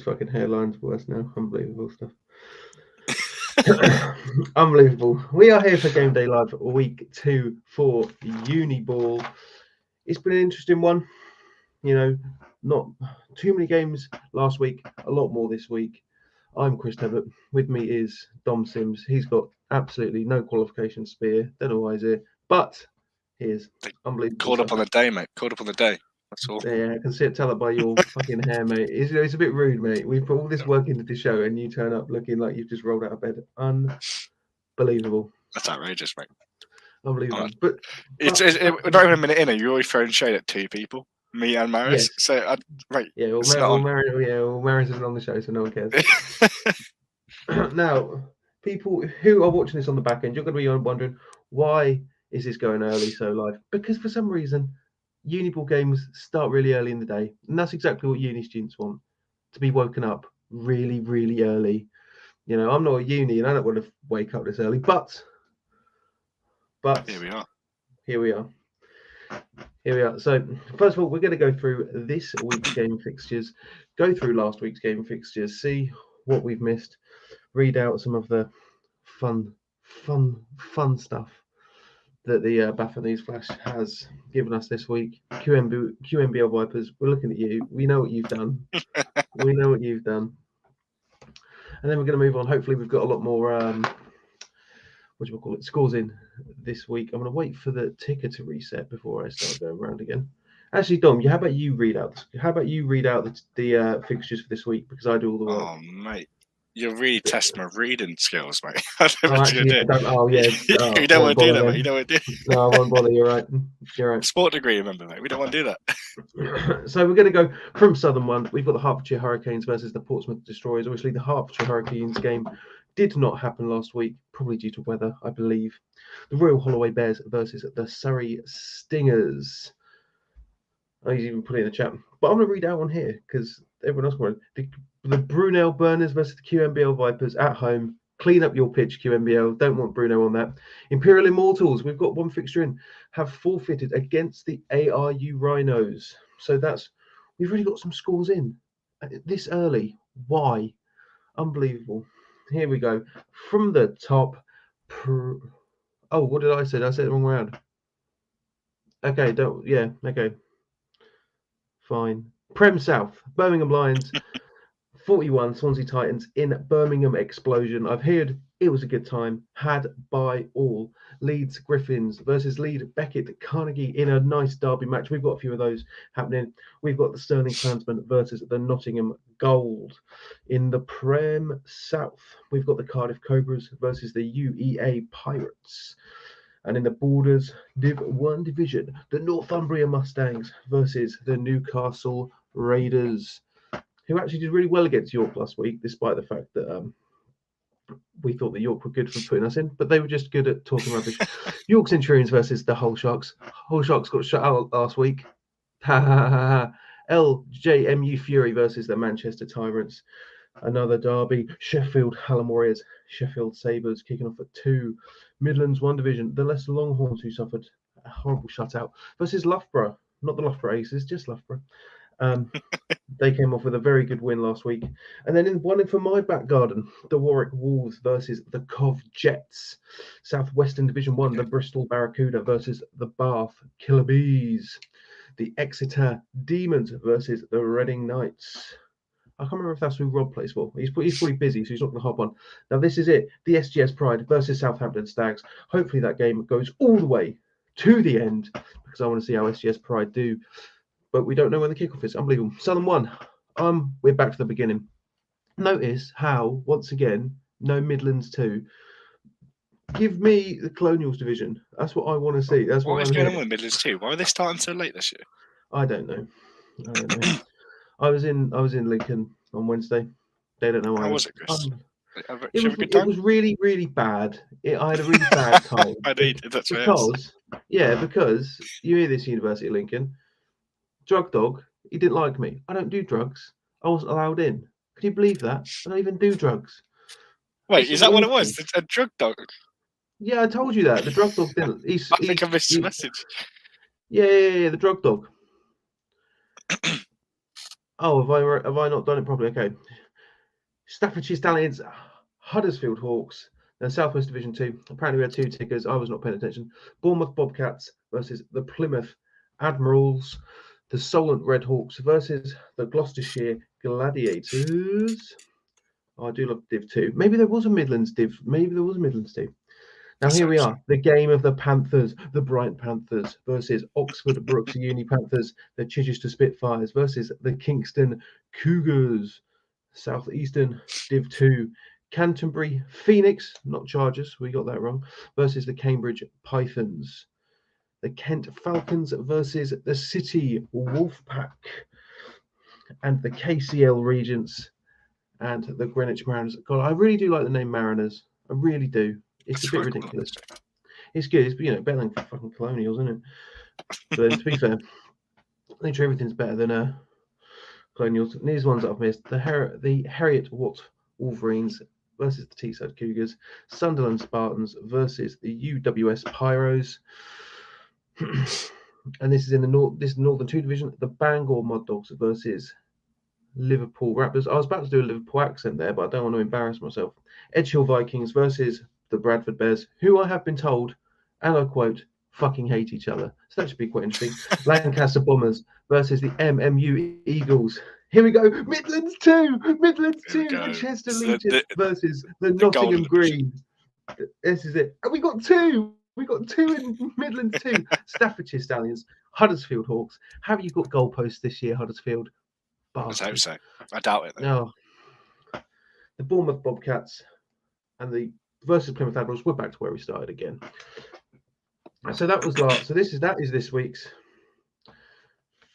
Fucking hairline's worse now. Unbelievable stuff. Unbelievable. We are here for Game Day Live week 2 for Uniball. It's been an interesting one. You know, not too many games last week, a lot more this week. I'm Chris Tebbett. With me is Dom Sims. He's got absolutely no qualification spear. Don't know why he's here, but he is unbelievable. Called up on the day, mate. Called up on the day. That's all. Yeah, I can see it. Tell it by your fucking hair, mate. It's a bit rude, mate. We've put all this work into the show, and you turn up looking like you've just rolled out of bed. Unbelievable. That's outrageous, mate. Unbelievable. We're not even a minute in, and you're already throwing shade at two people, me and Maris. Yes. So, right. Yeah, Maris isn't on the show, so no one cares. Now, people who are watching this on the back end, you're going to be wondering, why is this going early so live? Because for some reason, Uniball games start really early in the day, and that's exactly what uni students want, to be woken up really, really early. You know, I'm not a uni, and I don't want to wake up this early, but here we are. Here we are. So, first of all, we're going to go through this week's game fixtures, go through last week's game fixtures, see what we've missed, read out some of the fun stuff that the Baffa News Flash has given us this week. QMBL Vipers, we're looking at you. We know what you've done. We know what you've done. And then we're going to move on. Hopefully, we've got a lot more, scores in this week. I'm going to wait for the ticker to reset before I start going around again. Actually, Dom, how about you read out the fixtures for this week, because I do all the work. Oh, mate. You're really testing my reading skills, mate. You don't want to do that, mate. You don't want to do that. No, I won't bother. You're right. Sport degree, remember, mate. We don't want to do that. So we're going to go from Southern one. We've got the Hertfordshire Hurricanes versus the Portsmouth Destroyers. Obviously, the Hertfordshire Hurricanes game did not happen last week, probably due to weather, I believe. The Royal Holloway Bears versus the Surrey Stingers. He's even put it in the chat. But I'm going to read out one here because everyone else wanted. The Brunel Burners versus the QMBL Vipers at home. Clean up your pitch, QMBL. Don't want Bruno on that. Imperial Immortals, we've got one fixture in, have forfeited against the ARU Rhinos. So we've really got some scores in this early. Why? Unbelievable. Here we go. From the top. Oh, what did I say? I said it the wrong round. Okay, okay. Fine. Prem South, Birmingham Lions, 41 Swansea Titans in Birmingham Explosion. I've heard it was a good time, had by all. Leeds Griffins versus Leeds Beckett Carnegie in a nice derby match. We've got a few of those happening. We've got the Stirling Clansmen versus the Nottingham Gold. In the Prem South, we've got the Cardiff Cobras versus the UEA Pirates. And in the Borders Div 1 division, the Northumbria Mustangs versus the Newcastle Raiders, who actually did really well against York last week, despite the fact that we thought that York were good for putting us in, but they were just good at talking rubbish. York Centurions versus the Hull Sharks. Hull Sharks got shut out last week. LJMU Fury versus the Manchester Tyrants. Another derby. Sheffield Hallam Warriors, Sheffield Sabres kicking off at 2. Midlands 1 division, the Leicester Longhorns, who suffered a horrible shutout, versus Loughborough. Not the Loughborough Aces, just Loughborough. They came off with a very good win last week. And then in one for my back garden, the Warwick Wolves versus the Coventry Jets. Southwestern Division 1, the Bristol Barracuda versus the Bath Killer Bees. The Exeter Demons versus the Reading Knights. I can't remember if that's who Rob plays for. He's probably busy, so he's not going to hop on. Now, this is it. The SGS Pride versus Southampton Stags. Hopefully that game goes all the way to the end, because I want to see how SGS Pride do. But we don't know when the kickoff is. Unbelievable. Southern 1. We're back to the beginning. Notice how, once again, no Midlands 2. Give me the Colonials division. That's what I want to see. That's what is going on with Midlands 2? Why are they starting so late this year? I don't know. I was in Lincoln on Wednesday. They don't know why. How was it, Chris? It was really, really bad. I had a really bad time. I did. That's because you hear this University of Lincoln. Drug dog, he didn't like me. I don't do drugs. I wasn't allowed in. Can you believe that? I don't even do drugs. Wait, is that what it was? A drug dog? Yeah, I told you that. The drug dog didn't. I think I missed the message. Yeah, the drug dog. Oh, have I not done it properly? Okay. Staffordshire Stallions, Huddersfield Hawks, then South West Division 2. Apparently, we had two tickers. I was not paying attention. Bournemouth Bobcats versus the Plymouth Admirals. The Solent Redhawks versus the Gloucestershire Gladiators. Oh, I do love Div 2. Maybe there was a Midlands Div. Maybe there was a Midlands Div. Now, here we are. The game of the Panthers, the Brighton Panthers versus Oxford Brooks Uni Panthers, the Chichester Spitfires versus the Kingston Cougars. Southeastern Div 2, Canterbury Phoenix, not Chargers, we got that wrong, versus the Cambridge Pythons. The Kent Falcons versus the City Wolfpack. And the KCL Regents and the Greenwich Mariners. God, I really do like the name Mariners. I really do. It's a bit ridiculous. It's good. It's better than fucking Colonials, isn't it? But to be fair, I'm sure everything's better than Colonials. And these ones that I've missed: the Harriet Watt Wolverines versus the Teesside Cougars, Sunderland Spartans versus the UWS Pyros. And this is in the Northern 2 division. The Bangor Mud Dogs versus Liverpool Raptors. I was about to do a Liverpool accent there, but I don't want to embarrass myself. Edgehill Vikings versus the Bradford Bears, who I have been told, and I quote, fucking hate each other. So that should be quite interesting. Lancaster Bombers versus the MMU Eagles. Here we go. Midlands 2. Midlands 2. The Chester Legion versus the Nottingham Green. This is it. And we got two. We got two in Midlands 2. Staffordshire Stallions, Huddersfield Hawks. Have you got goalposts this year, Huddersfield? Let's hope so. I doubt it, though. No. The Bournemouth Bobcats and the versus Plymouth Admirals. We're back to where we started again. So that was last. So that is this week's.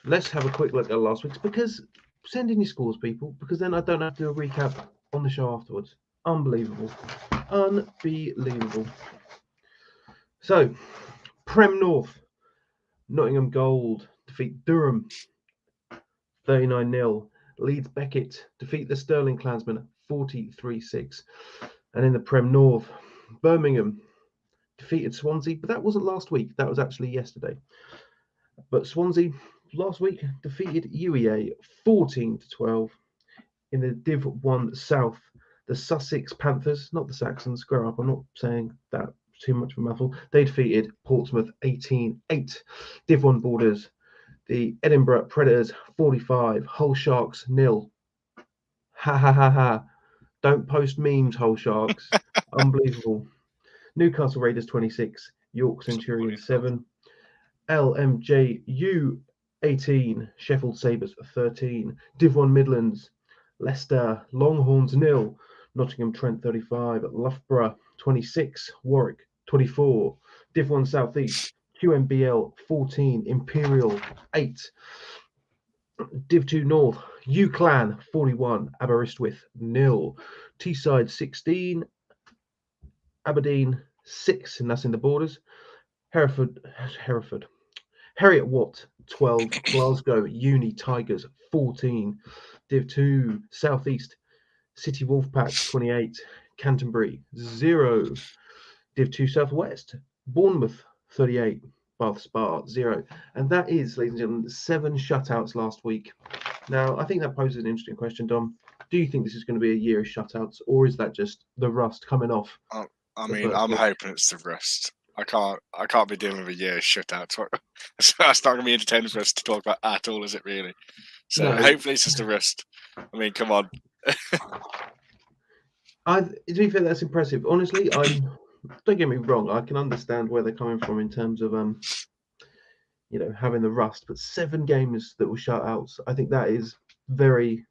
Let's have a quick look at last week's, because send in your scores, people, because then I don't have to do a recap on the show afterwards. Unbelievable. Unbelievable. So, Prem North, Nottingham Gold defeat Durham 39-0. Leeds Beckett defeat the Stirling Klansmen 43-6. And in the Prem North, Birmingham defeated Swansea, but that wasn't last week. That was actually yesterday. But Swansea last week defeated UEA 14-12. In the Div 1 South, the Sussex Panthers, not the Saxons, grow up, I'm not saying that too much of a mouthful. They defeated Portsmouth 18-8. Div 1 Borders, the Edinburgh Predators 45, Hull Sharks 0. Ha ha ha ha. Don't post memes, Hull Sharks. Unbelievable. Newcastle Raiders 26, York Centurions 7. LMJU 18, Sheffield Sabres 13. Div 1 Midlands, Leicester Longhorns 0, Nottingham Trent 35, Loughborough 26, Warwick 24. Div 1 South East, QMBL 14, Imperial 8. Div 2 North, UClan 41, Aberystwyth 0. Teesside 16, Aberdeen 6, and that's in the Borders. Hereford. Harriet Watt 12, Glasgow Uni Tigers 14. Div 2 South East, City Wolfpack 28, Canterbury 0. Div 2 Southwest, Bournemouth 38, Bath Spa 0. And that is, ladies and gentlemen, 7 shutouts last week. Now, I think that poses an interesting question, Dom. Do you think this is going to be a year of shutouts, or is that just the rust coming off? I mean, I'm hoping it's the rust. I can't be dealing with a year of shutouts. That's not going to be entertaining for us to talk about at all, is it really? So hopefully it's just the rust. I mean, come on. To be fair, that's impressive. Honestly, don't get me wrong, I can understand where they're coming from in terms of having the rust, but 7 games that were shutouts, I think that is very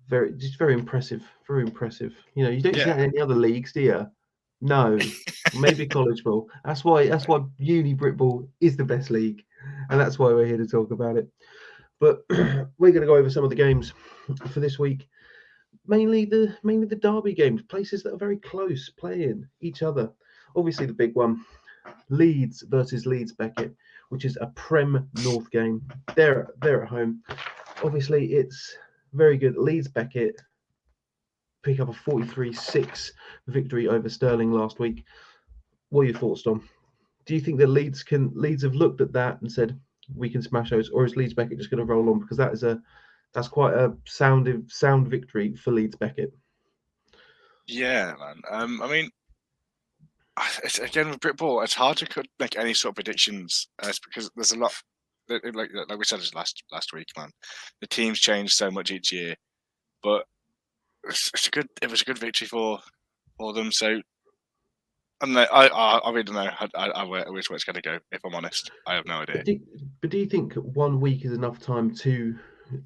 very impressive. Very impressive. You don't see that in any other leagues, do you? No, maybe college ball. That's why uni Brit ball is the best league, and that's why we're here to talk about it. But we're going to go over some of the games for this week. Mainly the derby games, places that are very close, playing each other. Obviously, the big one, Leeds versus Leeds Beckett, which is a Prem North game. They're at home. Obviously, it's very good. Leeds Beckett pick up a 43-6 victory over Stirling last week. What are your thoughts, Tom? Do you think that Leeds have looked at that and said, we can smash those, or is Leeds Beckett just going to roll on? Because that's quite a sound victory for Leeds Beckett. Yeah, man. I mean, it's, again with Brit Ball, it's hard to make any sort of predictions, because there's a lot. Like we said last week, man. The teams change so much each year, but it was a good victory for them. So, and I really don't know. I wish where it's going to go. If I'm honest, I have no idea. But do you think 1 week is enough time to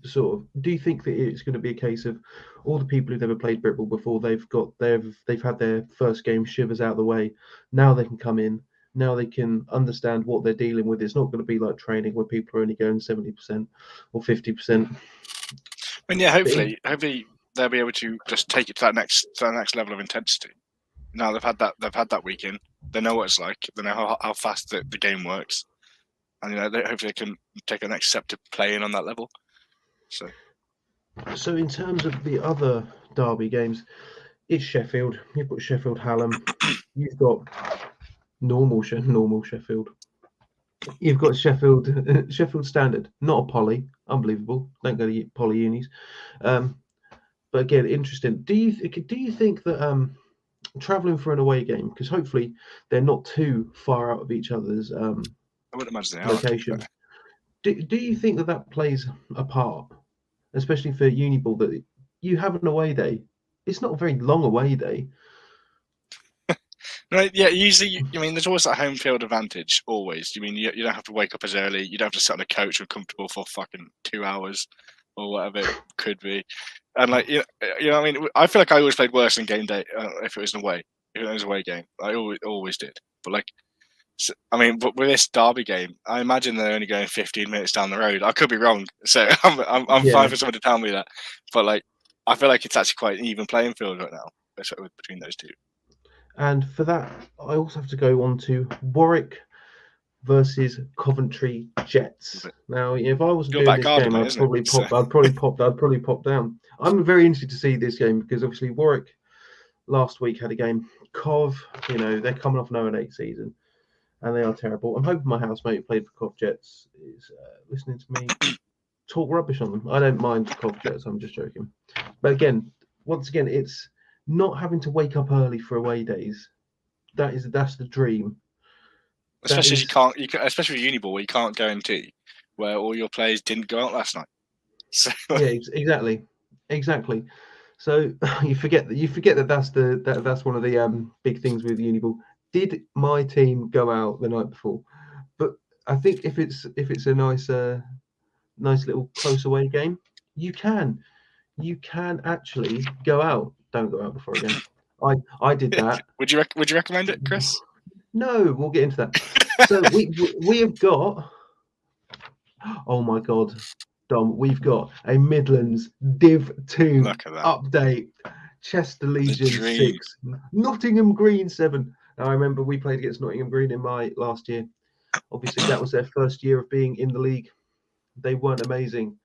sort of? Do you think that it's going to be a case of all the people who've never played Britball before, they've had their first game shivers out of the way. Now they can come in. Now they can understand what they're dealing with. It's not going to be like training where people are only going 70% or 50%. And yeah, hopefully they'll be able to just take it to that next level of intensity. Now they've had that week in. They know what it's like. They know how fast the game works, and hopefully they can take a next step to playing on that level. So in terms of the other derby games, it's Sheffield. You've got Sheffield Hallam. You've got normal Sheffield. You've got Sheffield Standard, not a Poly. Unbelievable. Don't go to Poly unis. But again, interesting. Do you think that travelling for an away game, because hopefully they're not too far out of each other's I would imagine location. Do you think that plays a part, especially for Uniball, that you have an away day? It's not a very long away day. Right, yeah, usually, there's always that home field advantage, always. You don't have to wake up as early, you don't have to sit on a coach and comfortable for fucking 2 hours or whatever it could be. And I feel like I always played worse than game day if it was an away. If it was an away game, I always did. But but with this derby game, I imagine they're only going 15 minutes down the road. I could be wrong, so I'm fine for someone to tell me that. But I feel like it's actually quite an even playing field right now between those two. And for that, I also have to go on to Warwick versus Coventry Jets. Now, if I wasn't doing this game, I'd probably pop down. I'm very interested to see this game because obviously Warwick last week had a game. Cov, they're coming off 0-8 season, and they are terrible. I'm hoping my housemate who played for Cov Jets is listening to me talk rubbish on them. I don't mind Cov Jets. I'm just joking. But once again, it's not having to wake up early for away days. That's the dream. Especially especially with Uniball, where you can't go into where all your players didn't go out last night. So, yeah, exactly. So you forget that that's one of the big things with Uniball. Did my team go out the night before? But I think if it's a nice little close away game, you can actually go out. Don't go out before a game. I did that. Would you recommend it, Chris? No, we'll get into that. So we have got. Oh my God, Dom, we've got a Midlands Div 2 update. Chester Legion 6, Nottingham Green 7. Now, I remember we played against Nottingham Green in my last year. Obviously, that was their first year of being in the league. They weren't amazing,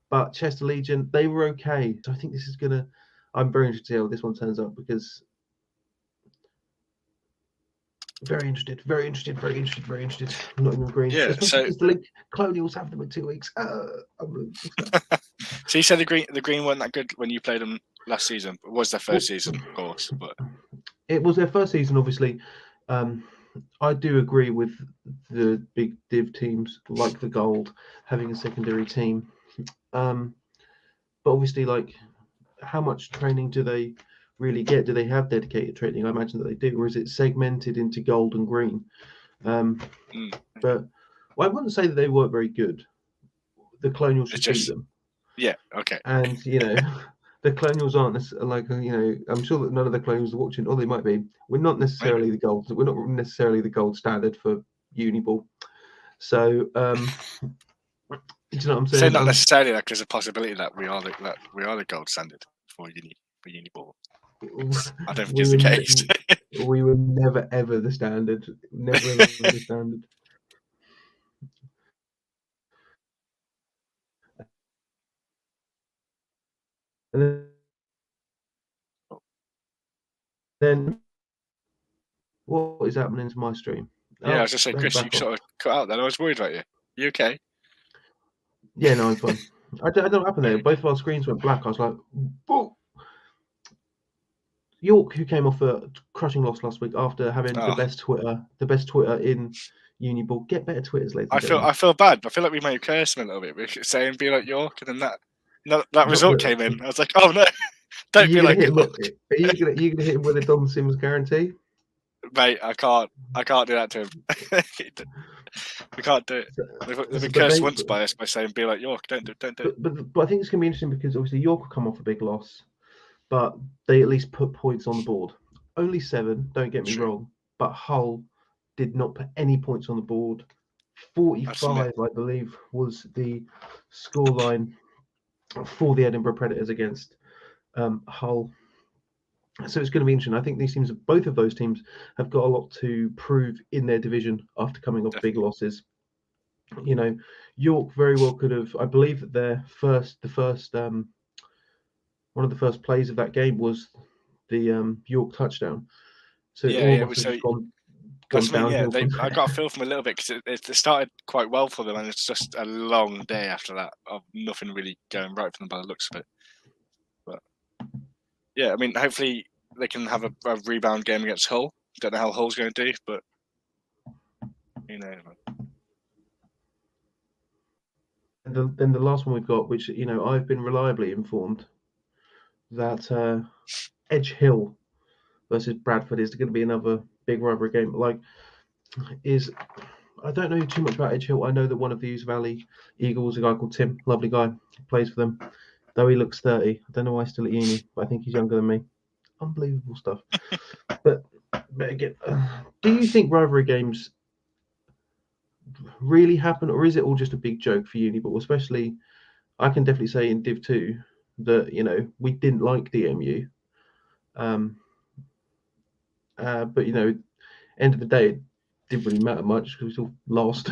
but Chester Legion, they were okay. So I think this is gonna. I'm very interested to see how this one turns out because. Very interested. Nottingham Green. Yeah, especially because the Colonials have them in 2 weeks. So you said the Green weren't that good when you played them last season. It was their first season, of course, but it was their first season. Obviously, I do agree with the big div teams like the Gold having a secondary team, but obviously, how much training do they really get? Do they have dedicated training? I imagine that they do, or is it segmented into Gold and Green? But I wouldn't say that they weren't very good. The Colonials should beat them. Yeah, okay. And the Colonials aren't I'm sure that none of the Colonials are watching, or they might be. We're not necessarily the gold. We're not necessarily the gold standard for Uniball. So, do you know what I'm saying? So not necessarily that there's a possibility that we are the gold standard for Uniball. I don't think it's the case. We were never ever the standard. Never ever the standard. And then what is happening to my stream? Yeah, I was just saying, Chris, you sort of cut out then. I was worried about you. You okay? Yeah, no, I'm fine. I don't know what happened there. Both of our screens went black. I was like, whoa. York, who came off a crushing loss last week after having the Oh, best Twitter in Uniball. Get better Twitters, ladies and I gentlemen. feel bad. I feel like we may have cursed him a little bit. We're saying be like York, and then that result came in. I was like, oh no, don't be like York. Are you gonna hit him with a Don Sims guarantee? Mate, I can't do that to him. We can't do it. They've been cursed once by us by saying be like York. Don't do it. But I think it's gonna be interesting because obviously York will come off a big loss, but they at least put points on the board. Only 7, don't get me wrong, but Hull did not put any points on the board. 45, I believe, was the scoreline for the Edinburgh Predators against Hull. So it's going to be interesting. I think these teams, both of those teams, have got a lot to prove in their division after coming off big losses. You know, York very well could have. I believe that their one of the first plays of that game was the York touchdown. So it almost has gone downhill. I got a feel from a little bit because it started quite well for them, and it's just a long day after that of nothing really going right for them by the looks of it. But yeah, I mean, hopefully they can have a rebound game against Hull. Don't know how Hull's going to do, but you know. And then the last one we've got, which I've been reliably informed that Edge Hill versus Bradford is going to be another big rivalry game. I don't know too much about Edge Hill. I know that one of the Ouse Valley Eagles, a guy called Tim, lovely guy, plays for them. Though he looks 30, I don't know why he's still at uni, but I think he's younger than me. Unbelievable stuff. But again, do you think rivalry games really happen, or is it all just a big joke for uni? But especially, I can definitely say in Div 2 that we didn't like DMU. But end of the day, it didn't really matter much because we still lost.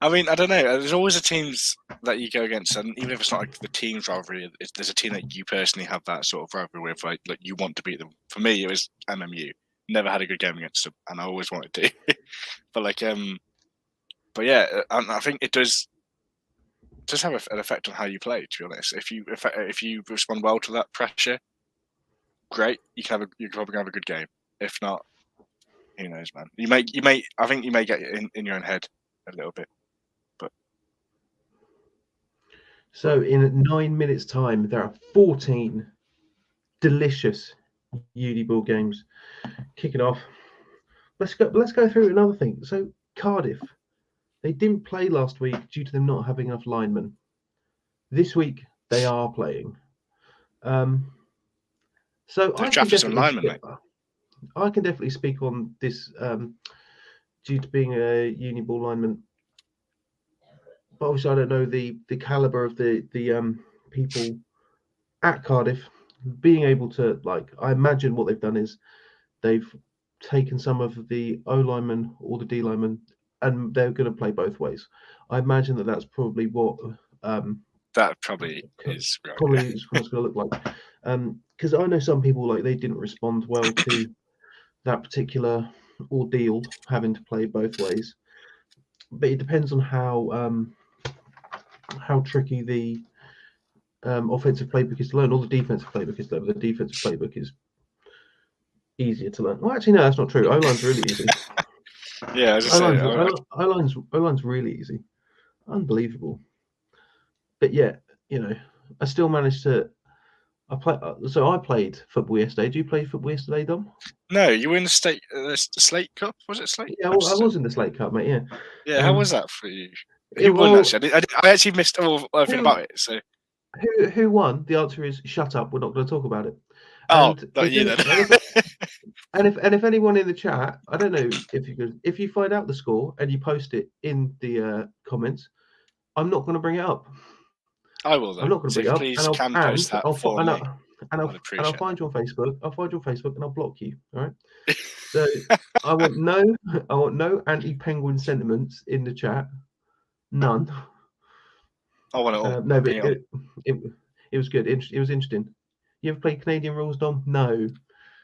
I mean, I don't know. There's always a teams that you go against, and even if it's not like the team's rivalry, there's a team that you personally have that sort of rivalry with, like you want to beat them. For me, it was MMU. Never had a good game against them, and I always wanted to. But yeah, I think it does have an effect on how you play. To be honest, if you respond well to that pressure, great. You can probably have a good game. If not, who knows, man? I think you may get in your own head a little bit. So in 9 minutes' time, there are 14 delicious Uniball games kicking off. Let's go through another thing. So Cardiff, they didn't play last week due to them not having enough linemen. This week they are playing. So I can definitely speak on this due to being a Uniball lineman. But obviously, I don't know the caliber of the people at Cardiff being able to I imagine what they've done is they've taken some of the O linemen or the D linemen, and they're going to play both ways. I imagine that's probably what that probably is right. Probably is what it's going to look like. Because I know some people they didn't respond well to that particular ordeal, having to play both ways. But it depends on how tricky the offensive playbook is to learn, or the defensive playbook is to learn. The defensive playbook is easier to learn. Well, actually, no, that's not true. O-line's really easy. Yeah, O-line's really easy. Unbelievable. But yeah, I still managed to. I played football yesterday. Did you play football yesterday, Dom? No, you were in the Slate Cup. Was it Slate? Yeah, I was in the Slate Cup, mate. Yeah. Yeah, how was that for you? Who won actually? I actually missed everything about it. So who won? The answer is shut up. We're not going to talk about it. Not you then. And if anyone in the chat, I don't know if you find out the score and you post it in the comments, I'm not going to bring it up. I will though. I'm not going to bring it up. Please post that for me. And I'll find you on Facebook. I'll find you on Facebook and I'll block you. All right. So I want no anti-Penguin sentiments in the chat. None. I want it all. No, but it was good. It was interesting. You ever played Canadian rules, Dom? No.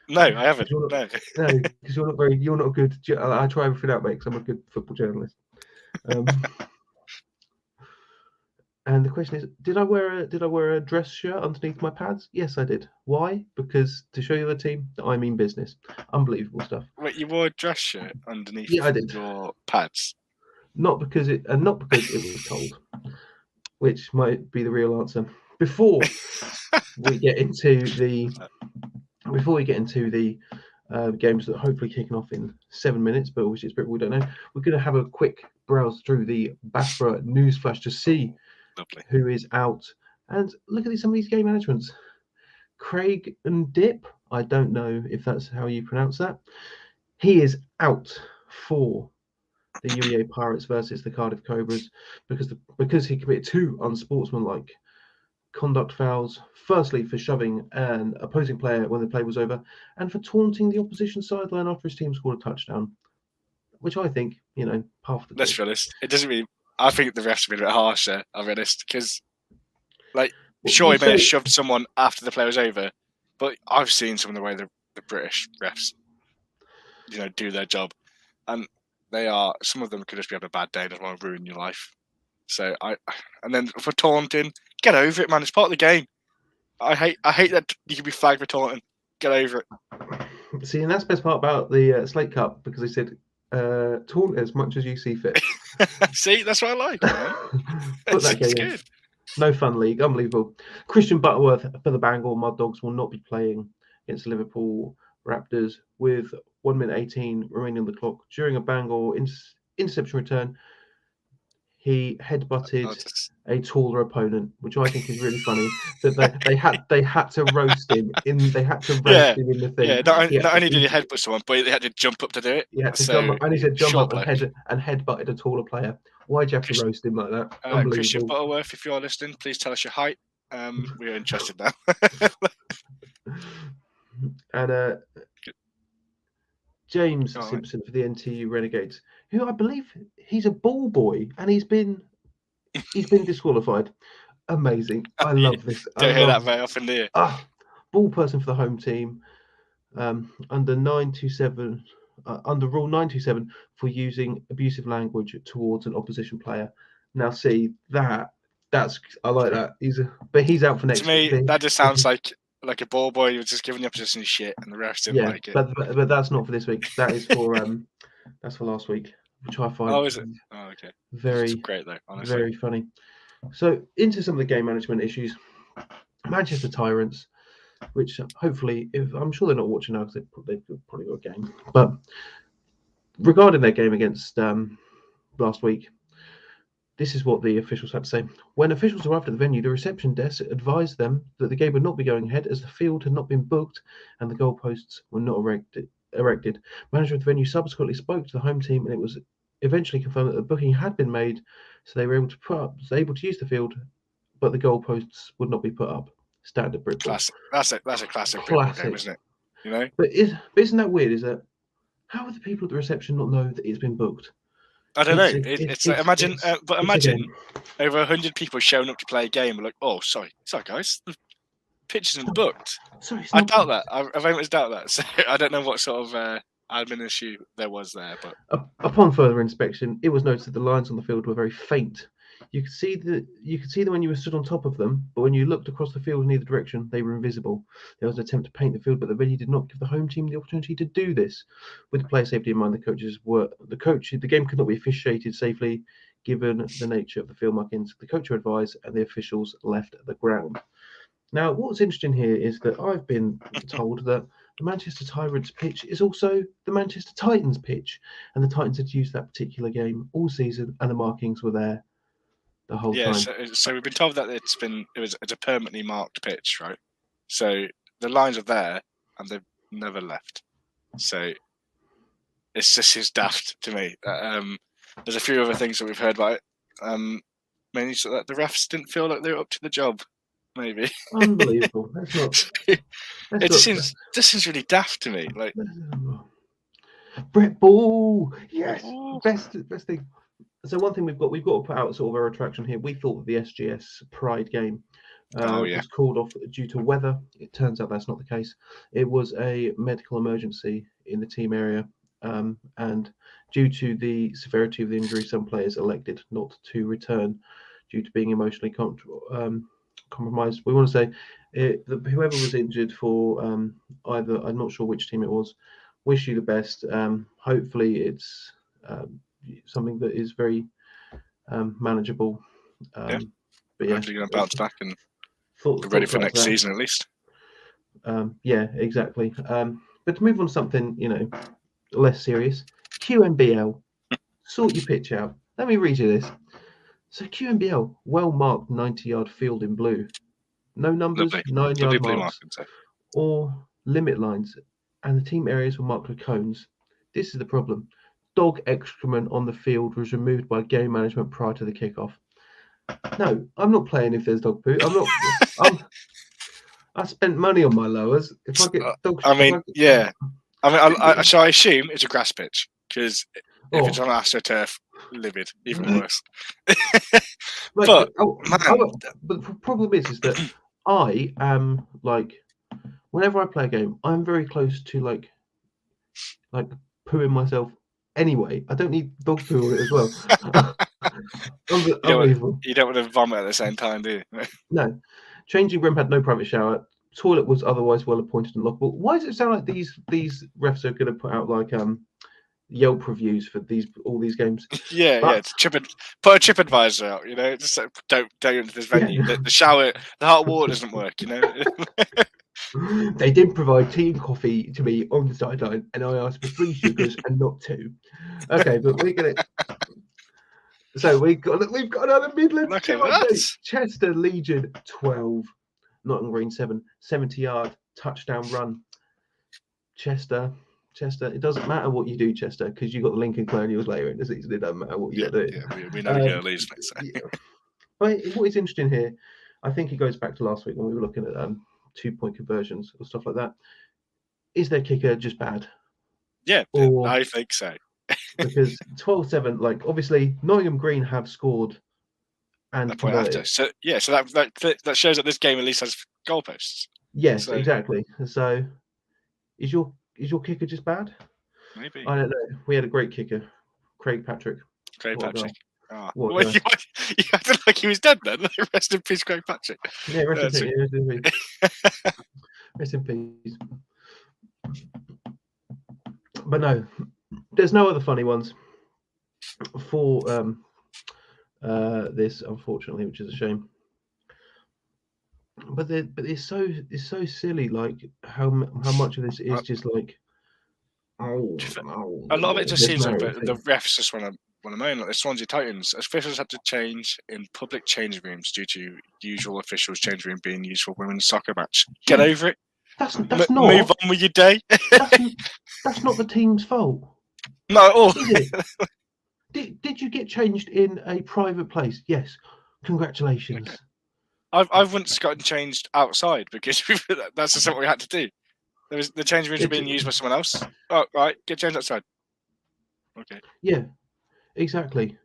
No, I haven't. No, because you're not good. I try everything out, mate. Because I'm a good football journalist. And the question is, did I wear a dress shirt underneath my pads? Yes, I did. Why? Because to show you the team that I mean business. Unbelievable stuff. Wait, you wore a dress shirt underneath Yeah, I did. your pads? Not because it was cold, which might be the real answer. Before we get into the games that are hopefully kicking off in 7 minutes, but which is we don't know. We're going to have a quick browse through the Bathborough news flash to see who is out and look at some of these game managements. Craig and Dip, I don't know if that's how you pronounce that. He is out for the UEA Pirates versus the Cardiff Cobras because he committed 2 unsportsmanlike conduct fouls. Firstly, for shoving an opposing player when the play was over, and for taunting the opposition sideline after his team scored a touchdown, which I think, half the. Let's be honest, it doesn't mean. I think the refs have been a bit harsher. I'll be honest, because sure, he may have shoved someone after the play was over, but I've seen some of the way the British refs, do their job, and some of them could just be having a bad day and just want to ruin your life. So and then for taunting, get over it, man. It's part of the game. I hate that you can be flagged for taunting. Get over it. See, and that's the best part about the Slate Cup, because they said taunt as much as you see fit. See, that's what I like. Put that game in. No fun league, unbelievable. Christian Butterworth for the Bangor Mud Dogs will not be playing against the Liverpool Raptors with 1 minute 18 remaining on the clock. During a Bangor interception return, he headbutted a taller opponent, which I think is really funny. That they had to roast him in the thing. Yeah, not only did he headbutt someone, but he had to jump up to do it. He had to jump up, and he said jump up and headbutted a taller player. Why'd you have to roast him like that? Christian Butterworth, if you're listening, please tell us your height. We're interested now. And James Simpson for the NTU Renegades, who I believe he's a ball boy, and he's been disqualified. Amazing. I love this. Don't hear that very often, do you? Ball person for the home team, under 927, under Rule 927 for using abusive language towards an opposition player. Now, see that's I like that. He's out for next. To me, that just sounds like a ball boy who was just giving the opposition shit, and the refs didn't like it. But that's not for this week. That is for that's for last week, which I find. Oh, is it? Oh, okay. Very great though. Honestly, very funny. So into some of the game management issues. Manchester Tyrants, which hopefully, I'm sure they're not watching now because they've probably got a game. But regarding their game against last week, this is what the officials had to say. When officials arrived at the venue, the reception desk advised them that the game would not be going ahead as the field had not been booked and the goalposts were not erected. Manager of the venue subsequently spoke to the home team, and it was eventually confirmed that the booking had been made, so they were able to use the field, but the goalposts would not be put up. Standard Brit. Classic. That's a classic Brit game, isn't it? But isn't that weird? Is that how would the people at the reception not know that it's been booked? I don't know. Imagine over 100 people showing up to play a game. We're like, oh, sorry guys, the pitch isn't booked. I doubt that. I very much doubt that. So I don't know what sort of admin issue there was there. But upon further inspection, it was noted that the lines on the field were very faint. You could see them when you were stood on top of them, but when you looked across the field in either direction, they were invisible. There was an attempt to paint the field, but the venue did not give the home team the opportunity to do this. With the player safety in mind, the game could not be officiated safely given the nature of the field markings. The coach advised, and the officials left the ground. Now, what's interesting here is that I've been told that the Manchester Tyrants pitch is also the Manchester Titans pitch, and the Titans had used that particular game all season, and the markings were there the whole time. So we've been told that it's a permanently marked pitch, right? So the lines are there and they've never left. So it's daft to me. There's a few other things that we've heard about it. Mainly so that the refs didn't feel like they were up to the job. Maybe. Unbelievable. It seems really daft to me. Like Brett Ball, yes, best thing. So one thing we've got to put out sort of a retraction here. We thought that the SGS Pride game was called off due to weather. It turns out that's not the case. It was a medical emergency in the team area, and due to the severity of the injury, some players elected not to return due to being emotionally compromised. We want to say whoever was injured for either, I'm not sure which team it was, wish you the best. Hopefully it's something that is very manageable. But yeah, hopefully you're going to bounce back and be ready for next season at least. Yeah, exactly. But to move on to something, less serious, QMBL, sort your pitch out. Let me read you this. So QMBL, well-marked 90-yard field in blue. No numbers, Lovely. 9-yard Lovely marks, or limit lines, and the team areas were marked with cones. This is the problem. Dog excrement on the field was removed by game management prior to the kickoff. No, I'm not playing if there's dog poo. I spent money on my lowers. If I get dog, so I assume it's a grass pitch because if it's on AstroTurf, livid, even worse. But the problem is that I am whenever I play a game, I'm very close to like pooing myself anyway. I don't need dog poo on it as well. Unbelievable. You don't want to vomit at the same time, do you? No. Changing room had no private shower. Toilet was otherwise well appointed and lockable. Why does it sound like these refs are going to put out Yelp reviews for all these games? Yeah. Put a trip advisor out. Just don't into this venue. Yeah. The shower, the hot water doesn't work. They didn't provide tea and coffee to me on the sideline, and I asked for 3 sugars and not 2. Okay, but we're gonna. So we've got another Midlands update. Chester Legion 12, Nottingham Green 7, 70-yard touchdown run. Chester. It doesn't matter what you do, Chester, because you got the Lincoln Colonials later in the season. It doesn't matter what you do. Yeah, we know we're going to lose next time. But what is interesting here, I think it goes back to last week when we were looking at 2-point conversions or stuff like that. Is their kicker just bad? Yeah, I think so. Because 12-7, obviously Nottingham Green have scored and after. So that shows that this game at least has goalposts. Yes, exactly. So is your kicker just bad? Maybe. I don't know. We had a great kicker, Craig Patrick. You acted like he was dead then. Rest in peace, Craig Patrick. Yeah, rest in peace. Rest in peace. But no, there's no other funny ones for this, unfortunately, which is a shame. But it's so silly, how much of this is just a lot of it just seems like the refs just want to moan. Like the Swansea Titans, officials had to change in public changing rooms due to usual officials' changing room being used for women's soccer match. Get over it. That's not. Move on with your day. That's not the team's fault. Not at all. Did you get changed in a private place? Yes. Congratulations. Okay. I've once gotten changed outside because that's just what we had to do. The change rooms were being used by someone else. Oh, right, get changed outside. Okay. Yeah, exactly.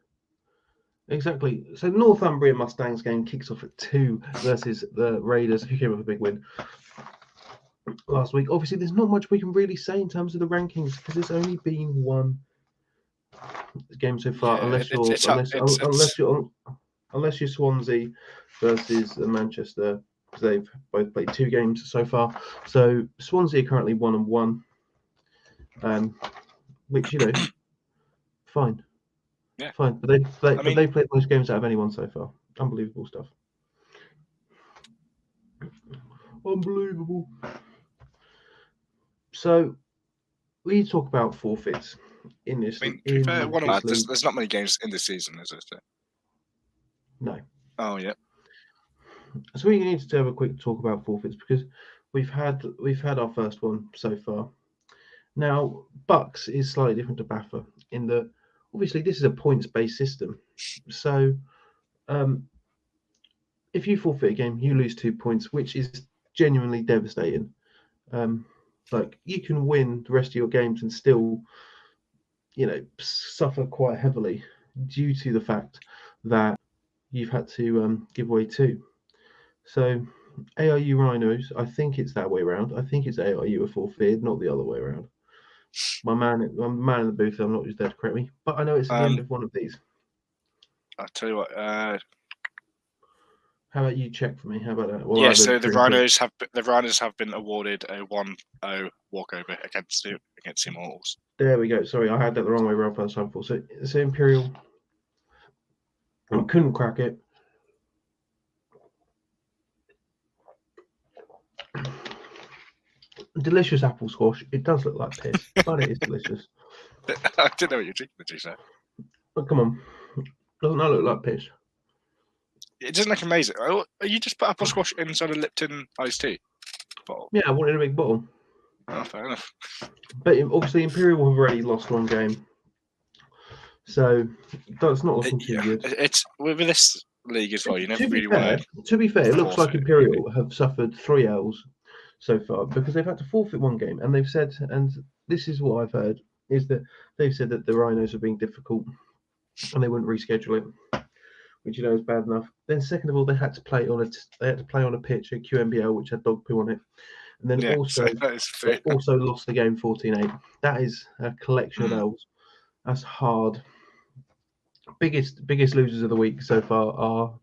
So Northumbria Mustangs game kicks off at 2 versus the Raiders, who came up with a big win last week. Obviously, there's not much we can really say in terms of the rankings because there's only been one game so far, unless you're Swansea versus Manchester, because they've both played 2 games so far. So Swansea are currently 1-1, which fine. Yeah. Fine, but they've played most games out of anyone so far. Unbelievable stuff. Unbelievable. So we talk about forfeits in this. There's not many games in this season, is there? No. Oh yeah. So we need to have a quick talk about forfeits because we've had our first one so far. Now BUCS is slightly different to BAFA in that obviously this is a points-based system. So if you forfeit a game, you lose 2 points, which is genuinely devastating. You can win the rest of your games and still, suffer quite heavily due to the fact that you've had to give away 2. So ARU Rhinos, I think it's that way around. I think it's ARU are forfeited, not the other way around. My man in the booth, I'm not just there to correct me, but I know it's at the end of one of these. I'll tell you what. How about you check for me? How about that? Well, yeah, so the Rhinos have been awarded a 1-0 walkover against the Immortals. There we go. Sorry, I had that the wrong way around first time. So it's Imperial. I couldn't crack it. Delicious apple squash. It does look like piss, but it is delicious. I didn't know what you're drinking, did you say? But come on, doesn't that look like piss? It doesn't look amazing. Oh, you just put apple squash inside a Lipton iced tea bottle? Yeah, I wanted a big bottle. Oh, fair enough. But obviously, Imperial have already lost one game, so that's not looking too good. It's with this league as well. You never really want to. To be fair, it looks like Imperial have suffered 3 L's so far because they've had to forfeit one game, and they've said, and this is what I've heard, is that they've said that the Rhinos are being difficult and they wouldn't reschedule it, which is bad enough. Then second of all, they had to play on a pitch at QMBL which had dog poo on it, and then also lost the game 14-8. That is a collection of L's. That's hard. Biggest losers of the week so far are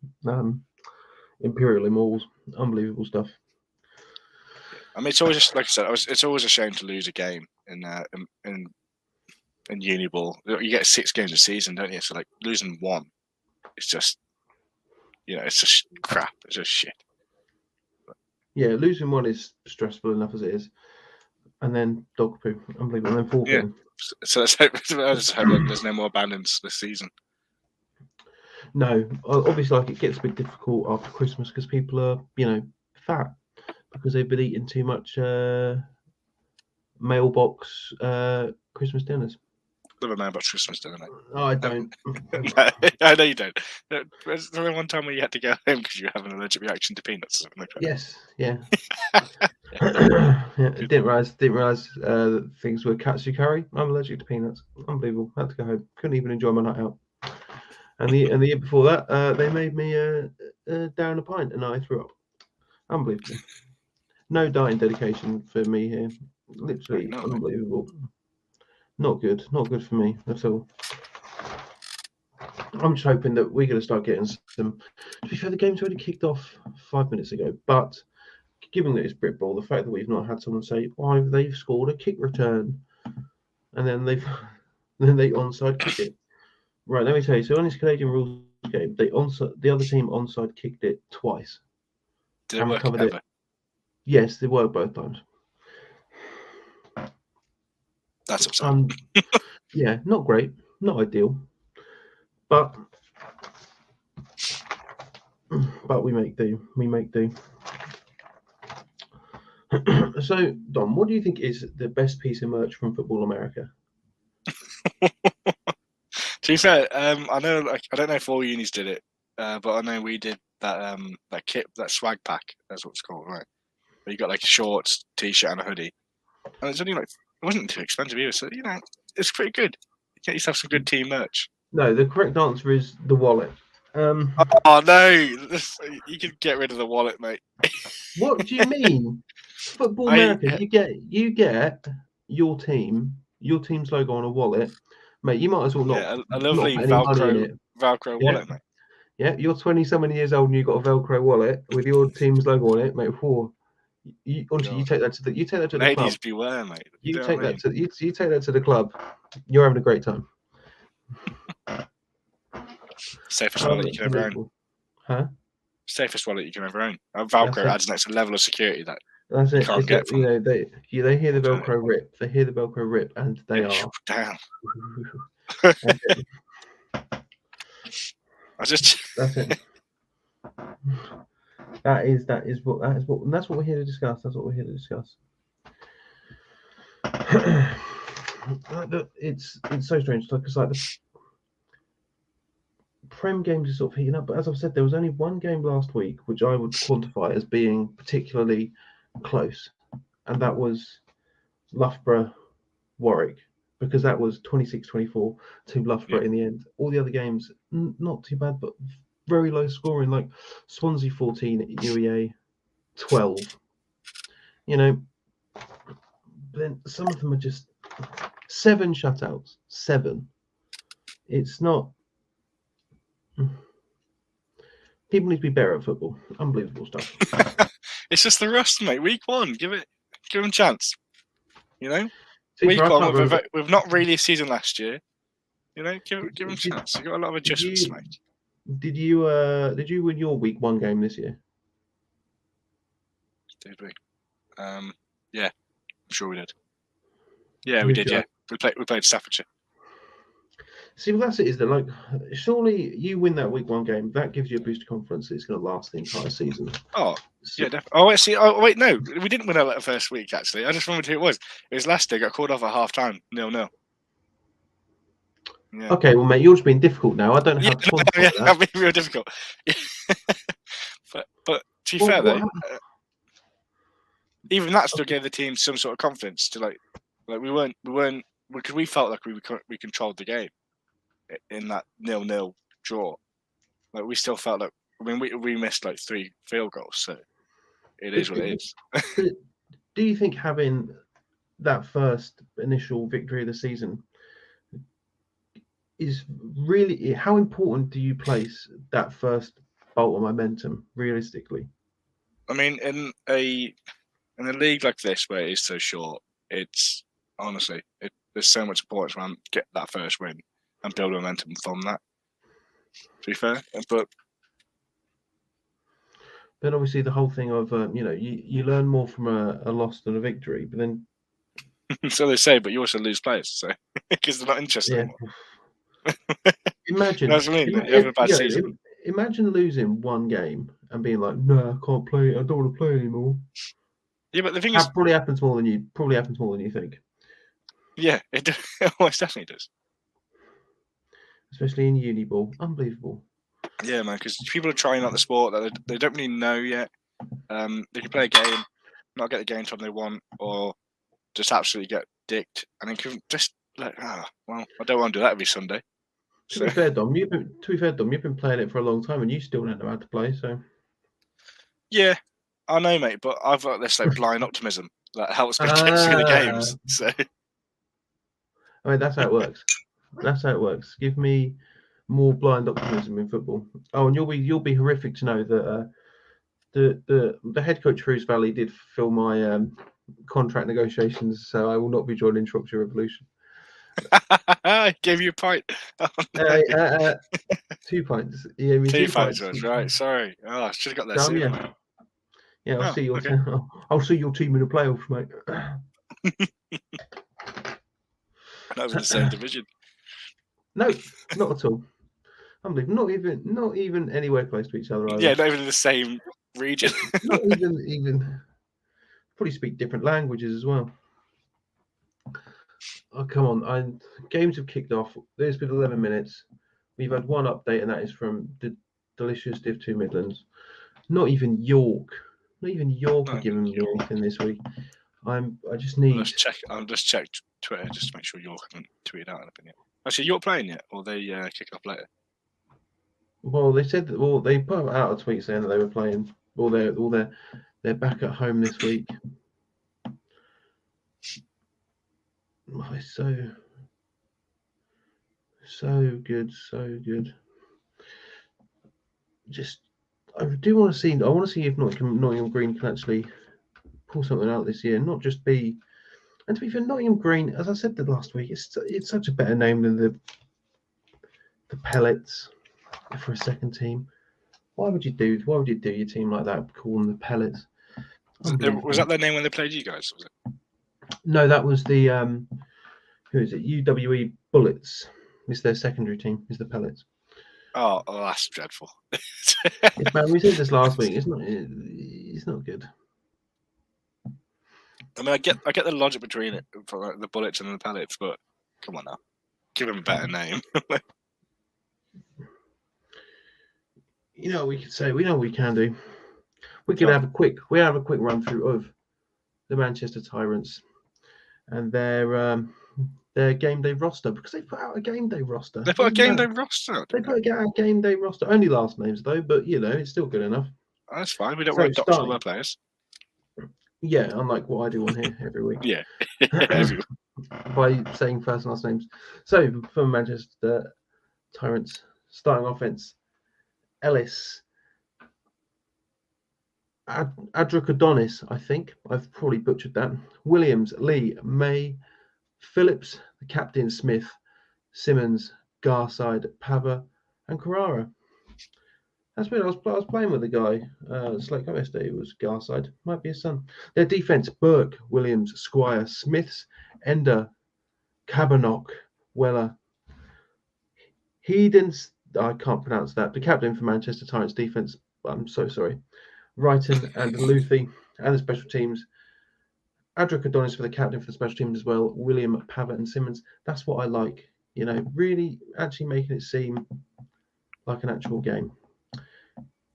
Imperial Immortals. Unbelievable stuff. I mean, it's always just, like I said, it's always a shame to lose a game in Uniball. You get 6 games a season, don't you? So like losing one, it's just, it's just crap. It's just shit. Yeah, losing one is stressful enough as it is, and then dog poo, unbelievable, and then forfeiting. Yeah. So let's hope there's no more abandons this season. No, obviously, like it gets a bit difficult after Christmas because people are, fat because they've been eating too much mailbox Christmas dinners. Never mailbox Christmas dinner, mate. Oh, I don't. No, I know you don't. There's only one time where you had to go home because you have an allergic reaction to peanuts. Yes, yeah. Yeah, didn't realize that things were katsu curry. I'm allergic to peanuts. Unbelievable. Had to go home. Couldn't even enjoy my night out. And the year before that, they made me down a pint and I threw up. Unbelievable. No dieting dedication for me here. Literally unbelievable. Not good. Not good for me at all. I'm just hoping that we're going to start getting some. To be fair, the game's already kicked off 5 minutes ago, but given that it's Britball, the fact that we've not had someone say, "Oh, they've scored a kick return," and then they onside kick it. Right, let me tell you. So on this Canadian rules game, the other team onside kicked it twice. Did it work ever? Yes, they worked both times. That's upsetting. Yeah, not great, not ideal, but we make do. We make do. So, Dom, what do you think is the best piece of merch from Football America? To be fair, I know, I don't know if all unis did it, but I know we did that kit, that swag pack. That's what it's called, right? Where you got like shorts, t-shirt, and a hoodie, and it's only it wasn't too expensive either. So it's pretty good. You get yourself some good team merch. No, the correct answer is the wallet. Oh no, you can get rid of the wallet, mate. What do you mean? Football America, you get your team's logo on a wallet, mate. You might as well not. A lovely Velcro wallet, mate. Yeah, you're 20-something years old and you've got a Velcro wallet with your team's logo on it, mate. You take that to the club. Ladies beware, mate. You take that to the club. You're having a great time. Safest wallet you can ever own. Huh? Safest wallet you can ever own. Velcro adds an extra level of security that that's it. Can't get from they hear the Velcro rip. They hear the Velcro rip, and they are down. That's it. That's what we're here to discuss. That's what we're here to discuss. It's so strange because like the Prem games are sort of heating up, but as I've said, there was only one game last week which I would quantify as being particularly close, and that was Loughborough Warwick, because that was 26-24 to Loughborough in the end. All the other games, not too bad, but very low scoring, like Swansea 14, UEA 12. Then some of them are just 7 shutouts. 7. It's not. People need to be better at football. Unbelievable stuff. It's just the rust, mate. Week 1, give them a chance. See, Week I 1, can't remember. we've not really a season last year. Give them a chance. You've got a lot of adjustments to make. Did you win your Week 1 game this year? Did we? Yeah, I'm sure we did. Yeah, we did. Yeah, we played Staffordshire. See, well, that's it. Is that like surely you win that Week 1 game, that gives you a boost of confidence that it's going to last the entire season. Oh, yeah, definitely. Oh, wait, no, we didn't win our first week. Actually, I just remembered who it was. It was Leicester. Got called off at half time. 0-0. Yeah. Okay, well, mate, you're just being difficult now. I don't know how to quantify that. I'm being real difficult. but to be fair, though, even that still gave the team some sort of confidence to like we weren't because we felt like we controlled the game in that 0-0 draw. Like we still felt like we missed like 3 field goals, so it is what it is. Do you think having that first initial victory of the season is really, how important do you place that first bolt of momentum realistically? I mean, in a league like this where it is so short, it's honestly there's so much importance around get that first win and build momentum from that. To be fair, but obviously the whole thing of you learn more from a loss than a victory, but then so they say, but you also lose players, so because they're not interested anymore. Imagine, that's what I mean. You have a bad season. Imagine losing one game and being like, "No, I can't play. I don't want to play anymore." Yeah, but the thing that is, probably happens more than you think. Yeah, it almost definitely does. Especially in Uniball, unbelievable. Yeah, man, because people are trying out the sport that they don't really know yet. They can play a game, not get the game time they want, or just absolutely get dicked, and then can just like, well, I don't want to do that every Sunday. To be fair, Dom, you've been playing it for a long time, and you still don't know how to play. So, yeah, I know, mate, but I've got this like blind optimism that helps me get through the games. So, I mean, that's how it works. That's how it works. Give me more blind optimism in football. Oh, and you'll be horrific to know that the head coach for East Valley did fill my contract negotiations, so I will not be joining Shropshire Revolution. I gave you a pint. Oh, no. 2 pints. Yeah, 2 pints, right? Sorry. Oh, I should have got that soon. Yeah, I'll see your I'll see your team in the playoffs, mate. That was in the same division. No, not at all. Unbelievable. Not even anywhere close to each other. Yeah, not even in the same region. Not even. Probably speak different languages as well. Oh, come on. Games have kicked off. There's been 11 minutes. We've had one update, and that is from the delicious Div 2 Midlands. Not even York are giving me anything this week. I just need. I'll just check Twitter just to make sure York haven't tweeted out anything yet. Actually, York playing yet, or they kick off later? Well, they said that. Well, they put out a tweet saying that they were playing. They're back at home this week. Oh, it's so good, so good. I do want to see. I want to see if Nottingham Green can actually pull something out this year, not just be. And to be fair, Nottingham Green, as I said last week, it's such a better name than the Pellets for a second team. Why would you do your team like that? Call them the Pellets. Was that their name when they played you guys? Was it? No, that was the who is it? UWE Bullets. It's their secondary team. Is the Pellets. Oh, that's dreadful. Man, we said this last week. It's not good. I mean, I get the logic between it for the Bullets and the Pellets, but come on now, give them a better name. You know what we could say. We know what we can do. We could have a quick run through of the Manchester Tyrants and their game day roster, because they put out a game day roster. They put a game day roster. They put a game day roster. Only last names though, but it's still good enough. That's fine. We don't write docs on our players. Yeah, unlike what I do on here every week. Yeah. By saying first and last names. So for Manchester Tyrants, starting offense, Ellis, Adracodonis, I think. I've probably butchered that. Williams, Lee, May, Phillips, the captain, Smith, Simmons, Garside, Pava, and Carrara. That's weird. I was playing with a guy, Slate Cup yesterday. It was Garside. Might be his son. Their defense: Burke, Williams, Squire, Smiths, Ender, Cabernock, Weller. Hedens. I can't pronounce that. The captain for Manchester Tyrants defense. I'm so sorry. Wrighton and Luthi, and the special teams. Adracodonis for the captain for the special teams as well. William, Pava, and Simmons. That's what I like. You know, really actually making it seem like an actual game.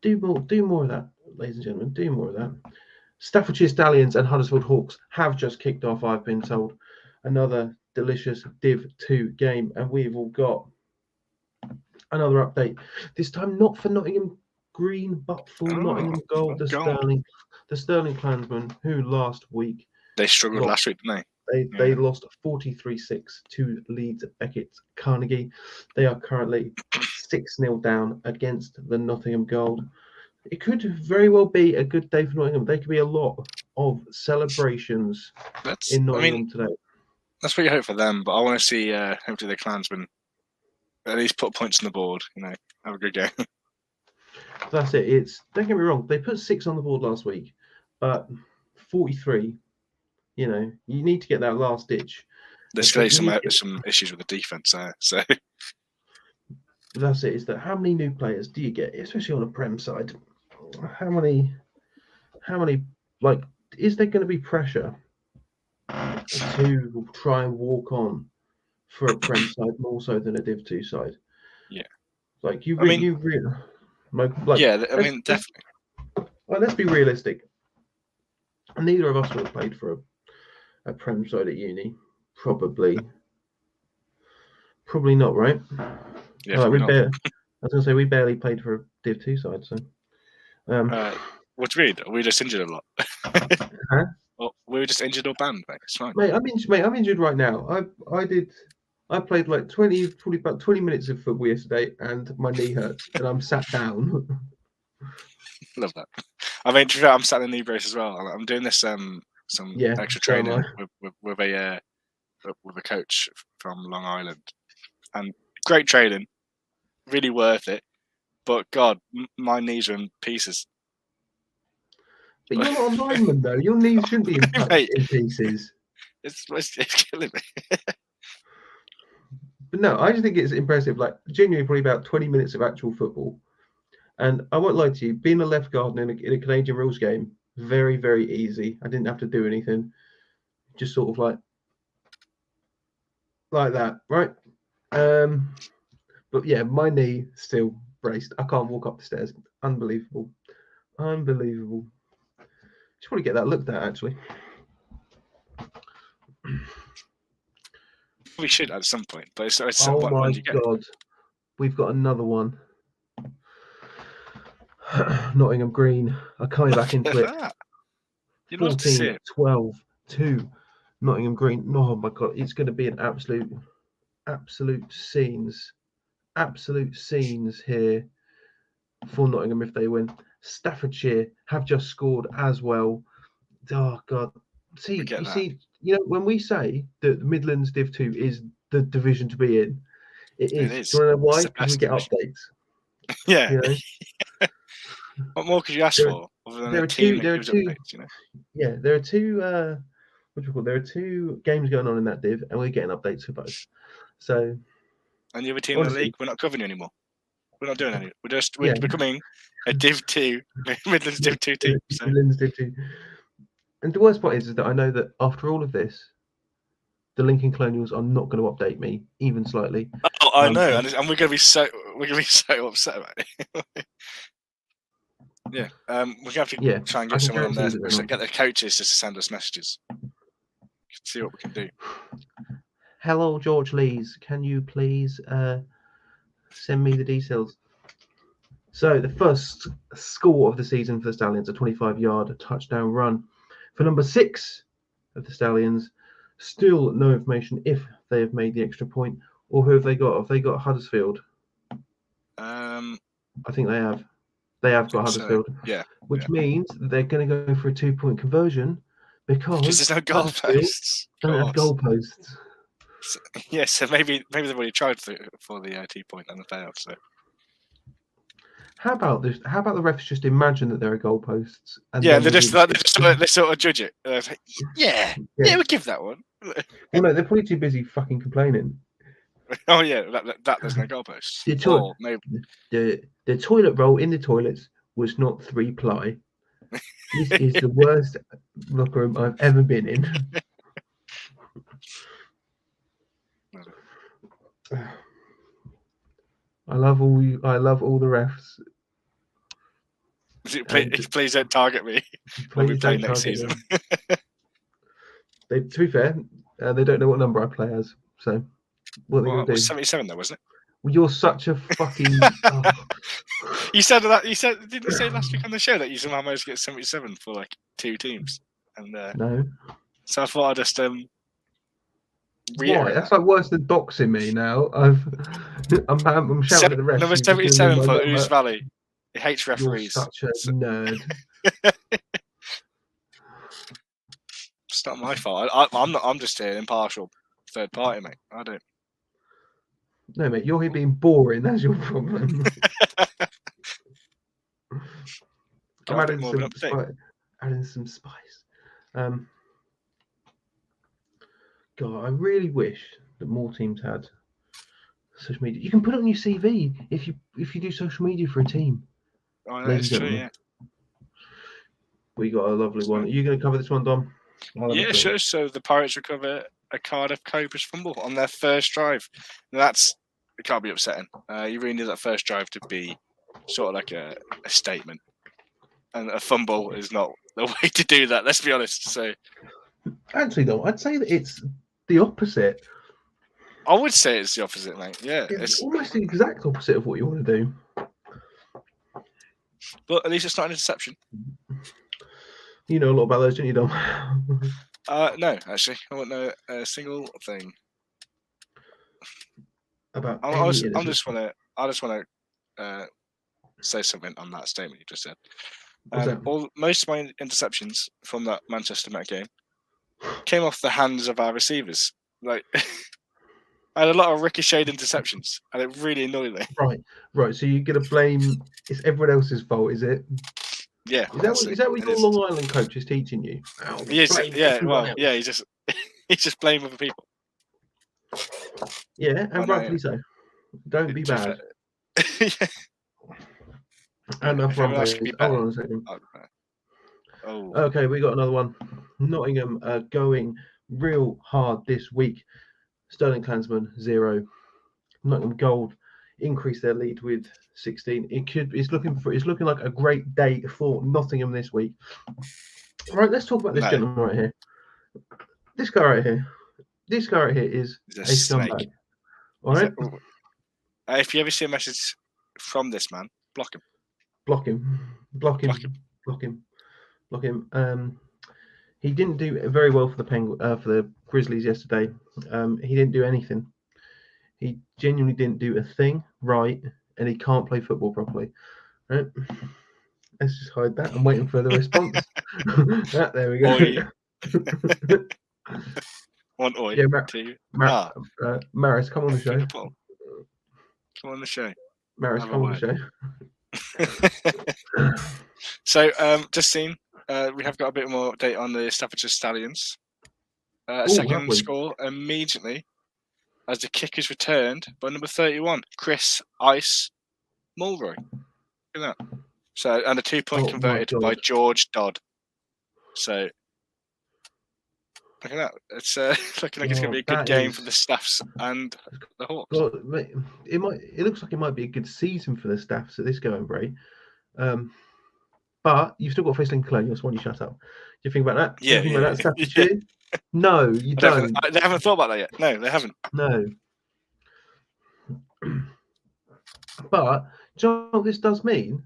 Do more of that, ladies and gentlemen. Do more of that. Staffordshire Stallions and Huddersfield Hawks have just kicked off, I've been told. Another delicious Div 2 game, and we've all got another update. This time not for Nottingham Green, but for Nottingham Gold, the Sterling Clansmen, who last week they struggled last week, didn't they? They lost 43-6 to Leeds Beckett Carnegie. They are currently 6-0 down against the Nottingham Gold. It could very well be a good day for Nottingham. There could be a lot of celebrations in Nottingham today. That's what you hope for them, but I want to see hopefully the Clansmen at least put points on the board, have a good game. That's it. Don't get me wrong, they put 6 on the board last week, but 43, you need to get that last ditch. There's clearly some issues with the defense there, so that's it. Is that how many new players do you get, especially on a Prem side? How many is there going to be pressure to try and walk on for a Prem side more so than a Div 2 side? Yeah. Definitely. Let's be realistic. Neither of us would have played for a Prem side at uni. Probably not, right? Yeah, I was going to say we barely played for a Div 2 side, so. What's weird? We just injured a lot. Huh? Well, we were just injured or banned, mate. It's fine. Mate, I'm injured right now. I played probably about 20 minutes of football yesterday, and my knee hurts, and I'm sat down. Love that. I mean, to be fair, I'm sat in the knee brace as well. I'm doing this some extra training with a coach from Long Island, and great training, really worth it. But God, my knees are in pieces. But you're not a lineman, though. Your knees shouldn't be in pieces. It's killing me. But no, I just think it's impressive. Genuinely, probably about 20 minutes of actual football. And I won't lie to you, being a left guard in a Canadian rules game, very, very easy. I didn't have to do anything. Just sort of like that, right? But yeah, my knee still braced. I can't walk up the stairs. Unbelievable. Should probably get that looked at, actually. We should at some point, but it's oh my God, we've got another one. Nottingham Green are coming back into it. 14-12 to Nottingham Green. Oh my God, it's going to be an absolute scenes here for Nottingham if they win. Staffordshire have just scored as well. Oh God, see, when we say that the Midlands Div 2 is the division to be in, it is. Do you want to know why? Because we get updates. Yeah. What more could you ask for? There are two. Yeah, there are two. There are 2 games going on in that div, and we're getting updates for both. So. And the other team in the league, we're not covering you anymore. We're not doing any. We're becoming a Div 2, Midlands Div 2 team. So. Midlands Div 2. And the worst part is that I know that after all of this, the Lincoln Colonials are not going to update me even slightly. Oh, I know, and we're going to be so upset about it. Yeah, we're going to have to try and get someone on there. Get the coaches just to send us messages. See what we can do. Hello, George Lees. Can you please send me the details? So the first score of the season for the Stallions, a 25-yard touchdown run. For number 6 of the Stallions, still no information if they have made the extra point or who have they got. Have they got Huddersfield? I think they have. They have got Huddersfield. Yeah. Which means they're going to go for a 2-point conversion because there's no goalposts. Don't have goalposts. So, yeah, so maybe they've already tried for the 2-point and failed. So how about this? How about the refs just imagine that there are goalposts? And they sort of judge it. Like, we'll give that one. Well, no, they're probably too busy fucking complaining. Oh yeah, that there's no goalposts. The toilet roll in the toilets was not 3-ply. This is the worst locker room I've ever been in. I love all the refs. Please don't target me. When we play next season. To be fair, they don't know what number I play as. So what are they going to do? 77 though, wasn't it? Well, you're such a fucking. You said that. Didn't you say last week on the show that you somehow managed to get 77 for like 2 teams? And no. So I thought I'd just Why? That's like worse than doxing me now. I'm shouting at the rest. Number 77 for Ouse Valley. He hates referees. You're such a nerd. It's not my fault. I'm just an impartial third party, mate. I don't. No, mate. You're here being boring. That's your problem. I'm adding some spice. God, I really wish that more teams had social media. You can put it on your CV if you do social media for a team. Oh, that's true. Yeah. We got a lovely one. Are you going to cover this one, Dom? Yeah, sure. So the Pirates recover a Cardiff Cobras fumble on their first drive. Now it can't be upsetting. You really need that first drive to be sort of like a statement, and a fumble is not the way to do that. Let's be honest. So, actually, though, I'd say that it's the opposite. I would say it's the opposite, mate. Yeah, it's almost the exact opposite of what you want to do. But at least it's not an interception. You know a lot about those, don't you, Dom? No, actually, I won't know a single thing. About I just want to say something on that statement you just said. Most of my interceptions from that Manchester Met game came off the hands of our receivers. Like, I had a lot of ricocheted interceptions, and it really annoyed me. Right. So you're gonna blame? It's everyone else's fault, is it? Yeah. Is that what your Long Island coach is teaching you? He's just blaming other people. Yeah, and rightfully so. Don't be bad. Enough rumbling. Hold on a second. Okay, we got another one. Nottingham going real hard this week. Sterling Klansman 0. Nottingham Gold increase their lead with 16. It's looking like a great day for Nottingham this week. Right, let's talk about this gentleman right here. This guy right here is a scumbag. All right. If you ever see a message from this man, block him. Block him. He didn't do very well for the Grizzlies yesterday. He didn't do anything. He genuinely didn't do a thing right, and he can't play football properly. Right? Let's just hide that. I'm waiting for the response. There we go. One oi. Yeah, two. Maris, come on the show. Come on the show. Maris, come on the show. So, just seen. We have got a bit more update on the Staffordshire Stallions. Second score immediately as the kick is returned by number 31, Chris Ice Mulroy. Look at that. So, and a 2-point converted by George Dodd. So, look at that. It's looking like it's going to be a good game for the Staffs and the Hawks. Well, it looks like it might be a good season for the Staffs at this going, Bray. But you've still got to face Lincoln Colonial, so why don't you shut up? Do you think about that? Yeah. Do you think about that Staffordshire? No, you don't. They haven't thought about that yet. No, they haven't. No. But do you know what this does mean?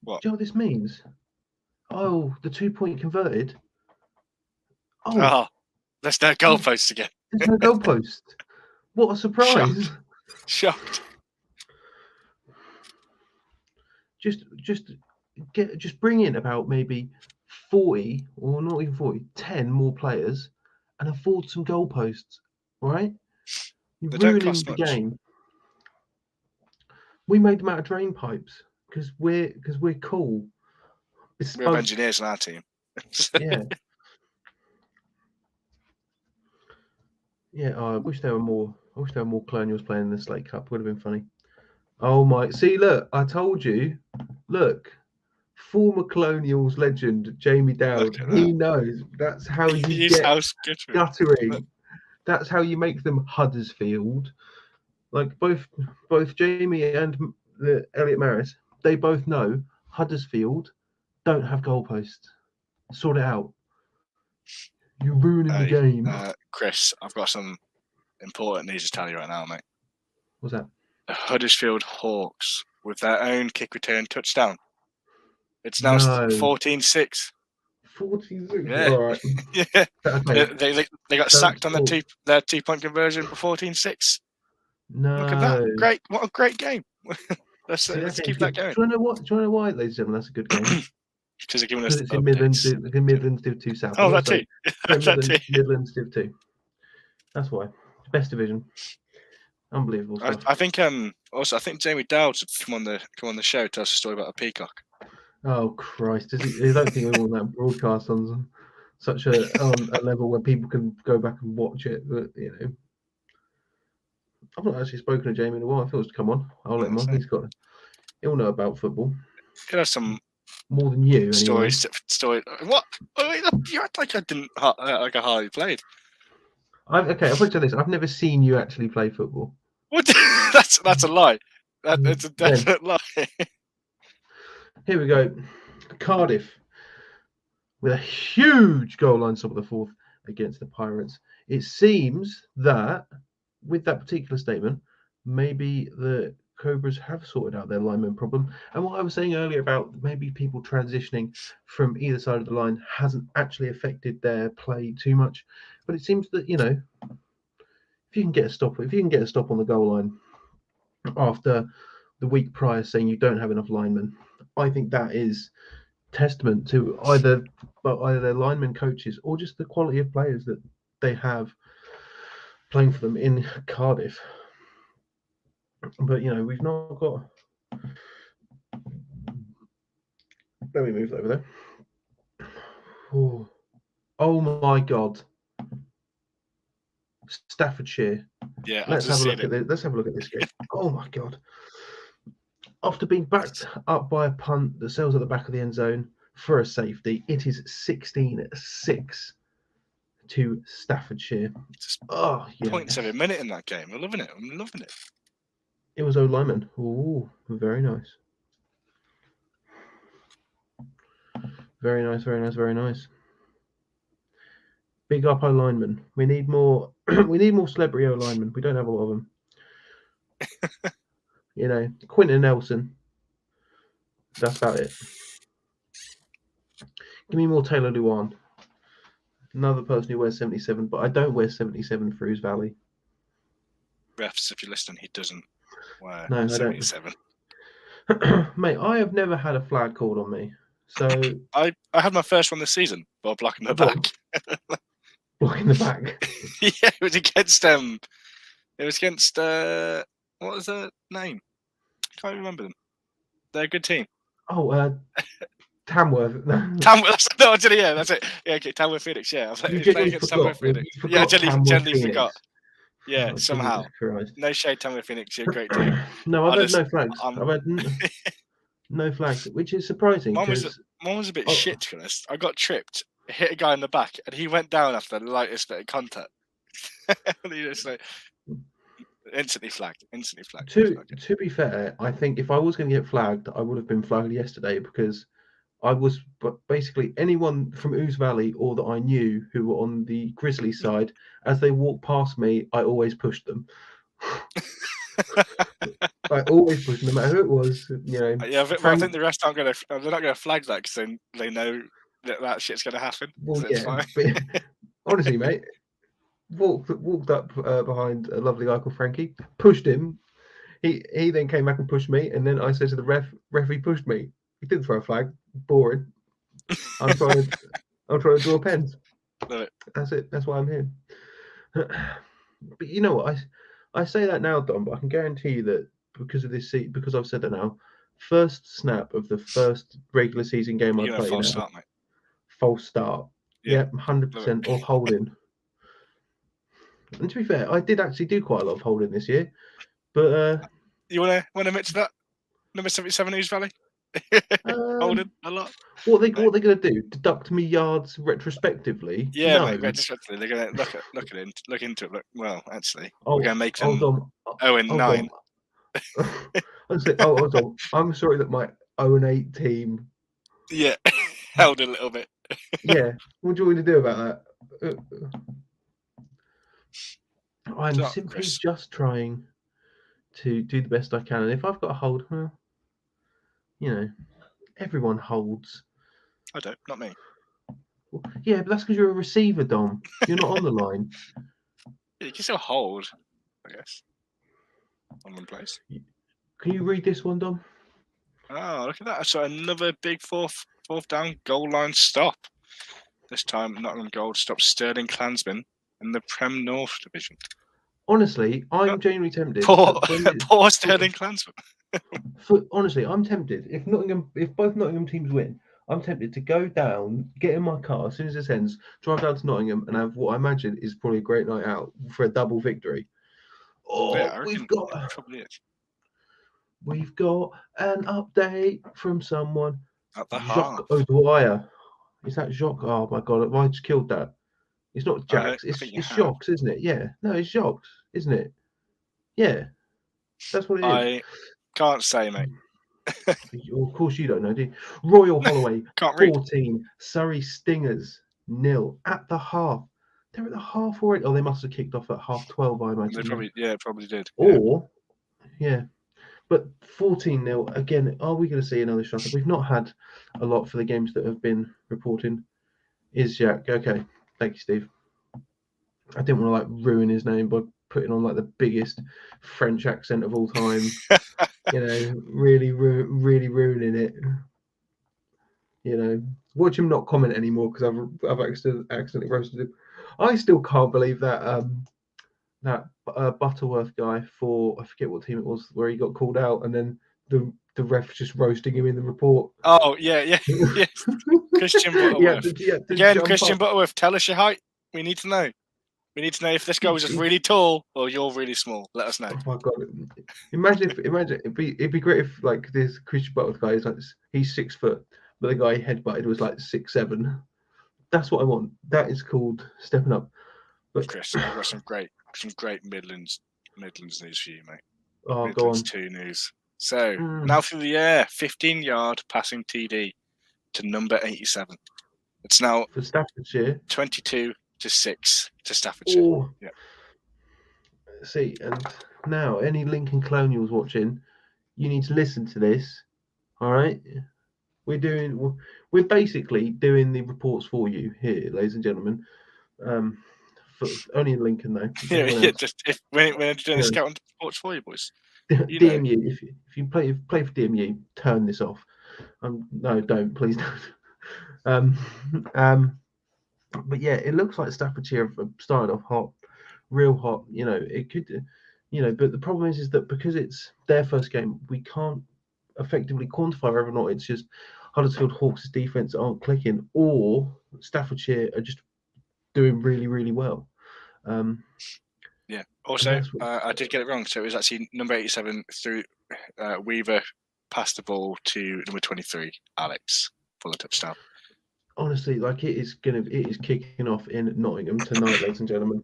What? Do you know what this means? Oh, the 2-point converted. Oh, there's no goalposts again. There's no goalpost. What a surprise. Shocked. Just bring in about maybe 40 or not even 40, 10 more players and afford some goalposts, right? You're They don't ruining cost the much. game. We made them out of drain pipes because we're cool. We have engineers on our team. Yeah. Yeah, I wish there were more colonials playing in the Slate Cup. Would have been funny. Oh my! See, look, I told you. Look, former Colonials legend Jamie Dowd. He knows. That's how you He's get house guttering. guttering. That's how you make them Huddersfield. Like both Jamie and Elliot Maris, they both know Huddersfield don't have goalposts. Sort it out. You're ruining the game. Chris, I've got some important news to tell you right now, mate. What's that? The Huddersfield Hawks with their own kick return touchdown. It's now 14-6. 14-6. Yeah. All right. Yeah. Okay. They got sacked on their 2-point conversion for 14-6. No. Look at that. Great. What a great game. let's keep that going. Do you want to know why, ladies and gentlemen, that's a good game? Because they're giving us it's in Midlands Div 2 South. Oh, that too. Midlands Div 2. That's why. Best division. Unbelievable stuff. I think also I think Jamie Dowd should come on the show, tell us a story about a peacock. Oh Christ! I don't think we want that broadcast on such a level where people can go back and watch it. But I've not actually spoken to Jamie in a while. I thought it was come on. I'll let him on. He'll know about football. He'll have some more than you. Stories. What? You act like I didn't like I hardly played. I'll put it to this. I've never seen you actually play football. What? That's a lie. That's a definite lie. Here we go. Cardiff with a huge goal line top of the fourth against the Pirates. It seems that with that particular statement, maybe the Cobras have sorted out their lineman problem. And what I was saying earlier about maybe people transitioning from either side of the line hasn't actually affected their play too much. But it seems that, if you can get a stop on the goal line after the week prior saying you don't have enough linemen, I think that is testament to either their lineman coaches or just the quality of players that they have playing for them in Cardiff. But we've not got. Let me move over there. Oh my God! Staffordshire. Yeah, let's have a look at this game. Oh my God! After being backed up by a punt that sails at the back of the end zone for a safety, it is 16-6 to Staffordshire. Oh yeah! Points every minute in that game. I'm loving it. It was O-lineman. Oh, very nice. Very nice, very nice, very nice. Big up O-lineman. We need more. We need more celebrity O-linemen. We don't have a lot of them. Quentin Nelson. That's about it. Give me more Taylor Luan. Another person who wears 77, but I don't wear 77 for Ouse Valley. Refs, if you're listening, he doesn't wear 77. Mate, I have never had a flag called on me. So I had my first one this season, but blocking the back. Blocking the back. Yeah, it was against what was their name? I can't remember them. They're a good team. Oh, Tamworth. Tamworth. No, yeah, that's it. Yeah, okay, Tamworth Phoenix. Yeah, I was like, playing against Tamworth Phoenix. Yeah, generally forgot. Yeah, somehow. No shade, Tamworth Phoenix. You're a great team. No, I've had no flags. I've had no flags, which is surprising. Mine was a bit shit, to be honest. I got tripped, hit a guy in the back, and he went down after the lightest bit of contact. And he just instantly flagged. To be fair, I think if I was going to get flagged, I would have been flagged yesterday because I was basically anyone from Ouse Valley or that I knew who were on the Grizzly side. As they walked past me, I always pushed them. I always pushed them, no matter who it was. Yeah, I think the rest aren't going to. They're not going to flag that because they know that shit's going to happen. Well, so yeah, but, honestly, mate, walked up behind a lovely guy called Frankie, pushed him. he then came back and pushed me, and then I said to the referee pushed me. He didn't throw a flag. Boring. I'm trying to draw pens. Love it. That's it. That's why I'm here. But you know what? I say that now, Dom, but I can guarantee you that because of this seat, because I've said that now, first snap of the first regular season game I play now. Start, mate. False start. Yeah, 100% or holding. And to be fair, I did actually do quite a lot of holding this year. But you wanna admit to that? Number 77 News Valley? Holding a lot. What are they gonna do? Deduct me yards retrospectively? Yeah, no. mate, retrospectively. They're gonna look into it. Well, actually, we're gonna make them Dom, 0-9. Dom, I'm sorry that my 0-8 team held a little bit. Yeah. What do you want me to do about that? I'm simply just trying to do the best I can. And if I've got a hold, well, you know, everyone holds. I don't, not me. Yeah, but that's because you're a receiver, Dom. You're not on the line. You can still hold, I guess. On one place. Can you read this one, Dom? Oh, look at that. So another big fourth down goal line stop. This time, Nottingham Gold stopped Stirling Klansmen in the Prem North division. Honestly, I'm genuinely tempted. Poor Stirling Klansmen. Honestly, I'm tempted. If both Nottingham teams win, I'm tempted to go down, get in my car as soon as this ends, drive down to Nottingham, and have what I imagine is probably a great night out for a double victory. Oh, yeah, we've got an update from someone. At the Jacques O'Dwyer. Is that Jacques? Oh my god, I just killed that. It's not Jax. It's Jacques, isn't it? Yeah. No, it's Jacques, isn't it? Yeah. That's what it is. I can't say, mate. Of course you don't know, do you? Royal Holloway 14, Surrey Stingers 0 at the half. They're at the half already. Oh, they must have kicked off at 12:30, I imagine. They probably did. Or, yeah. But 14-0, again, are we going to see another shot? We've not had a lot for the games that have been reporting. Is Jack. Okay. Thank you, Steve. I didn't want to ruin his name by putting on the biggest French accent of all time. Really ruining it. Watch him not comment anymore because I've accidentally roasted him. I still can't believe that Butterworth guy for, I forget what team it was, where he got called out and then the ref just roasting him in the report. Oh yeah. Christian Butterworth. Again, Christian Butterworth, tell us your height. We need to know. We need to know if this guy was just really tall or you're really small. Let us know. Oh my god! Imagine it'd be great if this Christian Butterworth guy is he's 6 foot, but the guy he headbutted was 6'7". That's what I want. That is called stepping up. But Chris, I've got some great Midlands news for you, mate. Oh, Midlands go on. 2 news. So now through the air, 15-yard passing TD to number 87. It's now for Staffordshire 22-6 to Staffordshire. Oh. Yeah. See, and now any Lincoln Colonials watching, you need to listen to this. All right, we're basically doing the reports for you here, ladies and gentlemen. Only in Lincoln though. Just if we're doing a scout on reports for you, boys. DMU, if you play for DMU, turn this off. No, don't, please don't. But yeah, it looks like Staffordshire have started off hot, real hot. It could, but the problem is that because it's their first game, we can't effectively quantify whether or not it's just Huddersfield Hawks' defense aren't clicking, or Staffordshire are just doing really, really well. Yeah. Also, I did get it wrong. So it was actually number 87 through Weaver passed the ball to number 23, Alex, for the touchdown. Honestly, it is kicking off in Nottingham tonight, ladies and gentlemen.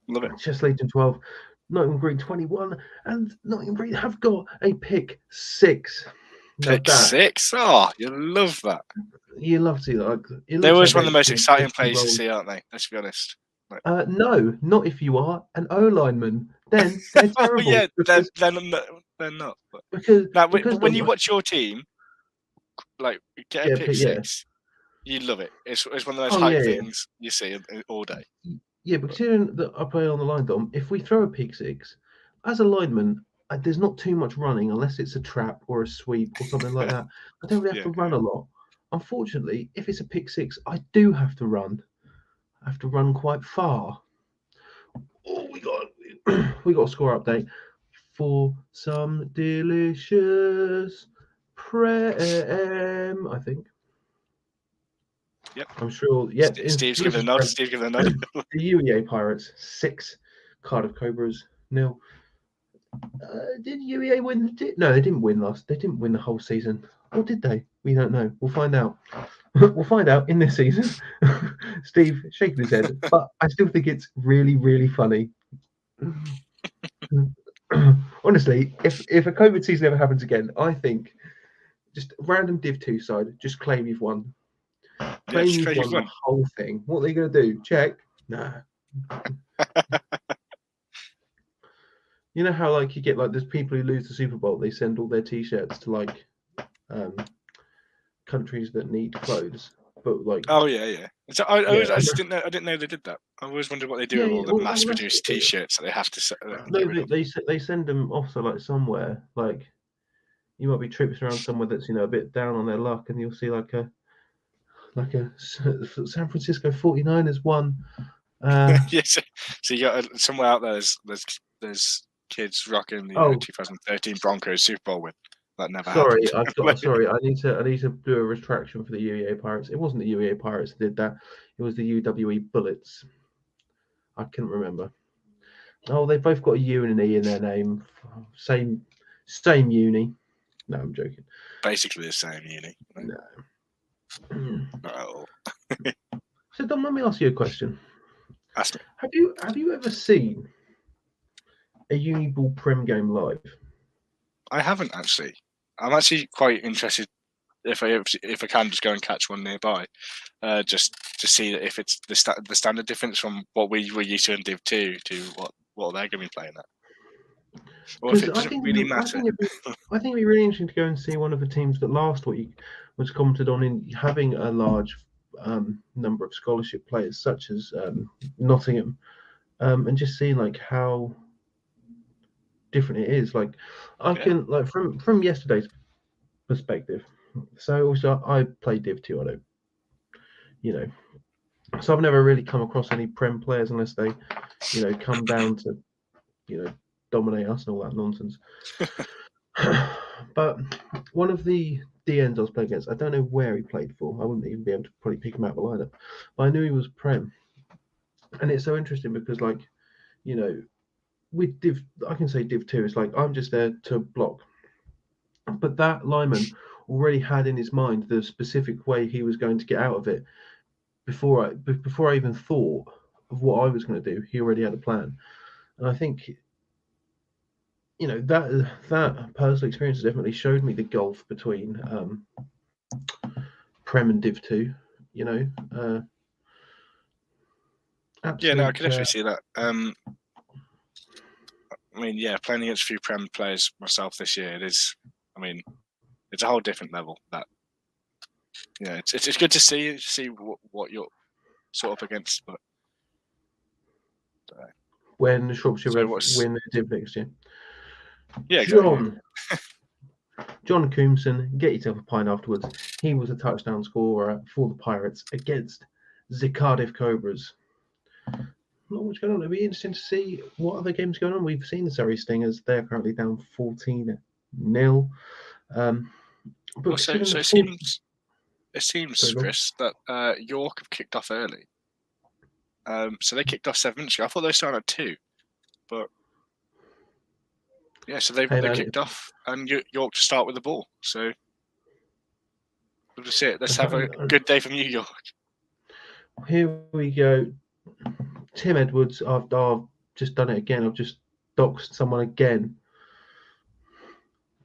Love it. Chess Legion 12, Nottingham Green 21, and Nottingham Green have got a pick 6. Pick 6? Oh, you love that. You love to see that. They're always one of the most exciting players to see, aren't they? Let's be honest. No, not if you are an O-lineman. Then they're terrible. Yeah, they're not. Because when you watch your team, get a pick 6, you love it. It's one of those hype things you see all day. Yeah, but considering that I play on the line, Dom, if we throw a pick 6, as a lineman, there's not too much running unless it's a trap or a sweep or something like that. I don't really have to run a lot. Unfortunately, if it's a pick six, I do have to run. I have to run quite far. Oh, we got a score update for some delicious prem, I think. Yep. I'm sure. Yeah. Steve's giving a nod. Steve's giving a nod. The UEA Pirates 6, Cardiff Cobras 0. Did UEA win? No, they didn't win last. They didn't win the whole season. Or did they? We don't know. We'll find out. We'll find out in this season. Steve shaking his head, but I still think it's really, really funny. Honestly, if a COVID season ever happens again, I think just random Div 2 side, just claim you've won. Claim you've won the whole thing. What are they going to do? Check? Nah. You know how like you get like there's people who lose the Super Bowl, they send all their T-shirts to like countries that need clothes, but like I just didn't know they did that. I always wondered what they do with all the mass-produced T-shirts that they have to. No, they send them off to like somewhere. Like you might be tripping around somewhere that's a bit down on their luck, and you'll see like a San Francisco 49ers one. Yes, so you got somewhere out there. There's kids rocking the 2013 Broncos Super Bowl with. That never happened. Sorry, I need to do a retraction for the UEA Pirates. It wasn't the UEA Pirates that did that. It was the UWE Bullets. I couldn't remember. Oh, they both got a U and an E in their name. Same uni. No, I'm joking. Basically the same uni. No. No. So, Dom, let me ask you a question. Ask me. Have you ever seen a Uniball Prem game live? I haven't actually. I'm actually quite interested if I can just go and catch one nearby, just to see if it's the standard difference from what we were used to in Div 2 to what they're going to be playing at. Or if it doesn't really matter. I think it'd be really interesting to go and see one of the teams that last week was commented on in having a large number of scholarship players, such as Nottingham, and just seeing like how different it is. Like I can like from yesterday's perspective. So also I played Div 2. I don't, so I've never really come across any Prem players unless they, come down to, dominate us and all that nonsense. But one of the DNs I was playing against, I don't know where he played for. I wouldn't even be able to probably pick him out of the lineup. But I knew he was Prem. And it's so interesting because, like, with Div, I can say Div 2, it's like I'm just there to block. But that lineman already had in his mind the specific way he was going to get out of it before I even thought of what I was going to do. He already had a plan. And I think that personal experience definitely showed me the gulf between Prem and Div 2. I can definitely see that. Playing against a few Prem players myself this year, it's a whole different level. That it's good to see what you're sort of up against. But when Shropshire win the Div next year. Yeah, exactly. John Coomson, get yourself a pint afterwards. He was a touchdown scorer for the Pirates against the Cardiff Cobras. Not much going on. It'll be interesting to see what other games going on. We've seen the Surrey Stingers. They're currently down 14-0. But it seems, Chris, that York have kicked off early. So they kicked off 7 minutes ago. I thought they started at 2, but so they've kicked off, and York to start with the ball. So we'll just see it. Let's have a good day from you, York. Here we go. Tim Edwards, I've just done it again. I've just doxed someone again.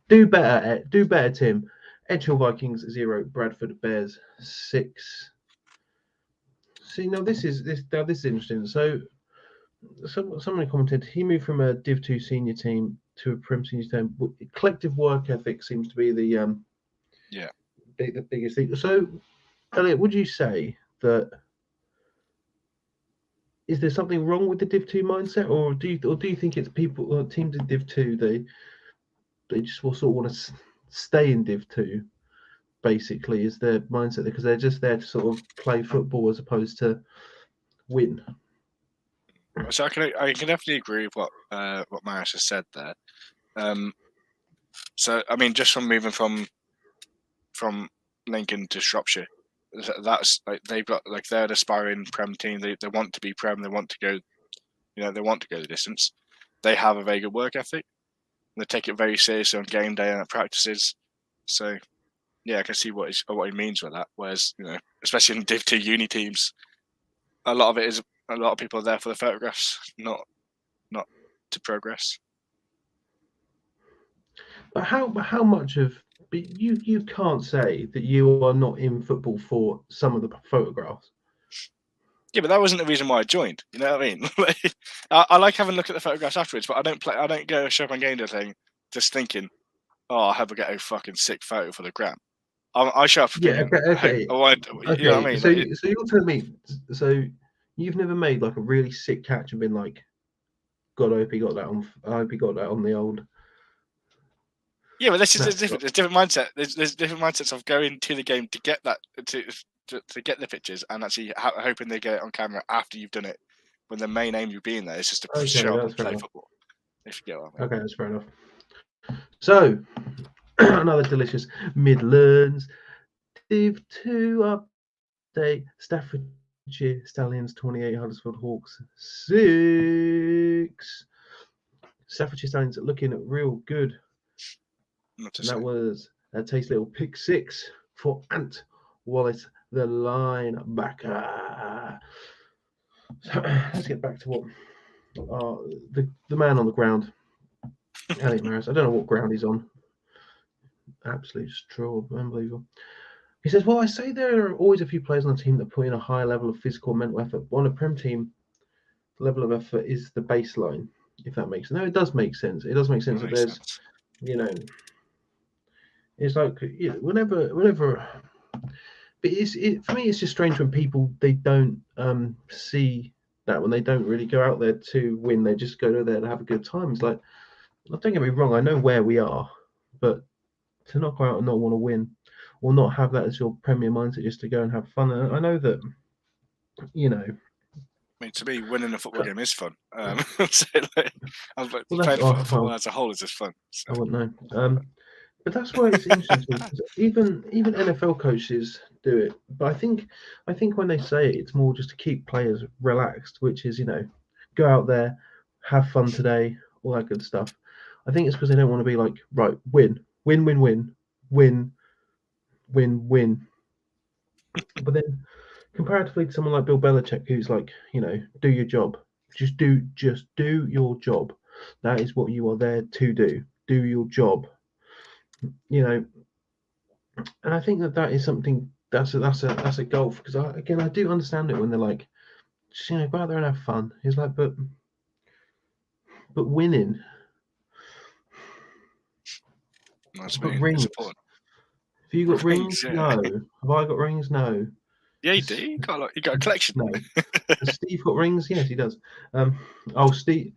Do better, Tim. Edgehill Vikings 0, Bradford Bears 6. See, now this is interesting. So someone commented he moved from a Div 2 senior team to a Prem senior team. Collective work ethic seems to be the biggest thing. So, Elliot, would you say that? Is there something wrong with the Div 2 mindset, or do you think it's people or teams in Div 2 they just will sort of want to stay in Div 2. Basically, is their mindset because they're just there to sort of play football as opposed to win. So I can definitely agree with what Marius has said there. So I mean, just from moving from Lincoln to Shropshire, that's like they've got like they're an aspiring Prem team. They want to be Prem. They want to go, they want to go the distance. They have a very good work ethic. They take it very seriously on game day and at practices. So yeah, I can see what he means with that. Whereas especially in Div 2 uni teams, a lot of people are there for the photographs, not to progress. But how much of you can't say that you are not in football for some of the photographs. Yeah, but that wasn't the reason why I joined. You know what I mean? I like having a look at the photographs afterwards, but I don't go show up on game day thing just thinking, oh, I hope I get a fucking sick photo for the gram. I show up. Yeah. Okay. You know what I mean? So you're telling me, so you've never made like a really sick catch and been like, God, I hope he got that on. I hope he got that on the old. Yeah, but this is different. There's different mindset. There's different mindsets of going to the game to get that to get the pictures and actually hoping they get it on camera after you've done it. When the main aim of you being there is just to show up and play football. If you get what I mean. Okay, that's fair enough. So another delicious Midlands Div 2 update. Staffordshire Stallions 28, Huddersfield Hawks 6. Staffordshire Stallions looking real good. And that was a tasty little pick 6 for Ant Wallace, the linebacker. So let's get back to what the man on the ground, Elliot Maris. I don't know what ground he's on. Absolute straw, unbelievable. He says, well, I say there are always a few players on the team that put in a higher level of physical and mental effort. But on a Prem team, the level of effort is the baseline, if that makes sense. No, it does make sense. It does make sense that there's, it's like whenever. But for me, it's just strange when people they don't see that when they don't really go out there to win, they just go there to have a good time. It's like, don't get me wrong, I know where we are, but to not go out and not want to win, or not have that as your premier mindset, just to go and have fun. And I know that, I mean, to me, winning a football game is fun. Playing football as a whole is just fun. So. I wouldn't know. But that's why it's interesting because even NFL coaches do it. But I think when they say it, it's more just to keep players relaxed, which is go out there, have fun today, all that good stuff. I think it's because they don't want to be like, right, win. But then comparatively to someone like Bill Belichick, who's like, do your job, just do your job. That is what you are there to do. Do your job. And I think that is something that's a goal because I do understand it when they're like, just, go out there and have fun. It's like, but winning. But rings. Have you got rings? Yeah. No. Have I got rings? No. Yeah, you do. You got a collection. No. Has Steve got rings? Yes, he does. Steve.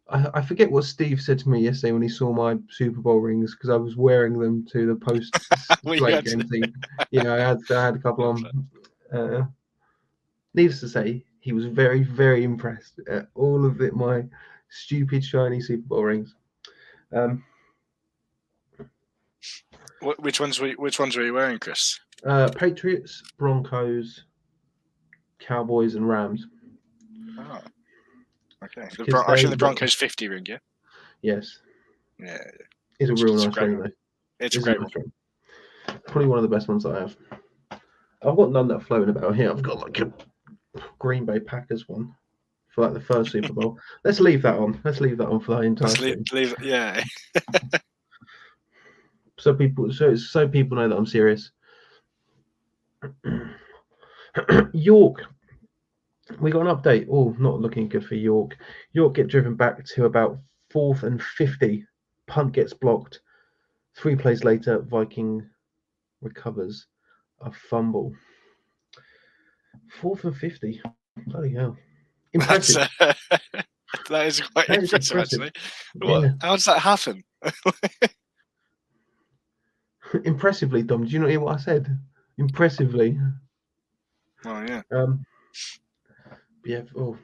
I forget what Steve said to me yesterday when he saw my Super Bowl rings because I was wearing them to the post late game team. I had a couple on. Needless to say, he was very, very impressed at all of my stupid shiny Super Bowl rings. Which ones were you wearing, Chris? Patriots, Broncos, Cowboys, and Rams. Oh. Okay. The Broncos 50 ring, yeah? Yes. Yeah. It's a real nice ring, though. It's a great one. Probably one of the best ones that I have. I've got none that are floating about here. I've got like a Green Bay Packers one for like the first Super Bowl. Let's leave that on. Let's leave that on for the entire thing. Leave it, yeah. So people know that I'm serious. York. We got an update. Oh, not looking good for York. York get driven back to about 4th and 50. Punt gets blocked. 3 plays later, Viking recovers a fumble. 4th and 50. Bloody hell. Impressive. That is quite impressive, actually. Yeah. How does that happen? Impressively, Dom. Did you not hear what I said? Impressively. Oh yeah. Yeah. Oh.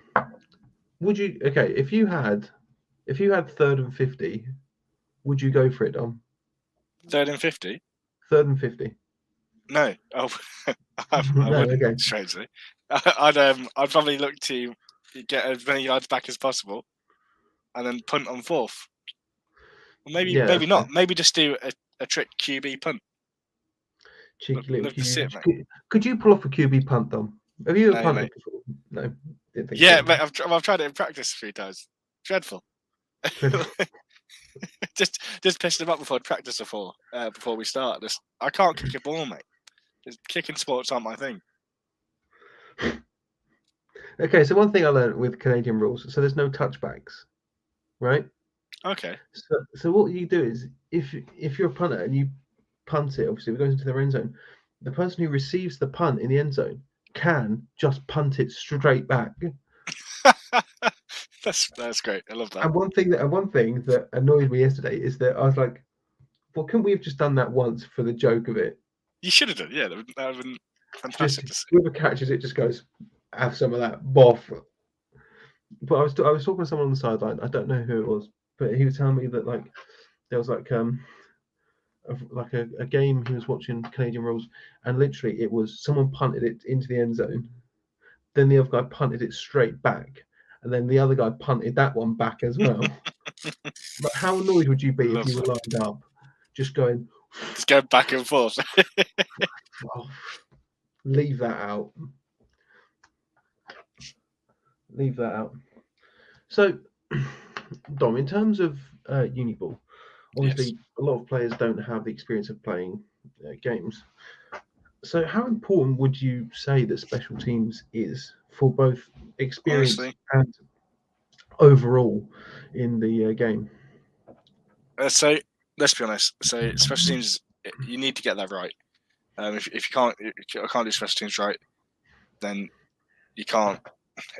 Would you? Okay. If you had 3rd and 50, would you go for it, Dom? 3rd and 50? 3rd and 50. No. Oh, I No. wouldn't. Okay. Strangely, I'd probably look to get as many yards back as possible, and then punt on 4th. Or maybe Yeah. maybe That's not. fair. Maybe just do a trick QB punt. Cheeky little That's it, QB. mate. Could you pull off a QB punt, Dom? Have you ever No, punted mate. before? No. Didn't think Yeah, so. mate. I've tried it in practice a few times. Dreadful. just pissing them up before practice before we start. I can't kick a ball, mate. Kicking sports aren't my thing. Okay, so one thing I learned with Canadian rules, so there's no touchbacks, right? Okay. So what you do is, if you're a punter and you punt it, obviously it goes into the end zone, the person who receives the punt in the end zone can just punt it straight back. That's great. I love that. And one thing that annoyed me yesterday is that I was like, well, couldn't we have just done that once for the joke of it? You should have done. Yeah, that would have been fantastic to see. Whoever catches it just goes, have some of that, boff. But I was talking to someone on the sideline. I don't know who it was, but he was telling me that like there was like a game he was watching Canadian rules, and literally it was someone punted it into the end zone, then the other guy punted it straight back, and then the other guy punted that one back as well. Like, how annoyed would you be if you were lined up, just going back and forth? Oh, leave that out. Leave that out. So, Dom, in terms of Uniball, obviously a lot of players don't have the experience of playing games. So, how important would you say that special teams is for both experience and overall in the game? So let's be honest. So special teams, you need to get that right. If you can't do special teams right, then you can't.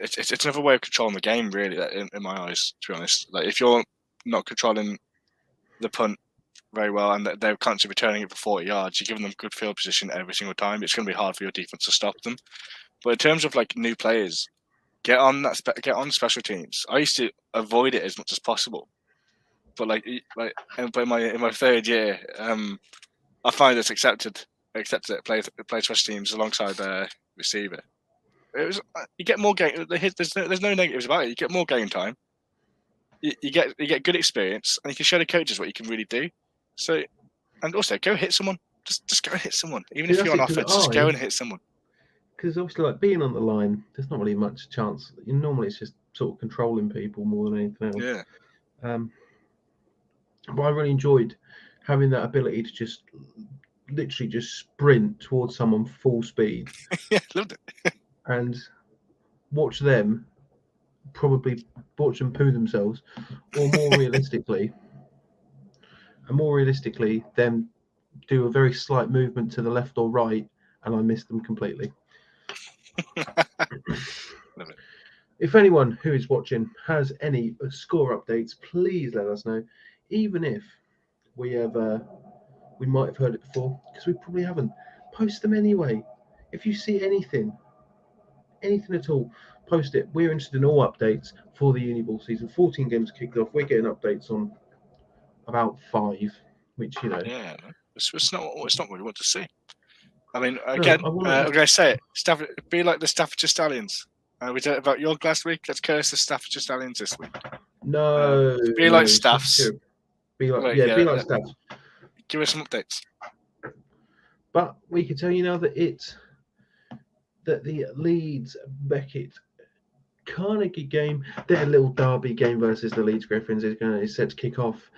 It's another way of controlling the game, really. In my eyes, to be honest, like if you're not controlling the punt very well and they're constantly returning it for 40 yards, you're giving them good field position every single time. It's going to be hard for your defense to stop them. But in terms of like new players, get on special teams. I used to avoid it as much as possible, but in my 3rd year, I find it's accepted to play special teams alongside their receiver. You get more game. There's no negatives about it. You get more game time. You get good experience, and you can show the coaches what you can really do. So, and also go hit someone. Just go and hit someone, even if you're on offense. Just go and hit someone. Because obviously, like being on the line, there's not really much chance. Normally, it's just sort of controlling people more than anything else. Yeah. But I really enjoyed having that ability to just literally just sprint towards someone full speed. Yeah, loved it. And watch them probably watch them poo themselves, or more realistically, them do a very slight movement to the left or right, and I missed them completely. Love it. If anyone who is watching has any score updates, please let us know. Even if we might have heard it before, because we probably haven't. Post them anyway. If you see anything at all, post it. We're interested in all updates for the Uniball season. 14 games kicked off. We're getting updates on about 5, which Yeah, it's not what we want to see. I mean, again, I'm going to say it. Be like the Staffordshire Stallions. We did it about York last week. Let's curse the Staffordshire Stallions this week. No. Be like Staffs. Be like Staffs. Give us some updates. But we can tell you now that the Leeds Beckett Carnegie game, their little derby game versus the Leeds Griffins, is set to kick off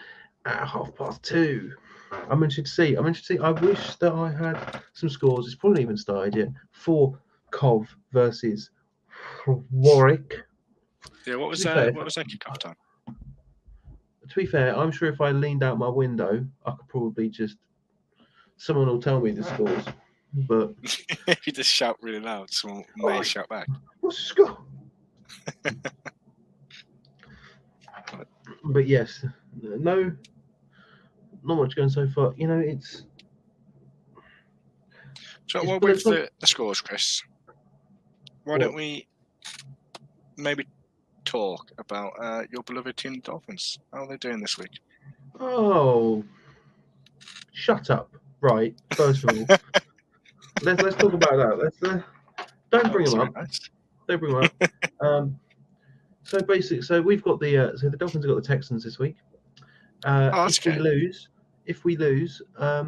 at 2:30. I'm interested to see. I wish that I had some scores. It's probably not even started yet. For Cov versus Warwick. Yeah, what was that kickoff time? To be fair, I'm sure if I leaned out my window, I could probably someone will tell me the scores. But if you just shout really loud, someone may shout back. What's the score? But yes, not much going so far. It's So It's while well, we it's wait not- for the scores, Chris, why What? don't we maybe talk about your beloved team, the Dolphins? How are they doing this week? Oh, shut up! Right, first of all, let's talk about that. Don't bring That's them very up. nice. Don't bring them up. So basically, so we've got the Dolphins have got the Texans this week. That's If we okay. lose, Yeah.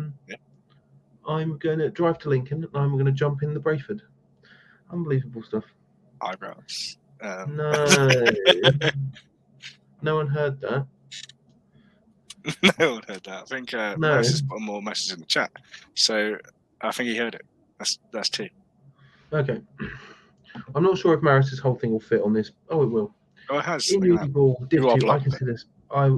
I'm going to drive to Lincoln and I'm going to jump in the Brayford. Unbelievable stuff. Eyebrows. No, no one heard that. No one heard that. I think No. Maris has put more messages in the chat, so I think he heard it. That's two. Okay. I'm not sure if Maris's whole thing will fit on this. Oh, it will. Oh, it has. In Look at that. Uniball, Div You are 2, I blocked. consider I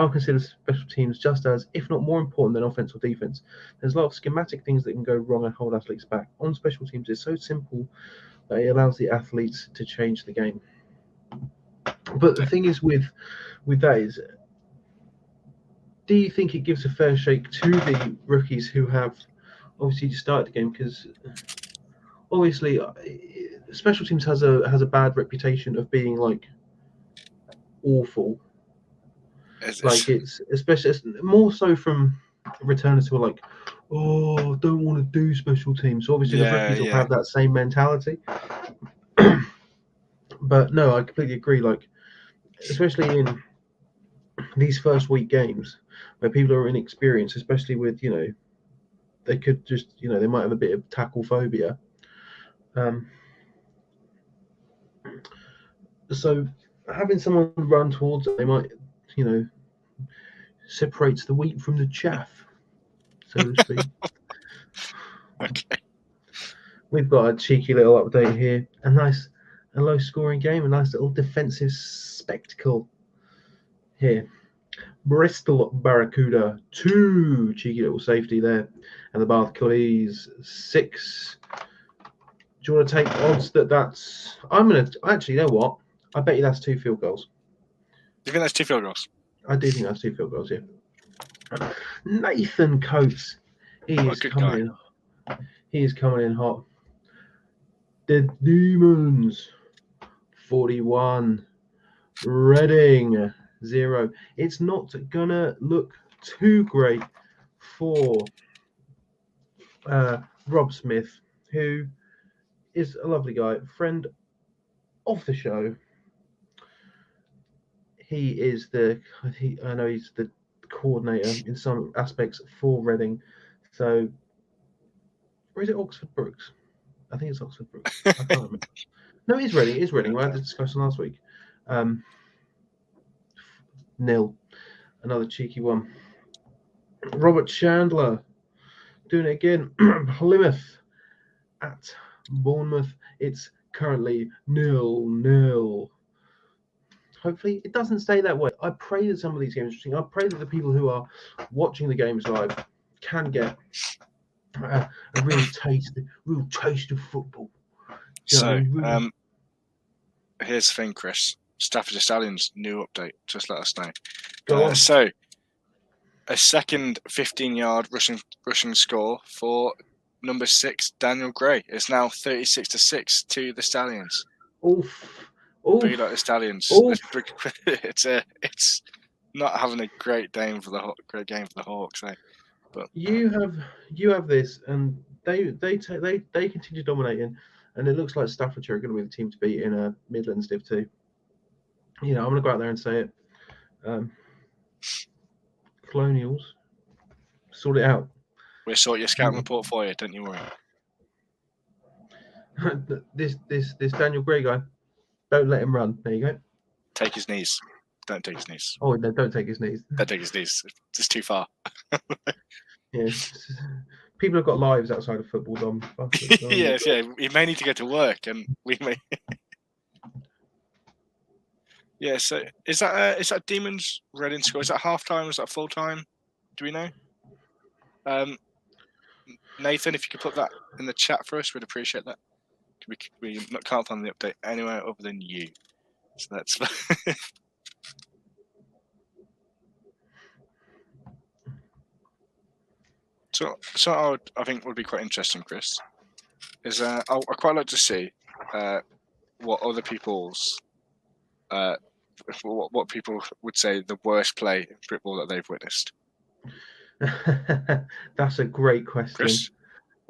consider special teams just as, if not more important than offense or defense. There's a lot of schematic things that can go wrong and hold athletes back. On special teams, it's so simple that it allows the athletes to change the game. But the thing is with that is, do you think it gives a fair shake to the rookies who have obviously just started the game? Because obviously, special teams has a bad reputation of being like awful. It's especially more so from returners who are like, oh, don't want to do special teams. So obviously, the rookies will have that same mentality. But no, I completely agree. Like, especially in these first week games where people are inexperienced, especially with they could just they might have a bit of tackle phobia. So having someone run towards it, they might separates the wheat from the chaff, so to speak. Okay. We've got a cheeky little update here. A low scoring game, a nice little defensive spectacle here. Bristol Barracuda, 2 cheeky little safety there, and the Bath Cleese 6. Do you want to take odds that's? I'm gonna actually. You know what? I bet you that's 2 field goals. Do you think that's 2 field goals? I do think that's 2 field goals. Yeah. Nathan Coates, he is coming in hot. The Demons 41, Reading 0. It's not gonna look too great for Rob Smith, who is a lovely guy, friend of the show. I know he's the coordinator in some aspects for Reading. So, or is it Oxford Brooks? I think it's Oxford Brooks. I can't remember. No, it is Reading. It is Reading. We had this discussion last week. 0. Another cheeky one. Robert Chandler doing it again. Plymouth at Bournemouth. It's currently 0-0. Hopefully, it doesn't stay that way. I pray that some of these games are interesting. I pray that the people who are watching the games live can get a real taste of football. So, here's the thing, Chris. Staffordshire Stallions, new update. Just let us know. Go on. So, a second 15-yard rushing score for number 6, Daniel Gray. It's now 36-6 to the Stallions. Oof. Big like the Stallions. It's not having a great game for the Hawks. But you have this, and they continue dominating, and it looks like Staffordshire are going to be the team to beat in a Midlands Div 2. I'm going to go out there and say it. Colonials, sort it out. We'll sort your scouting report for you. Don't you worry. This Daniel Gray guy, don't let him run. There you go. Take his knees. Don't take his knees. Oh no, don't take his knees. Don't take his knees. It's too far. Yes. People have got lives outside of football, Dom. Yes, yeah. He may need to go to work, and we may. Yeah. So is that Demons Reading score? Is that half time? Is that full time? Do we know? Nathan, if you could put that in the chat for us, we'd appreciate that. We can't find the update anywhere other than you. So that's. So I think would be quite interesting, Chris, is I'd quite like to see what other people's what people would say the worst play in football that they've witnessed. That's a great question. Chris?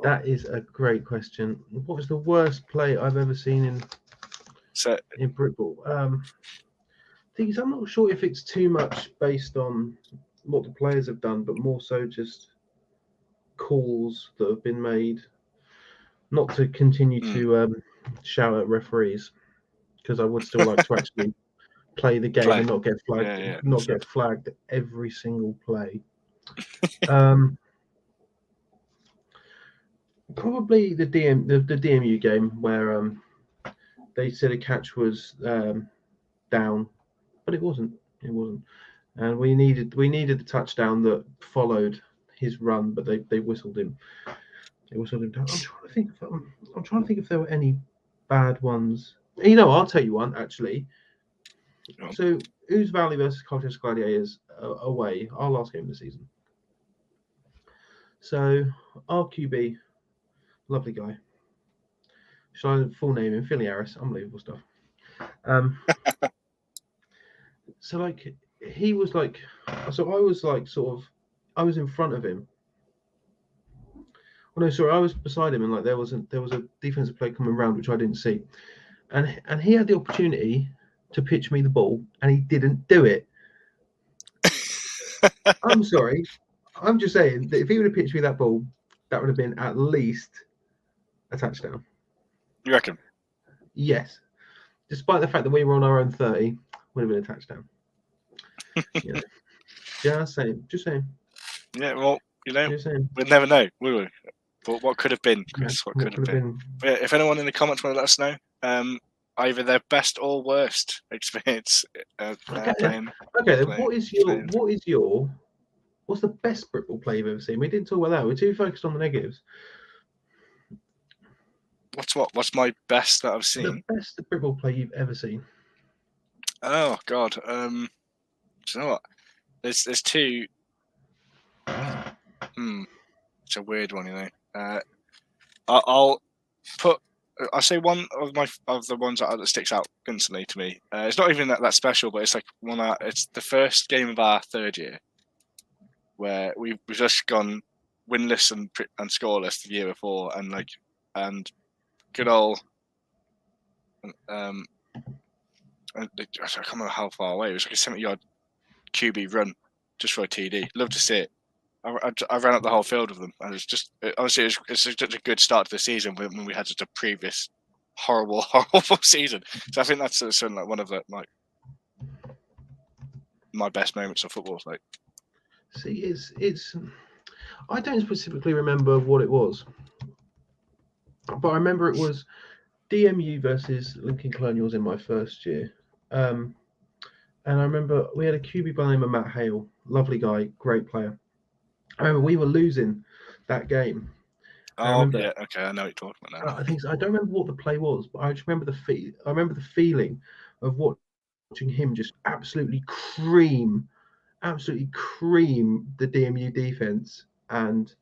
That is a great question. What was the worst play I've ever seen in football? Thing is, I'm not sure if it's too much based on what the players have done, but more so just calls that have been made. Not to continue to shout at referees, because I would still like to actually play the game and not get flagged. Get flagged every single play. Probably the DMU game where they said a catch was down, but it wasn't. And we needed the touchdown that followed his run, but they whistled him. They whistled him down. I'm trying to think if there were any bad ones. I'll tell you one actually. So, Ouse Valley versus Colchester Gladiators away, our last game of the season. So, our QB, lovely guy. Shall I full name him? Philly Harris, unbelievable stuff. So, like, he was like, so I was like, I was in front of him. Well, no, sorry, I was beside him, and like there was a defensive play coming around which I didn't see, and he had the opportunity to pitch me the ball, and he didn't do it. I'm sorry. I'm just saying that if he would have pitched me that ball, that would have been at least a touchdown. You reckon? Yes. Despite the fact that we were on our own 30, would have been a touchdown. Just saying. Yeah, well, we'll never know, will we? But what could have been, Chris? What could have been? Yeah, if anyone in the comments want to let us know, either their best or worst experience playing. Okay, what's the best football play you've ever seen? We didn't talk about that. We're too focused on the negatives. What's my best that I've seen? The best football play you've ever seen. Oh God. Do you know what? There's two. It's a weird one, I'll say one of the ones that sticks out instantly to me. It's not even that special, but it's like it's the first game of our third year, where we've just gone winless and scoreless the year before, and good old. I can't remember how far away. It was like a 70-yard QB run just for a TD. Love to see it. I ran up the whole field with them, and it was just honestly, it's such a good start to the season when we had such a previous horrible season. So I think that's certainly like one of my best moments of football. Like, see, it's I don't specifically remember what it was, but I remember it was DMU versus Lincoln Colonials in my first year. And I remember we had a QB by the name of Matt Hale, lovely guy, great player. I remember we were losing that game. Okay, I know what you're talking about now. I think so. I don't remember what the play was, but I just remember the feeling of watching him just absolutely cream the DMU defense. And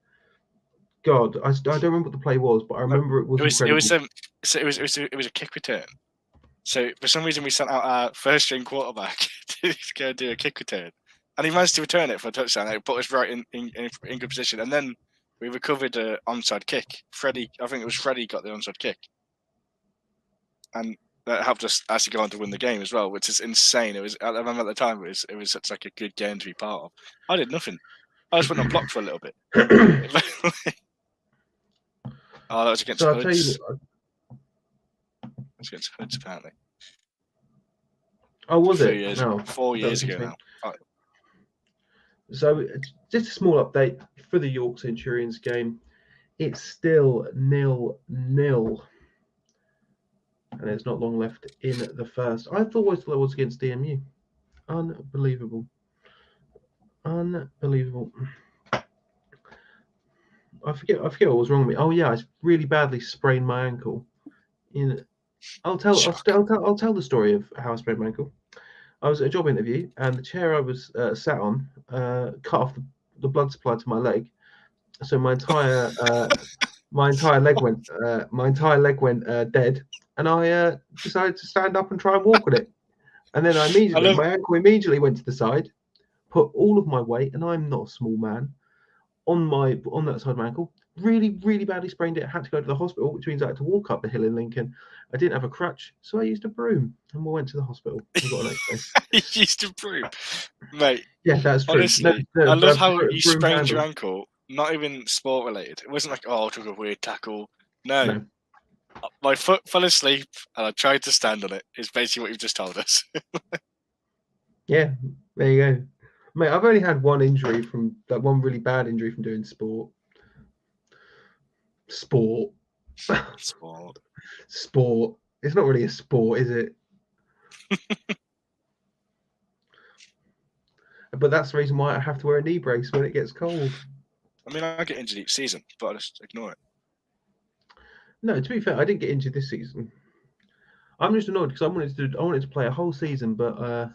God, I don't remember what the play was, but I remember it was incredible. It was a kick return. So for some reason we sent out our first string quarterback to go do a kick return, and he managed to return it for a touchdown. It put us right in good position, and then we recovered an onside kick. I think it was Freddie got the onside kick, and that helped us actually go on to win the game as well, which is insane. I remember at the time it was such like a good game to be part of. I did nothing. I just went on block for a little bit. That was against Hoods. It was against Hoods, apparently. Oh, was it? 4 years ago now. Oh. So, just a small update for the York Centurions game. It's still 0-0. And there's not long left in the first. I always thought it was against DMU. Unbelievable. I forget what was wrong with me. Oh yeah, I really badly sprained my ankle. I'll tell the story of how I sprained my ankle. I was at a job interview, and the chair I was sat on cut off the blood supply to my leg, So my entire leg went dead, and I decided to stand up and try and walk on it. And then my ankle immediately went to the side, put all of my weight, and I'm not a small man, on that side of my ankle. Really, really badly sprained it. I had to go to the hospital, which means I had to walk up the hill in Lincoln. I didn't have a crutch, so I used a broom, and we went to the hospital. I got an X-ray. You used a broom, mate. Yeah, that's true. Honestly, I love how you sprained your ankle. Not even sport related. It wasn't like, I took a weird tackle. No. My foot fell asleep, and I tried to stand on it. It's basically what you've just told us. Yeah, there you go. Mate, I've only had one injury one really bad injury from doing sport. Sport. It's not really a sport, is it? But that's the reason why I have to wear a knee brace when it gets cold. I mean, I get injured each season, but I just ignore it. No, to be fair, I didn't get injured this season. I'm just annoyed because I wanted to play a whole season, but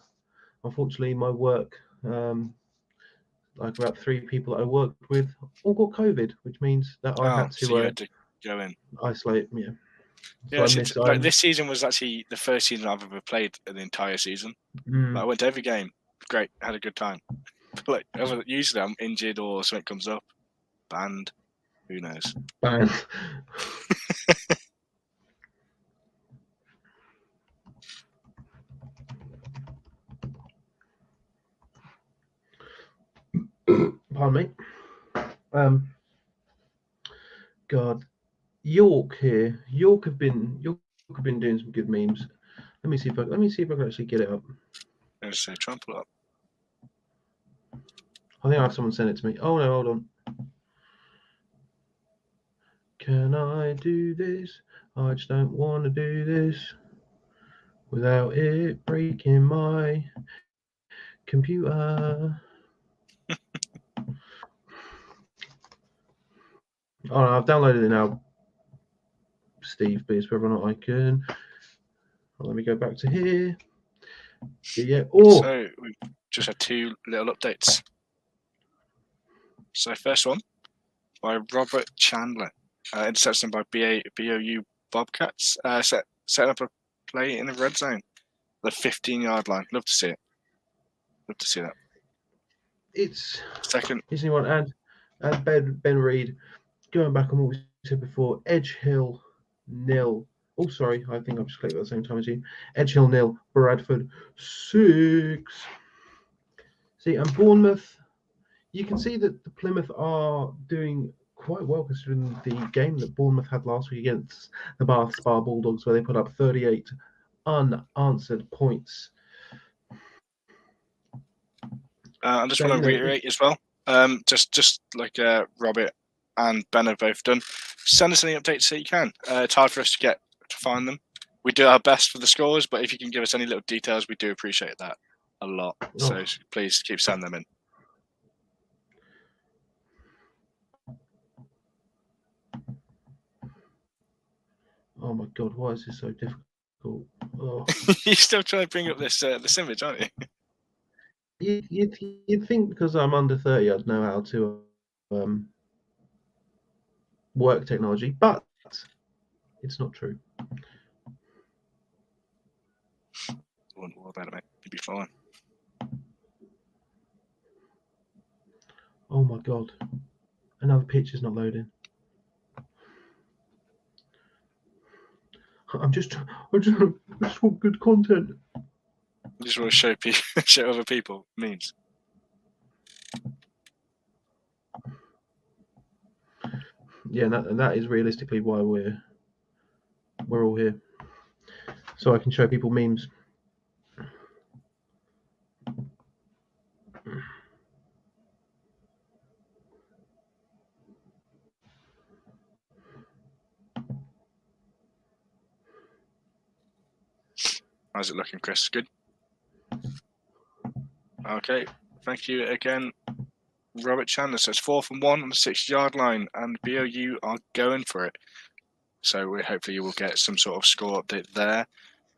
unfortunately, my work, like about 3 people that I worked with, all got COVID, which means that I had to, so you had to go in. Isolate. Yeah. Yeah, this season was actually the first season I've ever played the entire season. I went to every game. Great, had a good time. But usually I'm injured or something comes up. Banned. Who knows? Banned. Pardon me. God, York have been doing some good memes. Let me see if I can actually get it up. Let's say trample up. I think I have someone send it to me. Oh no, hold on. Can I do this? I just don't want to do this without it breaking my computer. Oh, no, I've downloaded it now, Steve, but it's whether or not I can. Let me go back to here. Yeah. Oh. So we've just had 2 little updates. So first one by Robert Chandler, interception by BOU Bobcats, setting up a play in the red zone, the 15-yard line. Love to see it. Love to see that. It's second. Is anyone and Ben Reed going back on what we said before? Edge Hill 0. Oh, sorry, I think I've just clicked at the same time as you. Edge Hill 0, Bradford 6. See, and Bournemouth, you can see that the Plymouth are doing quite well considering the game that Bournemouth had last week against the Bath Spa Bulldogs, where they put up 38 unanswered points. I just want to reiterate as well, just like Robert and Ben have both done, send us any updates that you can. It's hard for us to find them. We do our best for the scores, but if you can give us any little details, we do appreciate that a lot. So please keep sending them in. Oh my God, why is this so difficult? Oh. You're still trying to bring up this image, aren't you? You'd think because I'm under 30, I'd know how to work technology, but it's not true. What about it, mate? You'd be fine. Oh my God, another picture's not loading. I just want good content. I just want to show other people memes. Yeah, and that is realistically why we're all here, so I can show people memes. How's it looking, Chris? Good? Okay. Thank you again, Robert Chandler. So it's 4th and 1 on the 6-yard line, and BOU are going for it. So hopefully you will get some sort of score update there.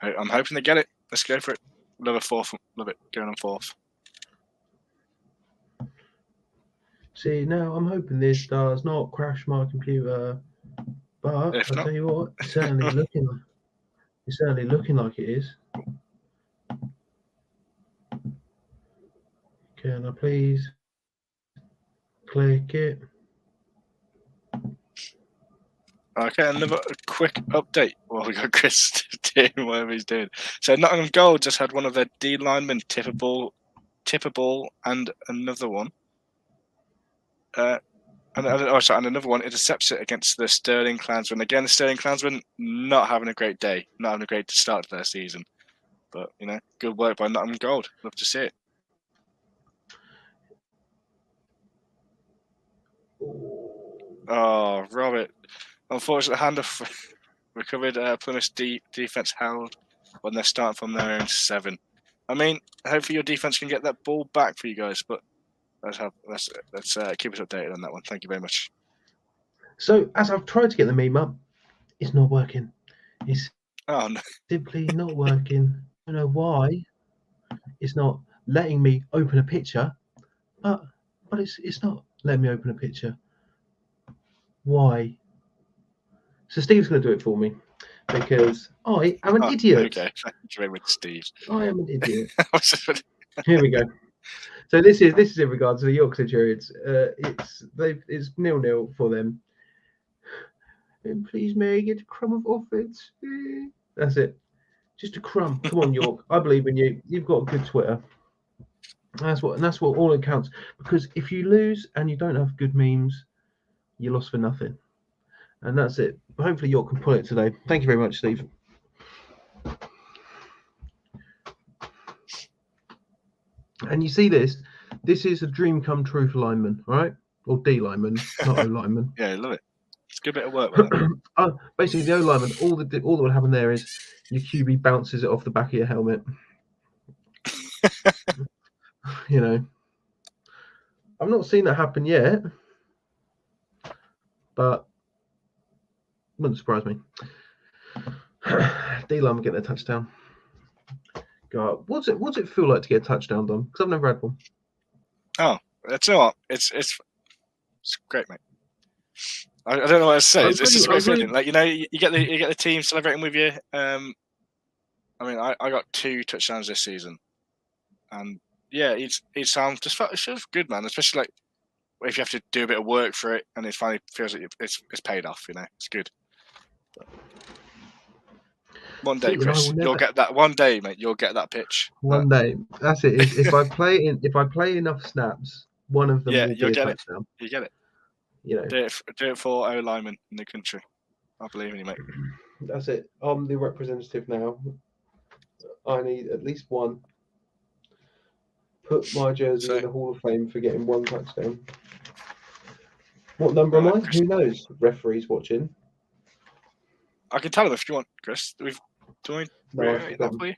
I'm hoping they get it. Let's go for it. Love it, going on 4th. See, now I'm hoping this does not crash my computer, but If I'll not, tell you what, it's certainly looking like it is. Can I please click it? okay, another quick update. Well, we got Chris doing whatever he's doing. So Nottingham Gold just had one of their D linemen tip a ball, and another one. And another one intercepts it against the Sterling Klansmen. Again, the Sterling Klansmen not having a great day, not having a great start to their season. But, good work by Nottingham Gold. Love to see it. Oh, Robert. Unfortunately, hand off recovered Plymouth's defense held when they're starting from their own 7. I mean, hopefully your defense can get that ball back for you guys, but let's keep us updated on that one. Thank you very much. So, as I've tried to get the meme up, it's not working. It's simply not working. I don't know why. It's not letting me open a picture, but it's not letting me open a picture. Why? So Steve's going to do it for me because I am an idiot. Okay, thank you very much, Steve. I am an idiot. Here we go. So this is in regards to the York Centurions. It's 0-0 for them. And please, may I get a crumb of offense? That's it. Just a crumb. Come on, York. I believe in you. You've got a good Twitter. That's what all it counts. Because if you lose and you don't have good memes, you lost for nothing. And that's it. Hopefully York can pull it today. Thank you very much, Steve. And you see this is a dream come true for linemen, right? Or D lineman, not O lineman. Yeah, I love it. It's a good bit of work with that. Basically, the O lineman, all that will happen there is your QB bounces it off the back of your helmet. I've not seen that happen yet, but wouldn't surprise me. D lineman getting a touchdown. God, what's it feel like to get a touchdown, Dom? Because I've never had one. Oh, that's all. It's great, mate. I don't know what to say. It's just a great feeling. Like you get the team celebrating with you. I mean, I got 2 touchdowns this season, and yeah, it sounds good, man. Especially like if you have to do a bit of work for it, and it finally feels like it's paid off. It's good. One day, Chris, you'll get that. One day, mate, you'll get that pitch. One day, that's it. If I play enough snaps, one of them will be a touchdown. You get it. Do it for O linemen in the country. I believe in you, mate. That's it. I'm the representative now. I need at least one. Put my jersey in the Hall of Fame for getting 1 touchdown. What number am I? Who knows? Referees watching. I can tell them if you want, Chris. Do we reiterate that for you?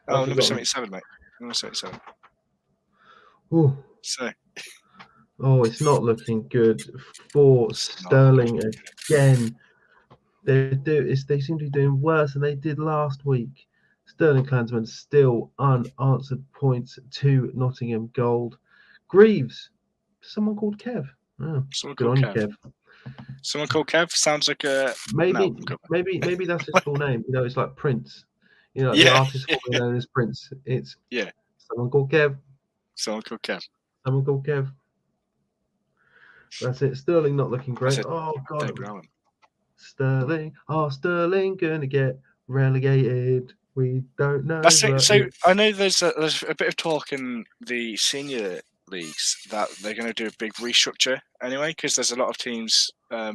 Oh, number 77, mate. Number 77. Ooh. So. Oh, it's not looking good for Sterling again. They seem to be doing worse than they did last week. Sterling Klansmen still unanswered points to Nottingham Gold. Greaves. Someone called Kev. Oh, good on you, Kev. Someone called Kev sounds like a maybe that's his full name. It's like Prince. The artist formerly known as Prince. It's someone called Kev. Someone called Kev. Someone called Kev. That's it. Sterling not looking great. Oh God. Sterling gonna get relegated. We don't know. So I know there's a bit of talk in the senior leagues that they're going to do a big restructure anyway, because there's a lot of teams. I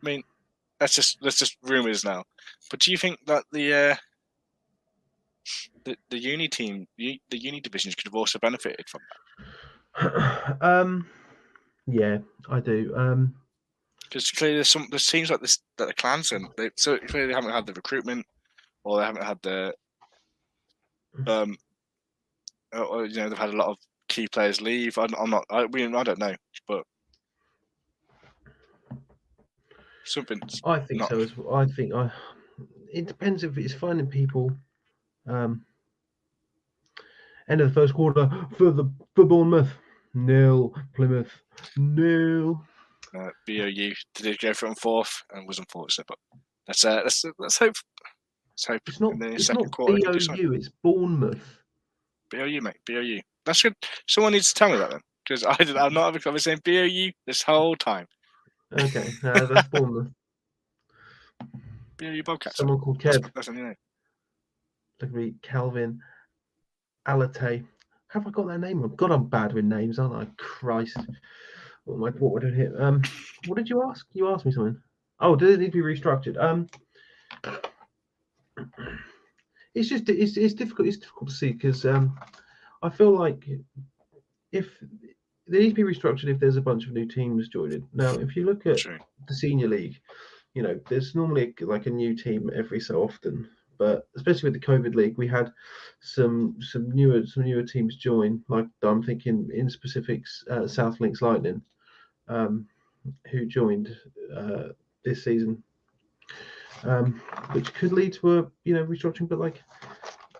mean, that's just rumours now. But do you think that the uni team, the uni divisions, could have also benefited from that? Yeah, I do. Because clearly there's teams like this that the Klansmen, so clearly they haven't had the recruitment, or they haven't had the or, they've had a lot of key players leave. I don't know, but something. I think so as well. I think it depends if it's finding people. End of the first quarter for Bournemouth. nil. Plymouth, nil. BOU did go from fourth and was unfortunate, but let's hope. Let's hope It's not. in the It's second not quarter they can do something. BOU. It's Bournemouth. BOU, mate. BOU. That's good. Someone needs to tell me that then, because I'm not having a conversation BOU this whole time. Okay, that's Bournemouth. BOU Bobcats. Someone called Kev. That's a new name. Look at me, Calvin Alate. Have I got that name on? God, I'm bad with names, aren't I? Christ. What we're doing here? What did you ask? You asked me something. Oh, did it need to be restructured? It's just it's difficult. It's difficult to see because I feel like if they need to be restructured if there's a bunch of new teams joining. Now, if you look at the senior league, there's normally like a new team every so often. But especially with the COVID league, we had some newer teams join. Like I'm thinking in specifics, South Links Lightning, who joined this season, which could lead to a restructuring. But like,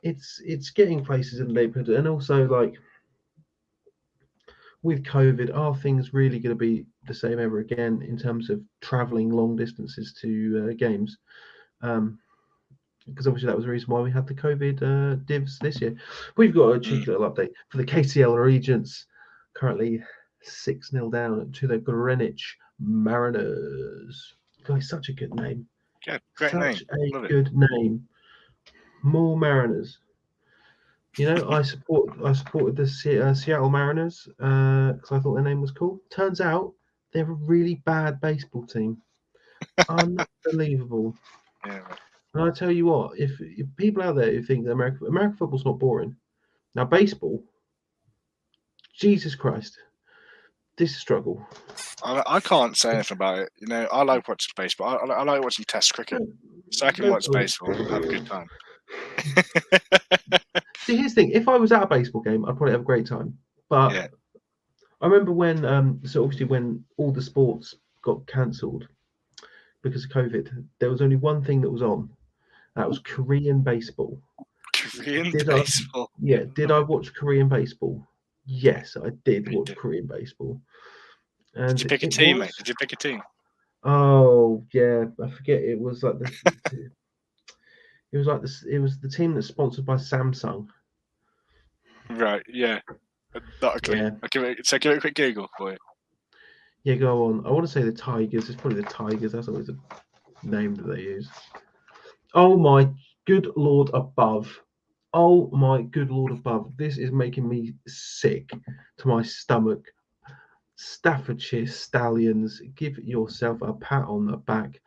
it's getting places in the neighbourhood, and also like with COVID, are things really going to be the same ever again in terms of travelling long distances to games? Because obviously that was the reason why we had the COVID divs this year. We've got a cheeky little update for the KCL Regents, currently 6-0 down to the Greenwich Mariners. Guys, such a good name. Yeah, great name. Such a good name. More Mariners. I supported the Seattle Mariners because I thought their name was cool. Turns out they're a really bad baseball team. Unbelievable. Yeah, right. And I tell you what, if people out there who think that American football's not boring, now baseball, Jesus Christ, this is a struggle. I can't say anything about it. I like watching baseball. I like watching Test cricket, so I can watch baseball and have a good time. See, here's the thing: if I was at a baseball game, I'd probably have a great time. But yeah. I remember when, so obviously when all the sports got cancelled because of COVID, there was only one thing that was on. That was Korean baseball. Korean baseball? Did I watch Korean baseball? Yes, I did watch Korean baseball. And did you pick a team, mate? Did you pick a team? Oh yeah, I forget. It was like the. It was like this. It was the team that's sponsored by Samsung. Right. Yeah. Not a clue. Yeah. Give it a quick Google for you. Yeah, go on. I want to say the Tigers. It's probably the Tigers. That's always the name that they use. Oh my good Lord above. Oh my good Lord above. This is making me sick to my stomach. Staffordshire Stallions, give yourself a pat on the back.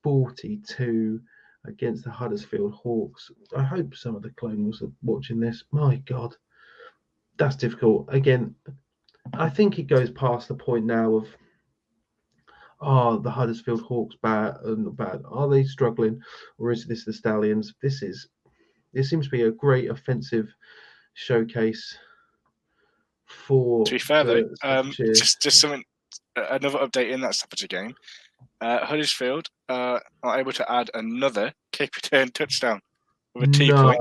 42 against the Huddersfield Hawks. I hope some of the clones are watching this. My God, that's difficult. Again, I think it goes past the point now of, the Huddersfield Hawks bad or not bad? Are they struggling, or is this the Stallions? This seems to be a great offensive showcase for. To be fair though, just something. Another update in that Staffordshire game. Huddersfield are able to add another kick return touchdown with a 2 point.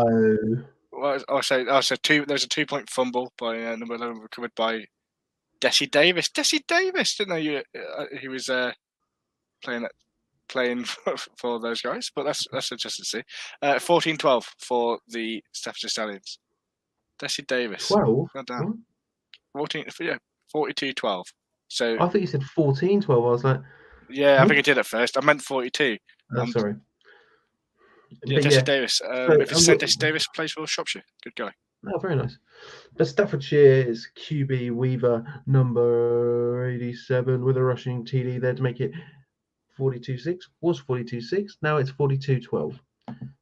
Well, also two. There was a 2-point fumble by number 11 recovered by Desi Davis. Desi Davis, didn't know he was playing for those guys, but that's interesting to see. 14-12 for the Staffordshire Stallions. Desi Davis. 12. 42-12. So I think you said 14-12. I was like, yeah, I think I did at first. I meant 42. Sorry. Yeah, Desi Davis. If it's Desi Davis, plays for Shropshire. Good guy. Oh, very nice. But Staffordshire's QB Weaver, number 87, with a rushing TD there to make it 42-6. Was 42-6. Now it's 42-12.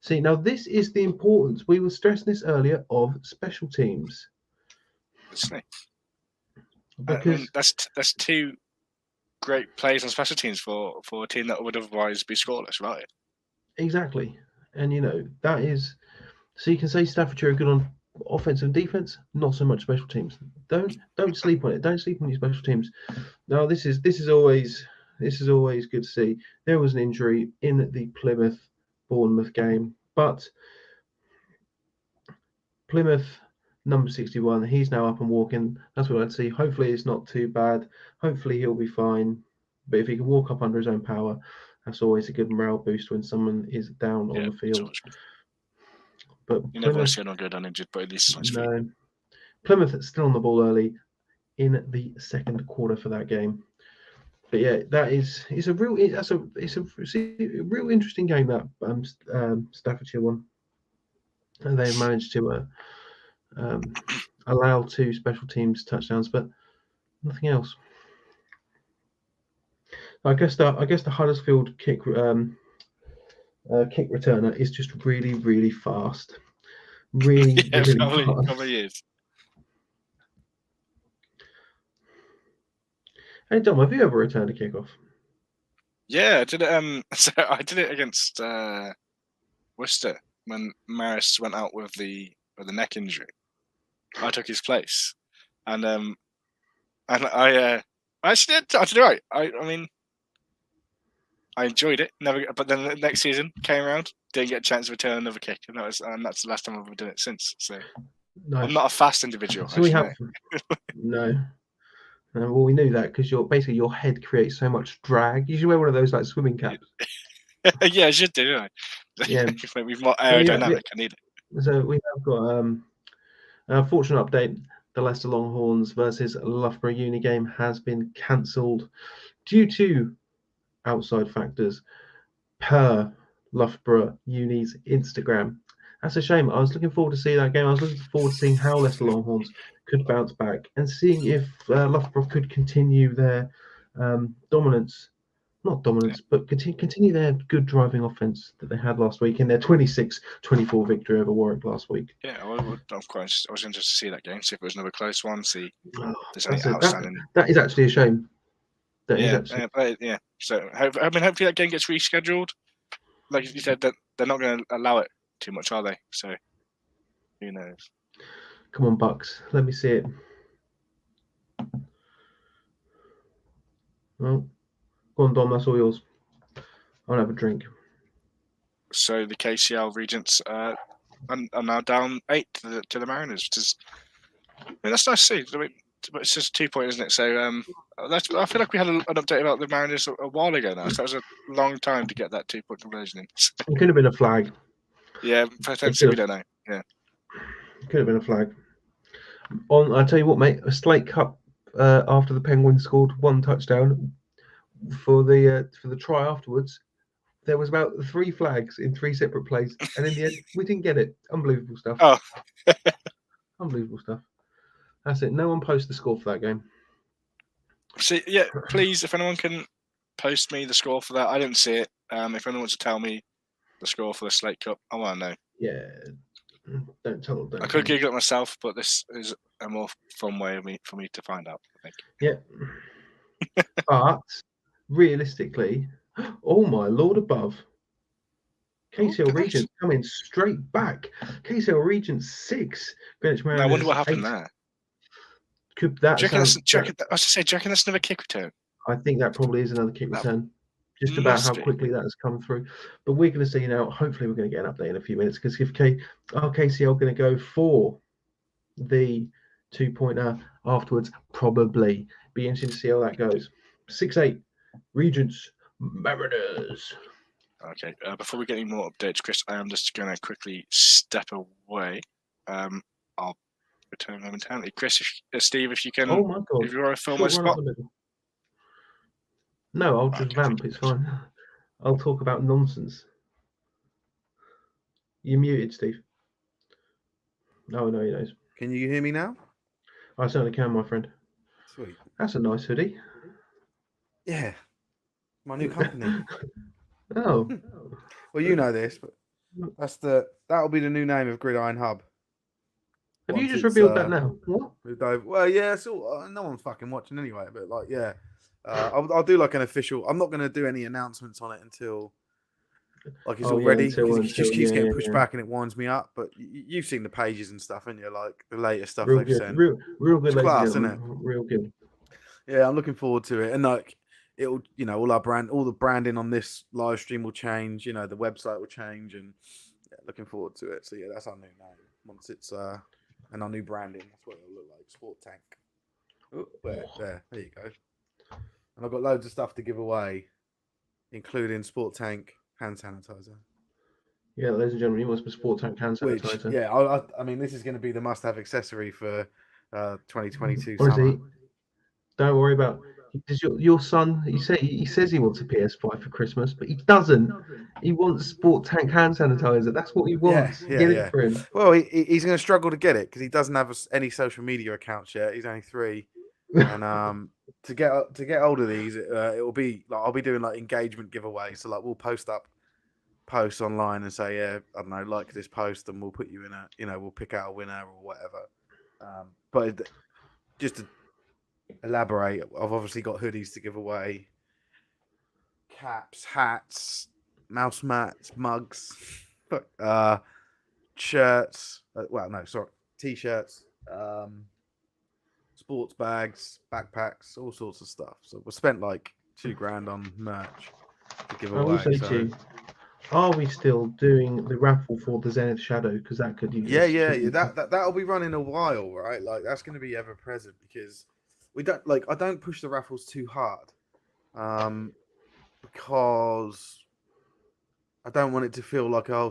See, now this is the importance. We were stressing this earlier of special teams. Because that's two great plays on special teams for a team that would otherwise be scoreless, right? Exactly. And that is, so you can say Staffordshire are good on offense and defense, not so much special teams. Don't sleep on it. Don't sleep on your special teams. Now this is always good to see. There was an injury in the Plymouth Bournemouth game, but Plymouth number 61. He's now up and walking. That's what I'd see. Hopefully it's not too bad. Hopefully he'll be fine. But if he can walk up under his own power, that's always a good morale boost when someone is down on the field. But you never want to see anyone go down injured, but at least no. Plymouth still on the ball early in the second quarter for that game. But yeah, it's a real interesting game, that Staffordshire one. And they've managed to allow 2 special teams touchdowns, but nothing else. I guess the Huddersfield kick returner is just really, really fast. Really, really fast. Probably is. Hey Dom, have you ever returned a kickoff? Yeah, I did it. So I did it against Worcester when Maris went out with the neck injury. I took his place, and I actually did. I did it right. I mean, I enjoyed it. But then the next season came around, didn't get a chance to return another kick, and that's the last time I've ever done it since. So nice. I'm not a fast individual. So we have no. Well, we knew that because your head creates so much drag. You should wear one of those like swimming caps. Yeah, I should do. Don't I? Yeah, we've more aerodynamic. I need it. So we have got a fortunate update. The Leicester Longhorns versus Loughborough Unigame has been cancelled due to outside factors per Loughborough Uni's Instagram. That's a shame. I was looking forward to seeing that game. I was looking forward to seeing how Leicester Longhorns could bounce back and seeing if Loughborough could continue their dominance. Not dominance, but continue their good driving offense that they had last week in their 26-24 victory over Warwick last week. Yeah, I was interested to see that game, see if it was another close one, see if there's any outstanding. That is actually a shame. Yeah. So hopefully that game gets rescheduled. Like you said, that they're not going to allow it too much, are they? So who knows? Come on, BUCS. Let me see it. Well, go on, Dom. That's all yours. I'll have a drink. So the KCL Regents are now down 8 to the Mariners. That's nice to see. But it's just 2 points, isn't it? So I feel like we had an update about the Mariners a while ago now. So that was a long time to get that 2-point conversion in. It could have been a flag. Yeah, potentially, we don't know. Yeah, could have been a flag. I tell you what, mate. A Slate Cup after the Penguins scored 1 touchdown for the try afterwards. There was about 3 flags in 3 separate plays, and in the end, we didn't get it. Unbelievable stuff. Oh, unbelievable stuff. That's it. No one posted the score for that game. See, yeah, please, if anyone can post me the score for that. I didn't see it. If anyone wants to tell me the score for the Slate Cup, I want to know. Yeah, don't tell them. I could Google it myself, but this is a more fun way for me to find out, I think. Yeah. But realistically, oh my lord above. KCL Regents coming straight back. KCL Regents 6. Greenwich Mariners. I wonder what happened 8. There. Could that? Do you reckon that's another kick return? I think that probably is another kick return. Just about how quickly that has come through. But we're going to see now. Hopefully, we're going to get an update in a few minutes because if KCL going to go for the 2-pointer afterwards, probably be interesting to see how that goes. 6-8 Regents Mariners. Okay. Before we get any more updates, Chris, I am just going to quickly step away. I'll return momentarily. Chris, Steve, if you can. Oh my God! If you want to film my spot. No, I'll just vamp. It's fine. I'll talk about nonsense. You're muted, Steve. No, he knows. Can you hear me now? I certainly can, my friend. Sweet. That's a nice hoodie. Yeah. My new company. Oh. Well, you know this, but that'll be the new name of Gridiron Hub. Have you just revealed that now? What? Well, yeah, so no one's fucking watching anyway, but like, yeah. I'll do like an official. I'm not going to do any announcements on it until like it's all ready. Because it just keeps getting pushed back and it winds me up. But you've seen the pages and stuff, and you're like the latest stuff they've sent. Real good, it's class, isn't it? Real good. Yeah, I'm looking forward to it, and like it'll, all the branding on this live stream will change. The website will change, and looking forward to it. So yeah, that's our new name once it's and our new branding. That's what it'll look like. Sport Tank. Oh, there you go. And I've got loads of stuff to give away, including Sport Tank hand sanitizer. Yeah, ladies and gentlemen, you must be Sport Tank hand sanitizer. Which, I mean, this is going to be the must-have accessory for 2022 Or is summer. he? Don't worry about. Does your son? He says he wants a PS5 for Christmas, but he doesn't. He wants Sport Tank hand sanitizer. That's what he wants. Get it for him. Well, he's going to struggle to get it because he doesn't have any social media accounts yet. He's only 3, and to get hold of these, it will be like I'll be doing like engagement giveaways. So like we'll post up posts online and say, yeah, I don't know, like this post, and we'll put you in we'll pick out a winner or whatever. But just to elaborate, I've obviously got hoodies to give away, caps, hats, mouse mats, mugs, shirts. T-shirts, sports bags, backpacks, all sorts of stuff. So we spent like $2,000 on merch to give away. I will say to you, are we still doing the raffle for the Zenith Shadow? Because that could use. That'll be running a while, right? Like that's going to be ever present because we don't like. I don't push the raffles too hard, because I don't want it to feel like a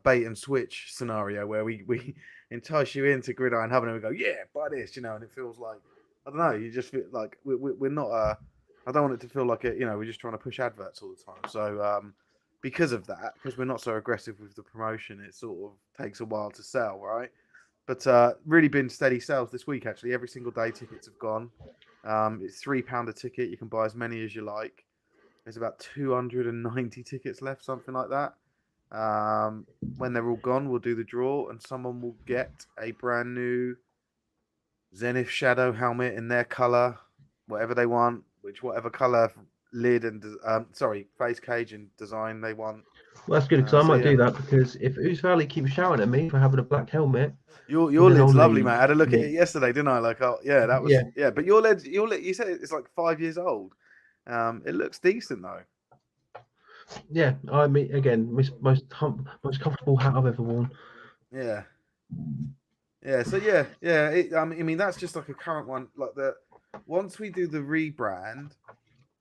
bait and switch scenario where we entice you into Gridiron Hub and we go, yeah, buy this, and it feels like, I don't know, you just feel like we're not I don't want it to feel like we're just trying to push adverts all the time. So because of that, because we're not so aggressive with the promotion, it sort of takes a while to sell, right? But really been steady sales this week, actually. Every single day tickets have gone. It's £3 a ticket. You can buy as many as you like. There's about 290 tickets left, something like that. When they're all gone, we'll do the draw, and someone will get a brand new Zenith Shadow helmet in their colour, whatever they want, whatever colour lid and face cage and design they want. Well, that's good because I might do that, because if Oos Valley keeps shouting at me for having a black helmet. Your lid's lovely, mate. I had a look at it yesterday, didn't I? Like, that was But your lid, you said it's like 5 years old. It looks decent though. Yeah, I mean, again, most comfortable hat I've ever worn. Yeah. So I mean, that's just like a current one. Like once we do the rebrand,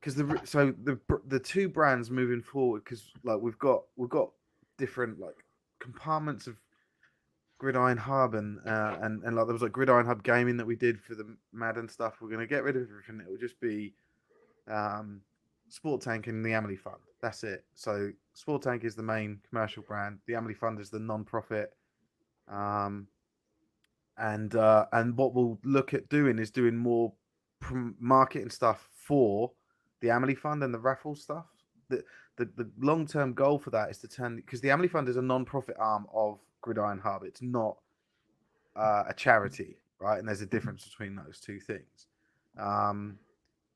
because the two brands moving forward, because like we've got different like compartments of Gridiron Hub and like there was like Gridiron Hub gaming that we did for the Madden stuff. We're gonna get rid of everything. It will just be Sport Tank and the Amelie Fund. That's it. So Sport Tank is the main commercial brand. The Amelie Fund is the non-profit. And what we'll look at doing is doing more marketing stuff for the Amelie Fund and the raffle stuff. The long-term goal for that is to turn, because the Amelie Fund is a non-profit arm of Gridiron Hub. It's not a charity, right? And there's a difference between those two things.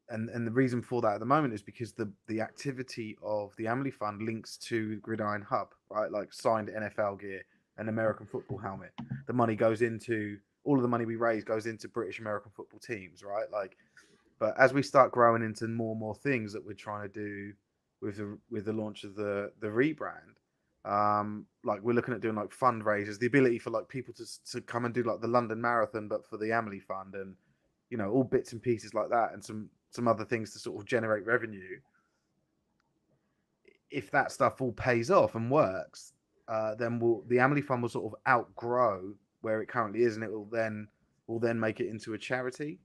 And the reason for that at the moment is because the activity of the Amelie Fund links to Gridiron Hub, right? Like signed NFL gear, an American football helmet. The money goes into, all of the money we raise goes into British American football teams, right? Like, but as we start growing into more and more things that we're trying to do with the launch of the rebrand, like we're looking at doing like fundraisers, the ability for like people to come and do like the London Marathon, but for the Amelie Fund, and all bits and pieces like that, and some other things to sort of generate revenue. If that stuff all pays off and works, then the Amelie Fund will sort of outgrow where it currently is, and it will then make it into a charity,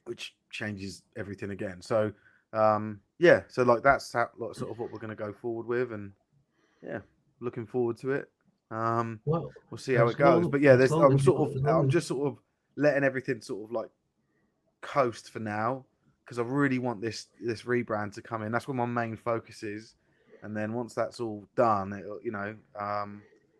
which changes everything again. So so like that's sort of what we're going to go forward with, and looking forward to it. We'll see how it goes. But I'm just sort of letting everything sort of like coast for now, because I really want this rebrand to come in. That's where my main focus is. And then once that's all done, I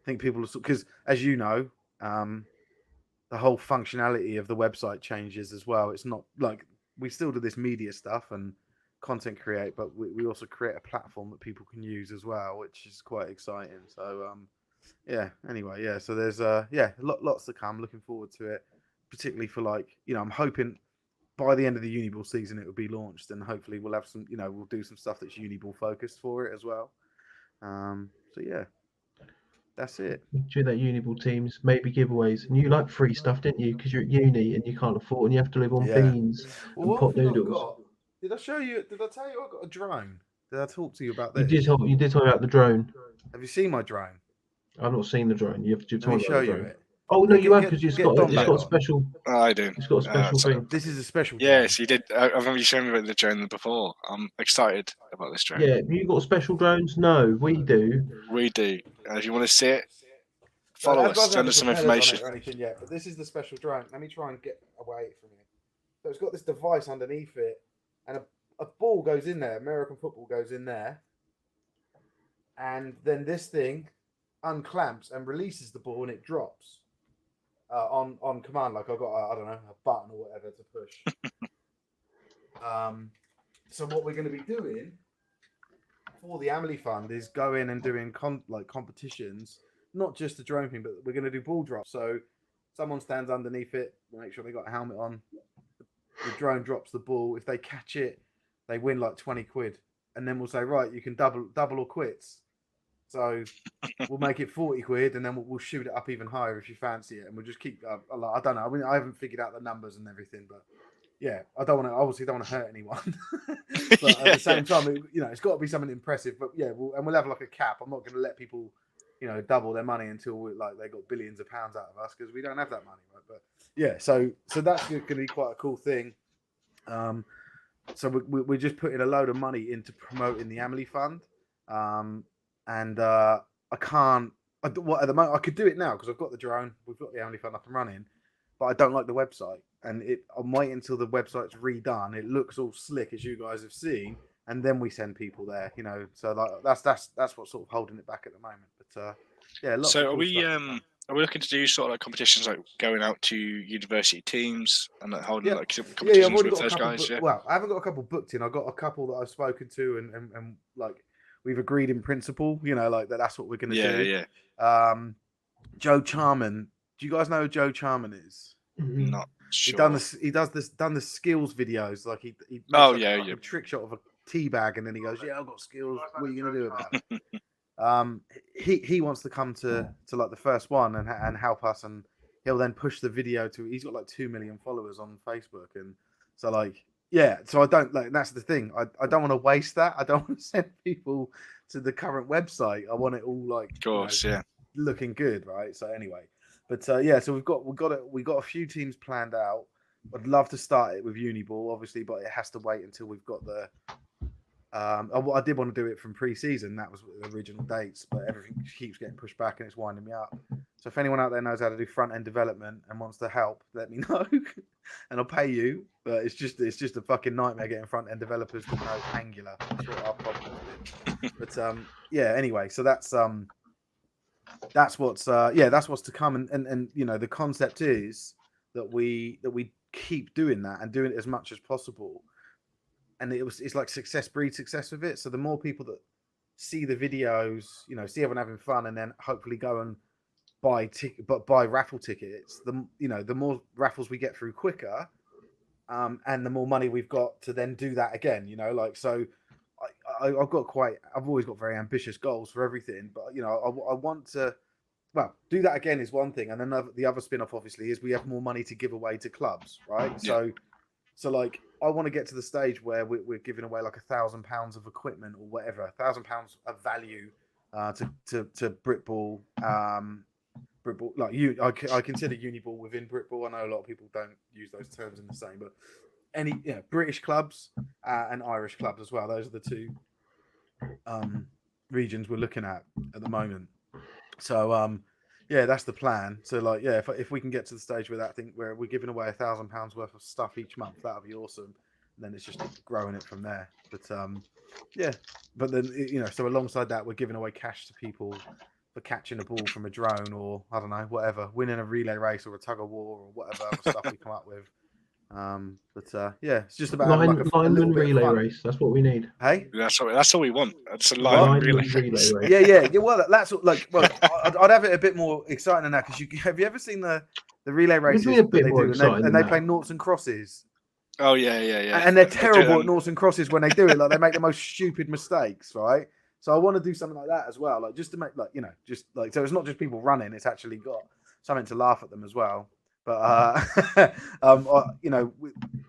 think people will, because as you know, the whole functionality of the website changes as well. It's not like we still do this media stuff and content create, but we also create a platform that people can use as well, which is quite exciting. So anyway, so there's lots to come. Looking forward to it, particularly for like, I'm hoping by the end of the Uniball season it will be launched, and hopefully we'll have some, we'll do some stuff that's Uniball focused for it as well. That's it. Do that Uniball teams, maybe giveaways. And you like free stuff, didn't you? Because you're at uni and you can't afford, and you have to live on beans Well, and one pot thing noodles. I've got. Did I show you? Did I tell you I got a drone? Did I talk to you about this? You did talk about the drone. Have you seen my drone? I've not seen the drone. You've Let me told me show about the you drone. it. Oh no, you have, because it's got on. a special. Oh, I do. It's got a special thing. This is a special. Yes, you did. I remember you showing me about the drone before. I'm excited about this drone. Yeah, have you got special drones? No, we do. We do. If you want to see it, follow us. Send us some information. Or anything yet, but this is the special drone. Let me try and get away from it. So it's got this device underneath it, and a ball goes in there. American football goes in there, and then this thing unclamps and releases the ball, and it drops on command. Like I've got a button or whatever to push. So what we're going to be doing for the Amelie Fund is going and doing competitions, not just the drone thing, but we're going to do ball drops. So someone stands underneath it, we'll make sure they got a helmet on. The drone drops the ball. If they catch it, they win like 20 quid. And then we'll say, right, you can double or quits. So we'll make it 40 quid, and then we'll shoot it up even higher if you fancy it. And we'll just keep, I don't know. I mean, I haven't figured out the numbers and everything, but yeah, I don't want to hurt anyone. But at the same time, it's got to be something impressive. But yeah, we'll have like a cap. I'm not going to let people, double their money until they got billions of pounds out of us, because we don't have that money, right? But yeah, so that's going to be quite a cool thing. So we're just putting a load of money into promoting the Amelie Fund. And I can't. At the moment, I could do it now because I've got the drone. We've got the Amelie Fund up and running, but I don't like the website. And I'm waiting until the website's redone. It looks all slick, as you guys have seen, and then we send people there. So like that's what's sort of holding it back at the moment. But yeah. So are we looking to do sort of like competitions, like going out to university teams and like holding like competitions with those guys? Well, I haven't got a couple booked in. I've got a couple that I've spoken to and like. We've agreed in principle, like that's what we're going to do. Yeah. Joe Charman. Do you guys know who Joe Charman is? Not sure. He does the skills videos. Like he makes a trick shot of a tea bag, and then he goes, "Yeah, I've got skills. What are you going to do about it?" He wants to come to like the first one and help us, and he'll then push the video to. He's got like 2 million followers on Facebook, and so like. Yeah, so I don't that's the thing. I don't want to waste that. I don't want to send people to the current website. I want it all like looking good, right? So anyway, but yeah, so we got a few teams planned out. I'd love to start it with Uniball, obviously, but it has to wait until we've got the I did want to do it from pre-season. That was the original dates, but everything keeps getting pushed back and it's winding me up. So if anyone out there knows how to do front-end development and wants to help, let me know, and I'll pay you. But it's just a fucking nightmare getting front-end developers to know Angular. That's what our problem has been. But yeah. Anyway, so that's what's to come, and the concept is that we keep doing that and doing it as much as possible. And it's like success breeds success with it. So the more people that see the videos, see everyone having fun, and then hopefully go and buy raffle tickets, the more raffles we get through quicker, and the more money we've got to then do that again. So I've always got very ambitious goals for everything, but I want to. Well, do that again is one thing, and then the other spin-off obviously is we have more money to give away to clubs, right? Yeah. So like I want to get to the stage where we're giving away like £1,000 of equipment or whatever, £1,000 of value to Britball. Britball, like I consider Uniball within Britball. I know a lot of people don't use those terms in the same, but any British clubs and Irish clubs as well. Those are the two regions we're looking at the moment. So yeah, that's the plan. So like, yeah, if we can get to the stage where where we're giving away £1,000 worth of stuff each month, that would be awesome. And then it's just growing it from there. But yeah, but then so alongside that, we're giving away cash to people for catching a ball from a drone, or I don't know, whatever, winning a relay race or a tug of war or whatever other stuff we come up with. But yeah, it's just about lineman relay race. That's what we need. Hey, that's all we want. It's a lineman relay race. Yeah. Well, that's like. Well, I'd have it a bit more exciting than that, because have you ever seen the relay races and they play noughts and crosses? Oh yeah. And they're terrible at noughts and crosses when they do it. Like they make the most stupid mistakes, right? So I want to do something like that as well, like just to make like just like so it's not just people running; it's actually got something to laugh at them as well. But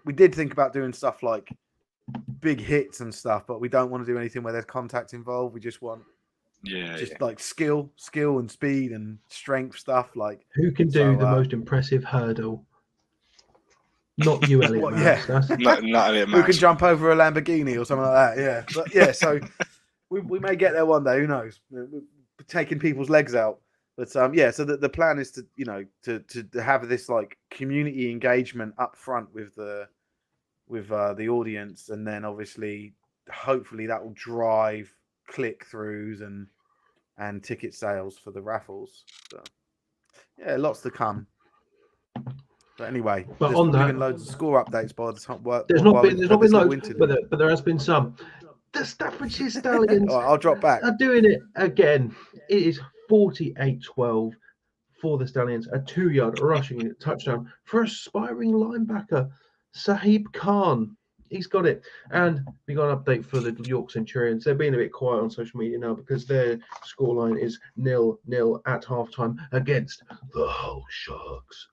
we did think about doing stuff like big hits and stuff, but we don't want to do anything where there's contact involved. We just want like skill and speed and strength stuff. Like who can do the most impressive hurdle? Not you, Elliot. Not Elliot. Who can jump over a Lamborghini or something like that? Yeah, but yeah. So we may get there one day. Who knows? We're taking people's legs out. But So the plan is to have this like community engagement up front with the audience, and then obviously, hopefully, that will drive click-throughs and ticket sales for the raffles. So, yeah, lots to come. But anyway, but there's on that, been loads of score updates by the time. There's not been loads, but there has been some. The Staffordshire Stallions I'll drop back. Are doing it again. It is 48-12 for the Stallions. A 2-yard rushing touchdown for aspiring linebacker Sahib Khan. He's got it. And we got an update for the York Centurions. They're being a bit quiet on social media now because their scoreline is 0-0 at halftime against the Hull Sharks.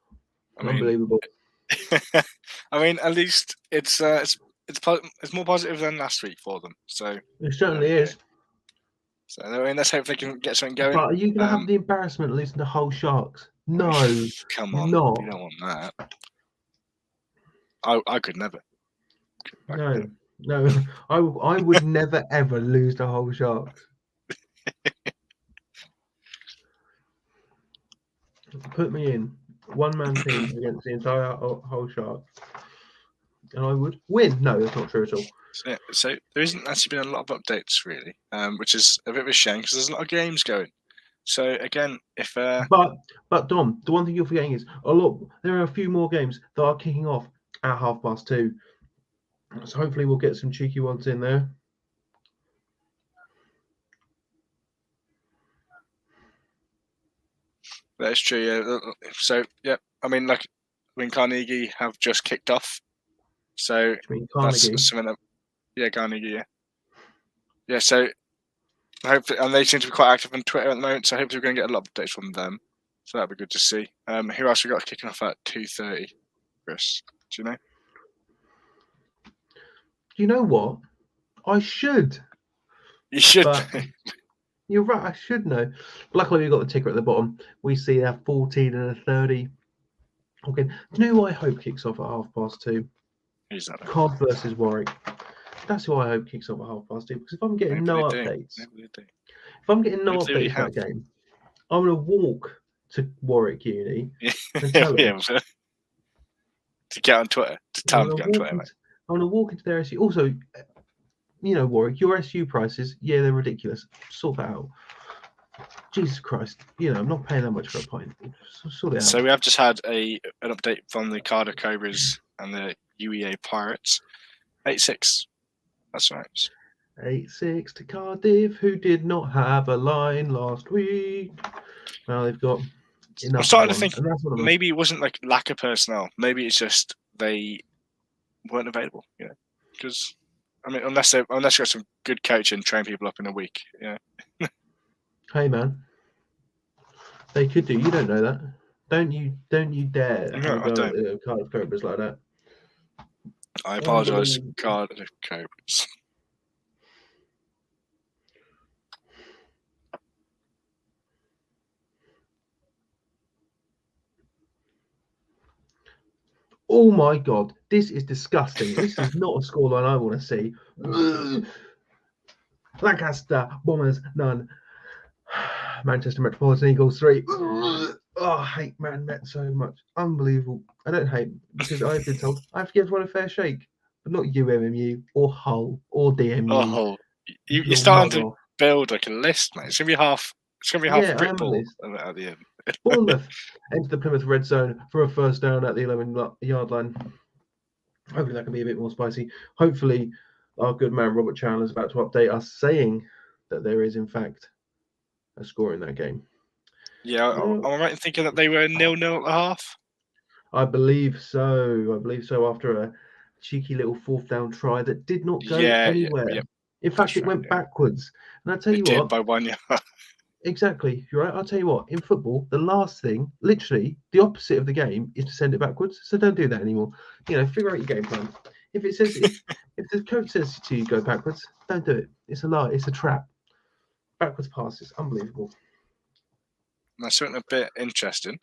Unbelievable. I mean, at least it's more positive than last week for them. So it certainly is. So I mean, let's hope they can get something going. But are you going to have the embarrassment of losing to Hull Sharks? No, come on, not. You don't want that. I could never. No, I would never ever lose to Hull Sharks. Put me in one-man team against the entire Hull Sharks, and I would win. No, that's not true at all. So there isn't actually been a lot of updates really, which is a bit of a shame because there's a lot of games going. So again, if but Dom, the one thing you're forgetting is there are a few more games that are kicking off at 2:30. So hopefully we'll get some cheeky ones in there. That's true. Yeah. So yeah, I mean, Carnegie have just kicked off. So that's something that. Yeah, Carnegie. Yeah. Yeah. So hopefully, and they seem to be quite active on Twitter at the moment. So hopefully, we're going to get a lot of updates from them. So that'd be good to see. Who else we got kicking off at 2:30? Chris, do you know? You know what? I should. You should. You're right. I should know. Luckily, we've got the ticker at the bottom. We see a 14 and a 30. Okay. Do you know who I hope kicks off at 2:30? Who's that? Card versus Warwick. That's who I hope kicks off at 2:30. Because if I'm getting no updates, for that game, I'm going to walk to Warwick Uni and tell them. To get on Twitter. To tell them to get on Twitter, mate. I'm going to walk into their SU. Also, Warwick, your SU prices, they're ridiculous. Sort that out. Jesus Christ. I'm not paying that much for a pint. Sort it out. So we have just had an update from the Cardiff Cobras and the UEA Pirates. 8-6. That's right. 8-6 to Cardiff, who did not have a line last week. Well, they've got enough. I'm starting to think maybe it wasn't like lack of personnel. Maybe it's just they weren't available, because I mean, unless you got some good coaching, train people up in a week, Hey man, they could do. You don't know that. Don't you dare. No, I don't. Cardiff Cobras like that. I apologise, Cardiff Cobras. Oh my God, this is disgusting. This is not a scoreline I want to see. Lancaster Bombers none. Manchester Metropolitan Eagles 3. Oh, I hate Man Met so much. Unbelievable. I don't hate because I've been told I have to give everyone a fair shake, but not UMMU or Hull or DMU. Oh, you're starting to build like a list, mate. It's gonna be half. It's gonna be half a brick ball at the end. Bournemouth enter the Plymouth red zone for a first down at the 11-yard line. Hopefully that can be a bit more spicy. Hopefully our good man Robert Chandler is about to update us saying that there is in fact a score in that game. Yeah, am I right in thinking that they were 0-0 at the half? I believe so. After a cheeky little fourth down try that did not go anywhere. In fact, it went backwards. And I tell you did what, by 1 yard. exactly, you're right. I'll tell you what, in football, the last thing, literally, the opposite of the game is to send it backwards. So don't do that anymore. Figure out your game plan. If it says if the coach says to you go backwards, don't do it. It's a lie. It's a trap. Backwards passes, unbelievable. That's something a bit interesting.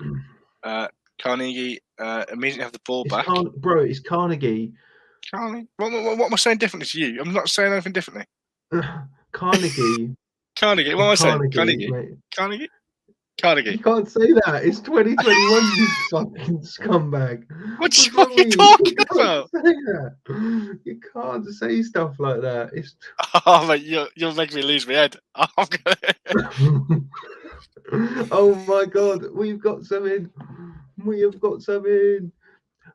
Carnegie immediately have the ball back. It's Carnegie. Carnegie. What am I saying differently to you? I'm not saying anything differently. Carnegie. Carnegie. What am I saying? Carnegie. Mate. Carnegie. Carnegie. You can't say that. It's 2021, you fucking scumbag. What are you talking about? You can't say stuff like that. It's... Oh, mate, you're making me lose my head. Oh my God, we've got some in. We have got some in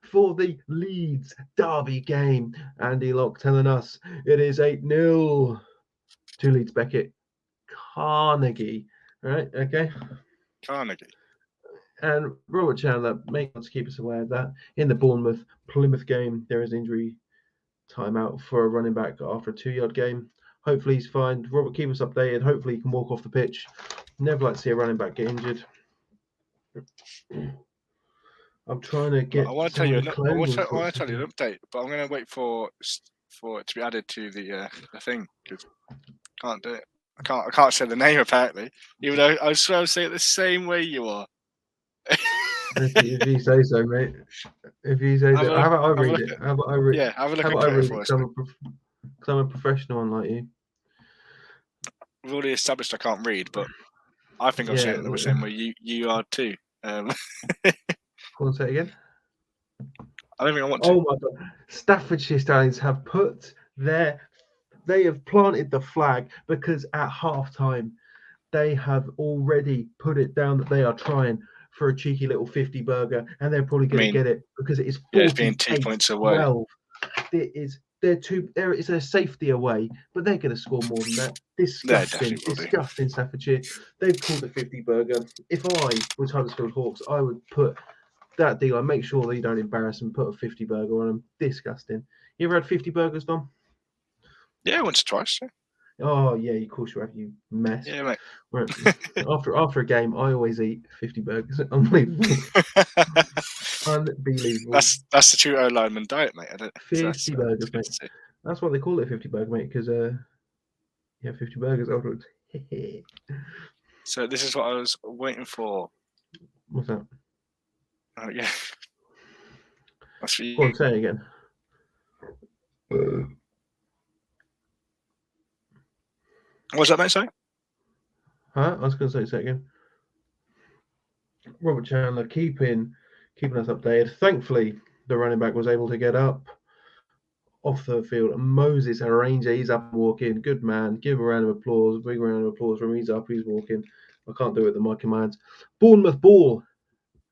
for the Leeds derby game. Andy Locke telling us it is 8-0 to Leeds Beckett. Carnegie. Right, okay. Carnegie. And Robert Chandler, make sure to keep us aware of that. In the Bournemouth-Plymouth game, there is injury timeout for a running back after a 2-yard game. Hopefully he's fine. Robert, keep us updated. Hopefully he can walk off the pitch. Never like to see a running back get injured. I'm trying to get. I want to tell you an update, but I'm going to wait for it to be added to the thing because I can't do it. I can't say the name apparently, even though I was trying to say it the same way you are. if you say so, mate. If you say so, how about I read it? How about I read? Yeah, have a look at it for us. Because I'm a professional, unlike you. We've already established I can't read, but I think I'm saying it the same way you are too. Go on, say it again. I don't think I want to. Oh my God! Staffordshire Stallions have they have planted the flag because at halftime they have already put it down that they are trying for a cheeky little 50 burger, and they're probably going to get it because it is 2 points away. 12. There is a safety away, but they're going to score more than that. Disgusting Staffordshire. They've called it 50 burger. If I was Huddersfield Hawks, I would put that deal. I make sure that you don't embarrass them. Put a 50 burger on them. Disgusting. You ever had 50 burgers, Dom? Yeah, once or twice. Yeah. Oh yeah, of course you have, you mess. Yeah, mate. Right. after a game, I always eat 50 burgers. Unbelievable. Unbelievable. That's the true O-lineman diet, mate. 50 burgers, mate. That's what they call it, 50 burger, mate, because 50 burgers afterwards. So this is what I was waiting for. What's that? Oh yeah. That's for you. Go on, say it again. What's that, mate? Sorry? Huh? I was going to say it again. Robert Chandler keeping us updated. Thankfully, the running back was able to get up off the field. And Moses Arranger, he's up and walking. Good man. Give him a round of applause. Big round of applause from him. He's up, he's walking. I can't do it with the mic in my hands. Bournemouth ball.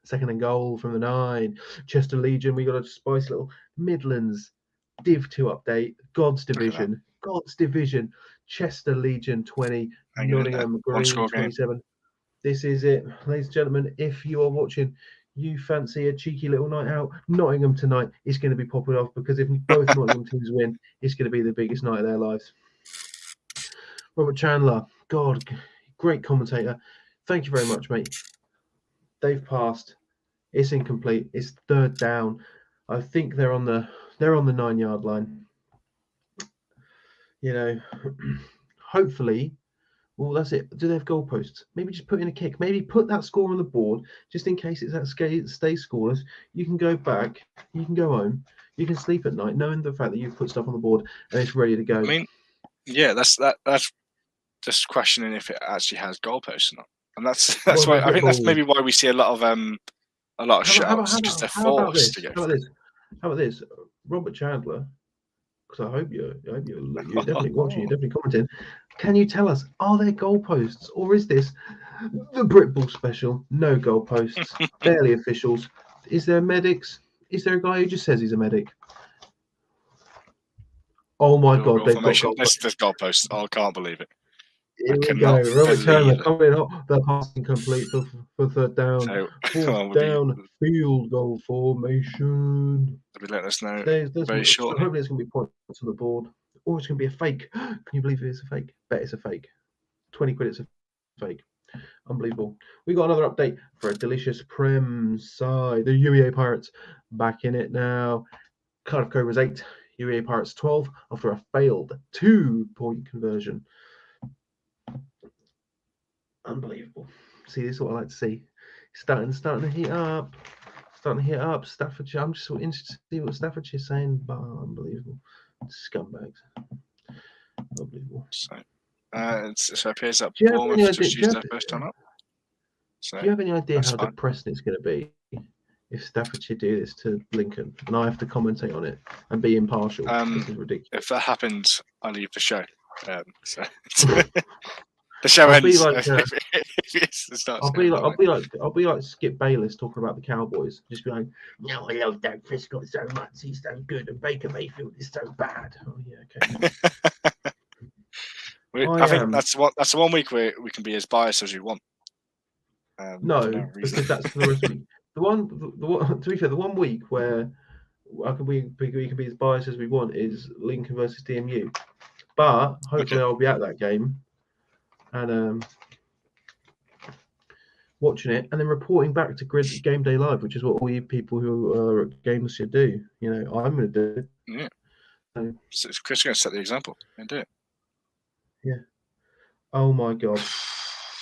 Second and goal from the 9. Chester Legion. We got a spicy little Midlands Div 2 update. God's Division. Chester Legion 20. Nottingham Green 27. This is it. Ladies and gentlemen, if you are watching, you fancy a cheeky little night out, Nottingham tonight is going to be popping off because if both Nottingham teams win, it's going to be the biggest night of their lives. Robert Chandler, God, great commentator. Thank you very much, mate. They've passed. It's incomplete. It's third down. I think they're on the 9-yard line. Hopefully, well, that's it. Do they have goalposts? Maybe just put in a kick. Maybe put that score on the board just in case it's that stays scoreless. You can go back. You can go home. You can sleep at night knowing the fact that you've put stuff on the board and it's ready to go. I mean, yeah, that's just questioning if it actually has goalposts or not. And that's why I think that's maybe why we see a lot of shutouts because they're forced to get. How about this? Robert Chandler. Because I hope you're definitely watching, you're definitely commenting. Can you tell us, are there goalposts or is this the Britball special? No goalposts, barely officials. Is there medics? Is there a guy who just says he's a medic? Oh my God, they've got goalposts. There's goalposts. Oh, I can't believe it. Here we go. Robert Chandler coming up. The passing complete for third down. Fourth down, field goal formation. Let us know. Very short. Hopefully, there's going to be points on the board. or it's going to be a fake. Can you believe it's a fake? Bet it's a fake. 20 quid, it's a fake. Unbelievable. We got another update for a delicious Prem side. The UEA Pirates back in it now. Cardiff Cobras 8, UEA Pirates 12 after a failed 2-point conversion. Unbelievable. See, this is what I like to see. Starting to heat up. Staffordshire. I'm just so interested to see what Staffordshire's saying. But unbelievable. Scumbags. Unbelievable. So it appears that Bournemouth just used their first time up. So, do you have any idea how fine. depressing it's going to be if Staffordshire do this to Lincoln and I have to commentate on it and be impartial? This is ridiculous. If that happens, I leave the show. The show ends. I'll be like Skip Bayless talking about the Cowboys. Just be like, no, I love Doug Prescott so much. He's so good, and Baker Mayfield is so bad. Oh yeah, okay. I think that's the one week where we can be as biased as we want. No, because that's for the rest of the week. The one, to be fair, the 1 week where we can be as biased as we want is Lincoln versus DMU. But hopefully I'll be at that game and watching it and then reporting back to Gameday Live, which is what all you people who are at games should do. You know, I'm going to do it. Yeah. So Chris is going to set the example and do it. Yeah. Oh my God.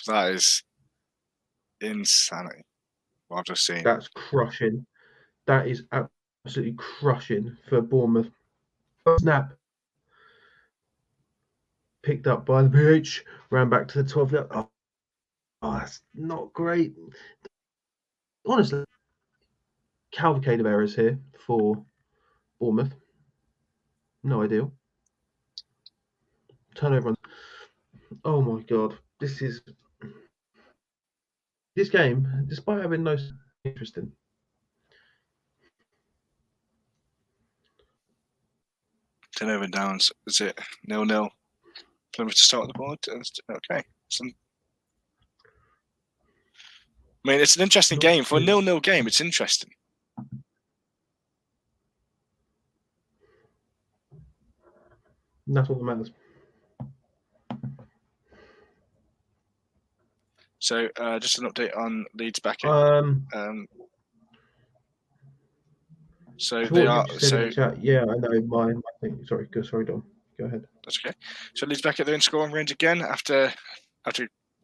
That is insanity. What I've just seen. That's crushing. That is absolutely crushing for Bournemouth. Snap. Picked up by the PH, ran back to the 12. Oh, that's not great. Honestly, cavalcade of errors here for Bournemouth. No ideal. Turnover on. Oh my God. This game, despite having no interesting. Turnover downs. Is it 0-0? Plymouth to start the board. Okay. I mean, it's an interesting game. For a 0-0 game, it's interesting. And that's what matters. So, just an update on Leeds Beckett. So they are. So yeah, I know. My thing. Sorry, Dom. Go ahead. That's okay. So Leeds Beckett, they're in scoring range again after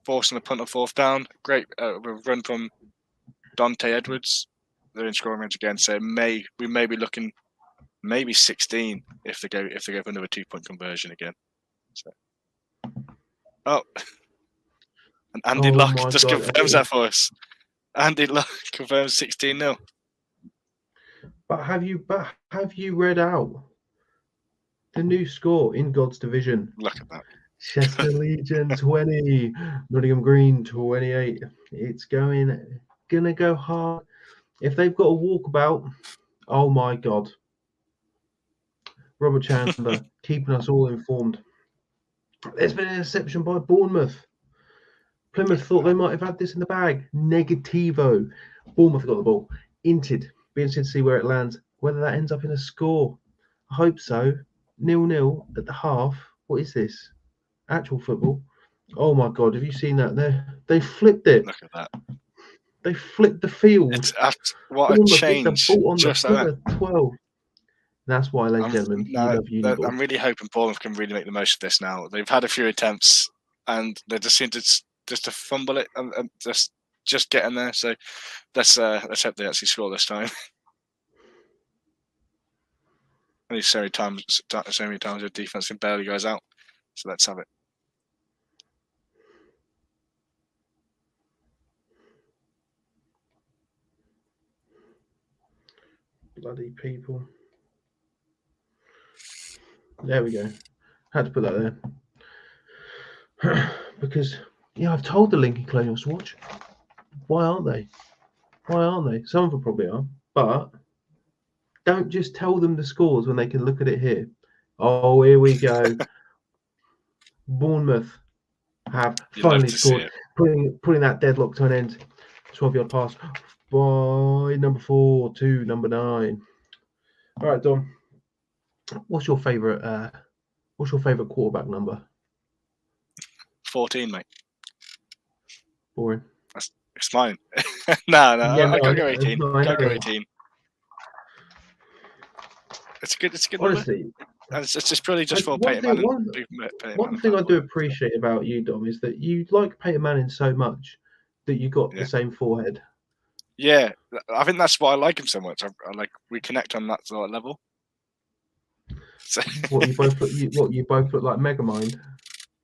forcing the punt on 4th down. Great run from Dante Edwards. They're in scoring range again. So we may be looking maybe 16 if they go for another 2-point conversion again. So and Andy Luck just confirms that for us. Andy Luck confirms 16-0. But have you read out the new score in God's division? Look at that. Chester Legion 20, Nottingham Green 28. It's gonna go hard. If they've got a walkabout, oh my God. Robert Chandler keeping us all informed. There's been an interception by Bournemouth. Plymouth thought they might have had this in the bag. Negativo. Bournemouth got the ball. Inted. Be interested to see where it lands. Whether that ends up in a score. I hope so. 0-0 at the half. What is this? Actual football. Oh my God! Have you seen that? They flipped it. Look at that. They flipped the field. What a change! Just like that. 12. That's why, ladies and gentlemen, you love Uniball. I'm really hoping Bournemouth can really make the most of this now. They've had a few attempts, and they just seem to fumble it and just get in there. So let's hope they actually score this time. Only so many times the defense barely goes out. So let's have it. Bloody people. There we go. Had to put that there. Because, I've told the Lincoln Colonials to watch. Why aren't they? Some of them probably are. But don't just tell them the scores when they can look at it here. Oh, here we go. Bournemouth have finally scored, putting that deadlock to an end. 12-yard pass by number 4 to number 9. All right, Dom. What's your favourite What's your favourite quarterback number? 14, mate. Boring. It's mine. no, Yeah, I no, gotta go 18. I Gotta go know. 18. It's a good Honestly, number. And it's just purely just for one Peyton thing, Manning. one thing I do appreciate about you, Dom, is that you like Peyton Manning so much that you got the same forehead. Yeah, I think that's why I like him so much. I like we connect on that sort of level. So... What you both look like Megamind.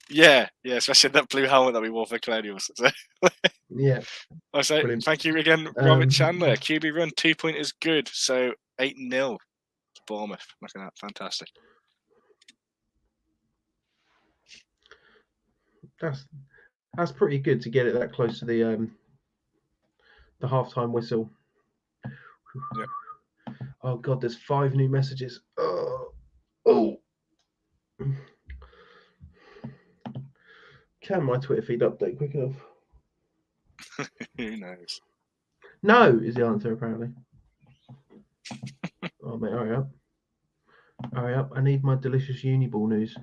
Yeah, especially that blue helmet that we wore for Colonials. So... Yeah. I say Brilliant. thank you again, Robert Chandler. QB run 2 point is good, so 8-0 Bournemouth. Look at that, fantastic. That's pretty good to get it that close to the halftime whistle. Yep. Oh God, there's 5 new messages. Oh. Can my Twitter feed update quick enough? Who knows? No is the answer apparently. Oh mate, hurry up! I need my delicious Uniball news.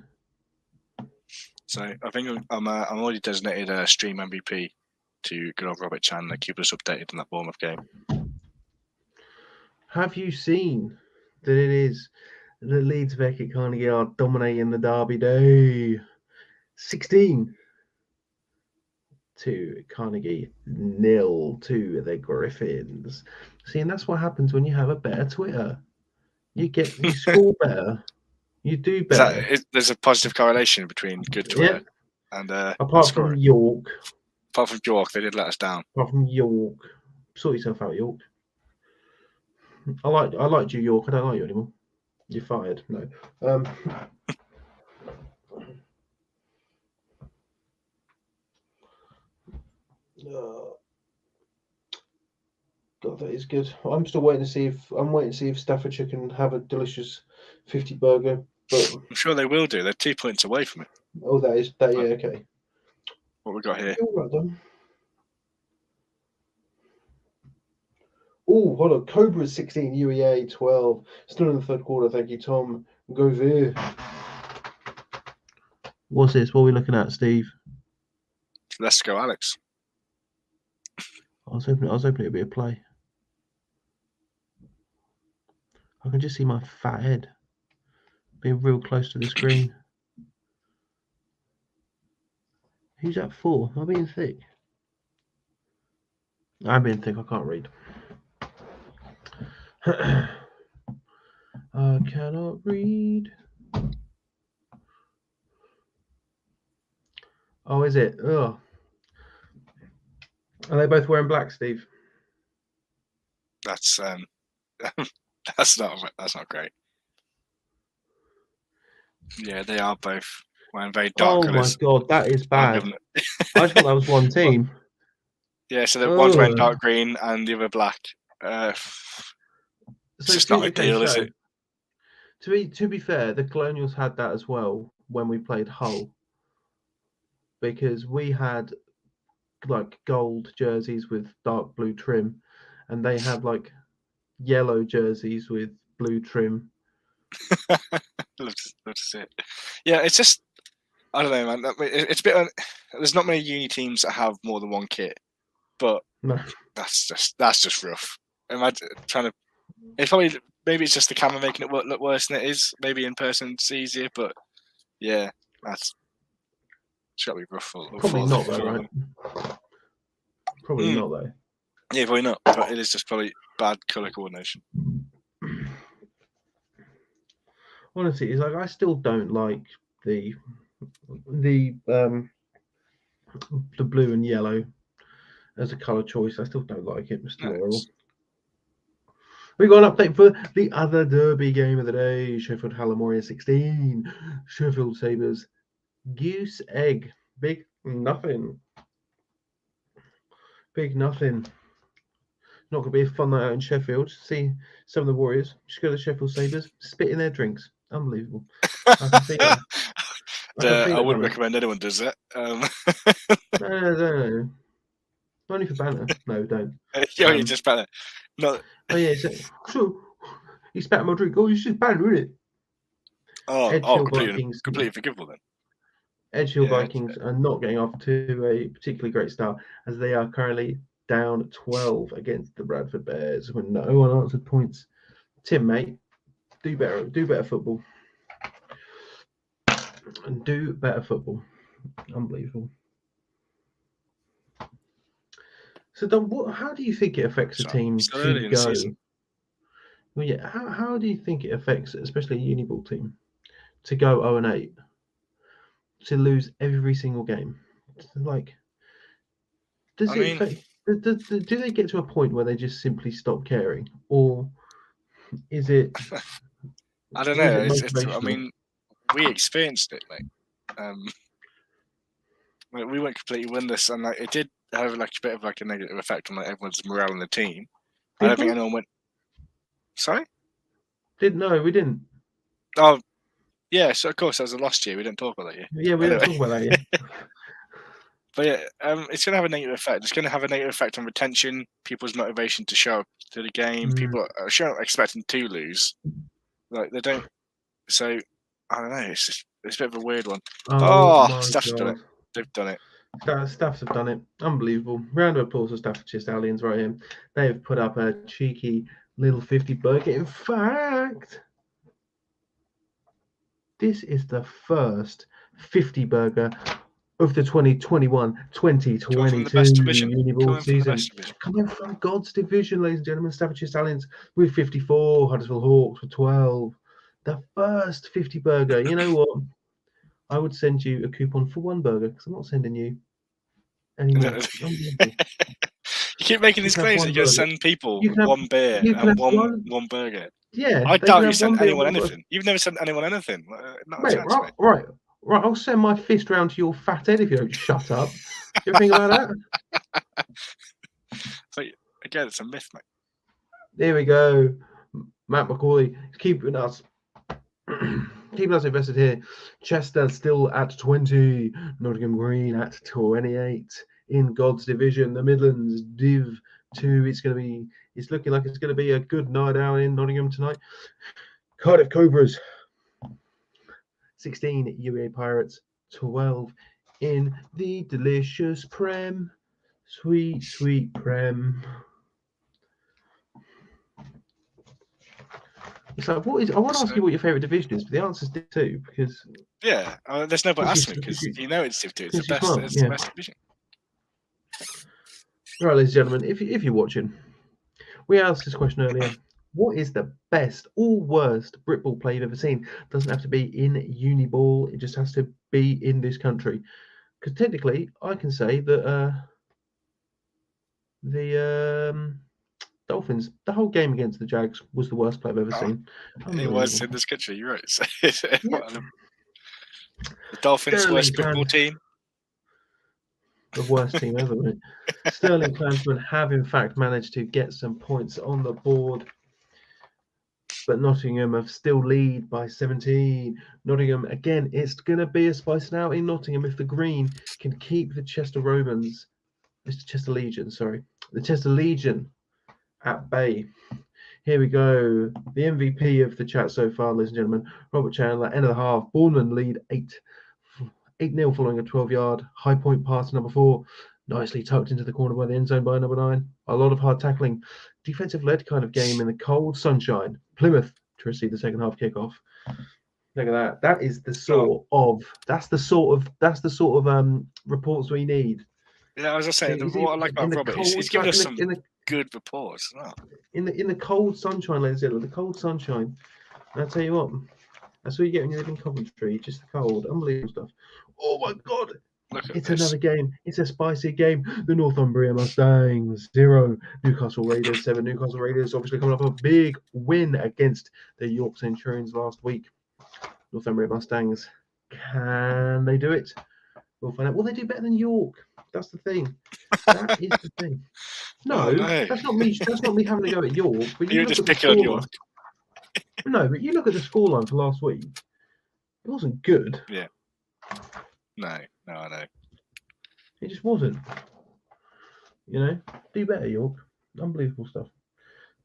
So I think I'm already designated a stream MVP to good old Robert Chandler. Keep us updated on that Bournemouth game. Have you seen that it is the Leeds Beckett Carnegie are dominating the Derby Day? 16 to Carnegie, 0 to the Griffins. See, and that's what happens when you have a better Twitter. You score better. You do better. There's a positive correlation between good Twitter and apart from York. Apart from York, they did let us down. Apart from York, sort yourself out, York. I liked you, York. I don't like you anymore. You're fired. No. God, that is good. I'm still waiting to see if Staffordshire can have a delicious 50 burger. But I'm sure they will do. They're 2 points away from it. Oh, yeah, okay. What we got here? Oh, hold on. Cobra 16, UEA 12. Still in the third quarter. Thank you, Tom. Go there. What's this? What are we looking at, Steve? Let's go, Alex. I was hoping it'd be a play. I can just see my fat head being real close to the screen. Who's that for? Am I being thick? I'm being thick. I can't read. I cannot read. Oh, is it? Oh. Are they both wearing black, Steve? That's not great. Yeah, they are both wearing very dark colours. Oh my God, that is bad. I thought that was one team. Yeah, so the one's wearing dark green and the other black. It's just not ideal, is it? To be fair, the Colonials had that as well when we played Hull, because we had like gold jerseys with dark blue trim, and they had like yellow jerseys with blue trim. Love to see it. Yeah, it's just, I don't know, man. It's a bit. There's not many uni teams that have more than one kit, but no. that's just rough. Imagine trying to. It's probably maybe it's just the camera making it look worse than it is. Maybe in person it's easier, but yeah, it's got to be rough. Probably not though, right? Probably not though. Yeah, probably not. But it is just probably bad colour coordination. Honestly, it's like I still don't like the blue and yellow as a colour choice. I still don't like it. It's still horrible. We got an update for the other derby game of the day. Sheffield Hallamoria 16. Sheffield Sabres Goose Egg. Big nothing. Big nothing. Not going to be a fun night out in Sheffield. See some of the Warriors. Just go to the Sheffield Sabres. Spit in their drinks. Unbelievable. I can see that. I wouldn't recommend anyone does that. No. Only for banter. No, don't. You just banter. No. Oh yeah. So he spat in my drink. Oh, it's just banter, isn't it? Completely forgivable then. Edge Hill Vikings are not getting off to a particularly great start, as they are currently down 12 against the Bradford Bears with no unanswered points. Tim, mate, do better football. And do better football. Unbelievable. So, Don, how do you think it affects a team to go? Well, yeah. How do you think it affects, especially a Uniball team, to go 0-8, to lose every single game? Like, do they get to a point where they just simply stop caring, or is it? I don't know. I mean, we experienced it, mate. We weren't completely winless, and it did have a bit of a negative effect on everyone's morale in the team. I don't think anyone went. Sorry? We didn't. Oh, yeah. So of course, that was the last year. We didn't talk about that year. Yeah, we didn't talk about that year. But yeah, it's going to have a negative effect. It's going to have a negative effect on retention, people's motivation to show up to the game. People are expecting to lose, they don't. So I don't know. It's a bit of a weird one. Staff have done it. They've done it. Staffs have done it. Unbelievable. Round of applause for Staffordshire Stallions right here. They've put up a cheeky little 50 burger. In fact, this is the first 50 burger of the 2021-2022 Uniball season. Coming from God's division, ladies and gentlemen, Staffordshire Stallions with 54, Huddersfield Hawks with 12. The first 50 burger. You know what? I would send you a coupon for one burger because I'm not sending you any more. You keep making these claims that you're going to send people one beer and one burger. Yeah. I doubt you sent anyone anything. You've never sent anyone anything. Mate, right. I'll send my fist round to your fat head if you don't shut up. Do you ever think about that? So, again, it's a myth, mate. There we go. Matt McCauley is keeping us invested here. Chester still at 20. Nottingham Green at 28. In God's division, the Midlands Div 2. It's looking like it's going to be a good night out in Nottingham tonight. Cardiff Cobras 16. UEA Pirates 12. In the delicious Prem. Sweet Prem. So I want to ask you what your favourite division is, but the answer is Div 2 because there's no point asking because you know it's Div 2. It's the best division. Right, ladies and gentlemen, if you're watching, we asked this question earlier. What is the best or worst Britball play you've ever seen? Doesn't have to be in Uniball. It just has to be in this country. Because technically, I can say that the Dolphins, the whole game against the Jags was the worst play I've ever seen. It was in this country, you're right. The Dolphins' worst Britball team. The worst team ever, right? Sterling Clansmen have in fact managed to get some points on the board. But Nottingham have still lead by 17. Nottingham, again, it's going to be a spice now in Nottingham if the Green can keep the Chester Legion at bay. Here we go. The MVP of the chat so far, ladies and gentlemen, Robert Chandler, end of the half. Bournemouth lead 8-0 following a 12-yard high point pass to number 4. Nicely tucked into the corner by the end zone by number 9. A lot of hard tackling. Defensive-led kind of game in the cold sunshine. Plymouth to receive the second half kickoff. Look at that. That is the sort of reports we need. Yeah, as I say, what I like about Robert is he's given us some good reports. In the cold sunshine, ladies and gentlemen, the cold sunshine. And I'll tell you what, that's what you get when you live in Coventry. Just the cold, unbelievable stuff. Oh my God! It's another game. It's a spicy game. The Northumbria Mustangs 0, Newcastle Raiders 7. Newcastle Raiders obviously coming up a big win against the York Centurions last week. Northumbria Mustangs, can they do it? We'll find out. Will they do better than York? That's the thing. That is the thing. No, that's not me. That's not me having to go at York. But you're just picking on York. No, but you look at the scoreline for last week. It wasn't good. Yeah. No, I know. It just wasn't. You know, do better, York. Unbelievable stuff.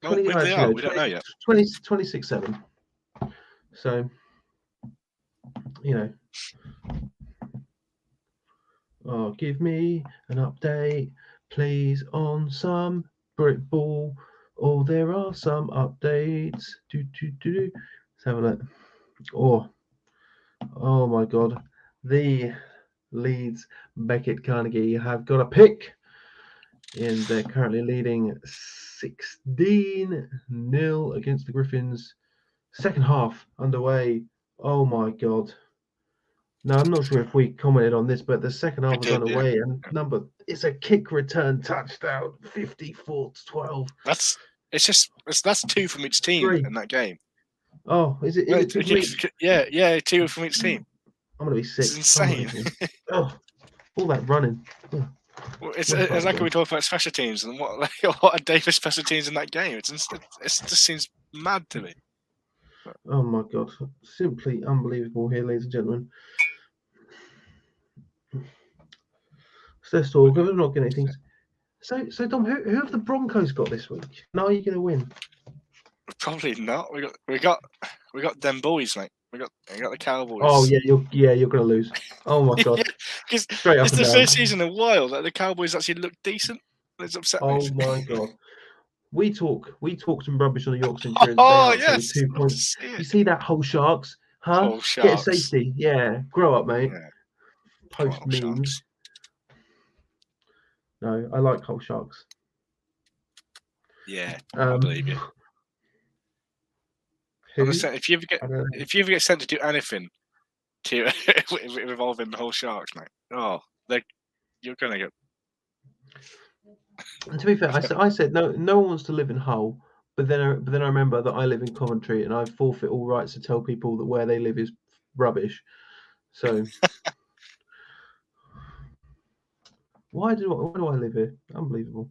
We don't know yet. 26-7. So, Oh, give me an update, please, on some Brit Ball. Oh, there are some updates. Let's have a look. Oh my God. The Leeds Beckett Carnegie have got a pick, and they're currently leading 16-0 against the Griffins. Second half underway. Oh my God. Now, I'm not sure if we commented on this, but the second half was underway, and it's a kick return touchdown, 54-12. That's 2 from each team in that game. Oh, is it 2 from each? Yeah, 2 from each team. I'm gonna be sick. It's insane. Oh, all that running. Oh. Well, it's like we talk about special teams and what a day for special teams in that game. It just seems mad to me. Oh my God, simply unbelievable here, ladies and gentlemen. So let's talk. We're not getting anything. So Dom, who have the Broncos got this week? And are you going to win? Probably not. We got them boys, mate. We got the Cowboys. Oh yeah, you're going to lose. Oh my God. Because straight up it's the first season in a while that the Cowboys actually look decent. It's upset me. Oh my God. We talk some rubbish on the York Centurions. Oh yes. 2 points. You see that whole Sharks? Huh? Whole Sharks. Get a safety. Yeah. Grow up, mate. Yeah. Post memes. Sharks. No, I like whole Sharks. Yeah, I believe you. If you ever get sent to do anything to involving the whole Sharks, mate, you're gonna get. And to be fair, I said no one wants to live in Hull, but then I remember that I live in Coventry and I forfeit all rights to tell people that where they live is rubbish. So why do I live here? Unbelievable.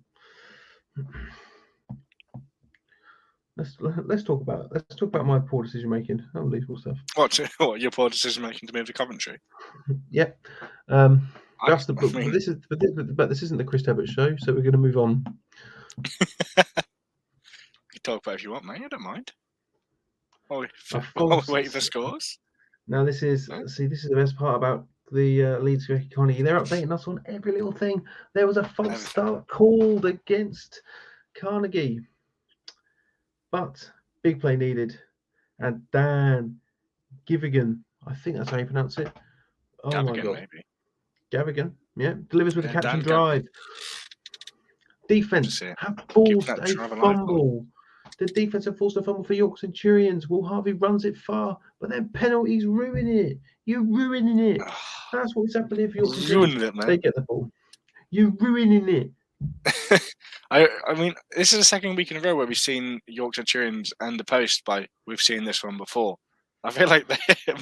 Let's talk about my poor decision making. Unbelievable stuff. What your poor decision making to move to Coventry? Yep. This isn't the Chris Tebbett show, so we're going to move on. You can talk about it if you want, mate. I don't mind. Waiting for scores. Now this is the best part about the Leeds Carnegie. They're updating us on every little thing. There was a false start called against Carnegie, but big play needed, and Dan Givigan, I think that's how you pronounce it. Oh Gavigan, my God, maybe. Gavigan, yeah, delivers with a catch and drive. Defense have forced a fumble. The defense have forced a fumble for York Centurions. Will Harvey runs it far, but then penalties ruin it. You're ruining it. That's what's happening for York Centurions. Ruining it, man. They get the ball. You're ruining it. I mean, this is the second week in a row where we've seen York Centurions and the post. We've seen this one before. I feel like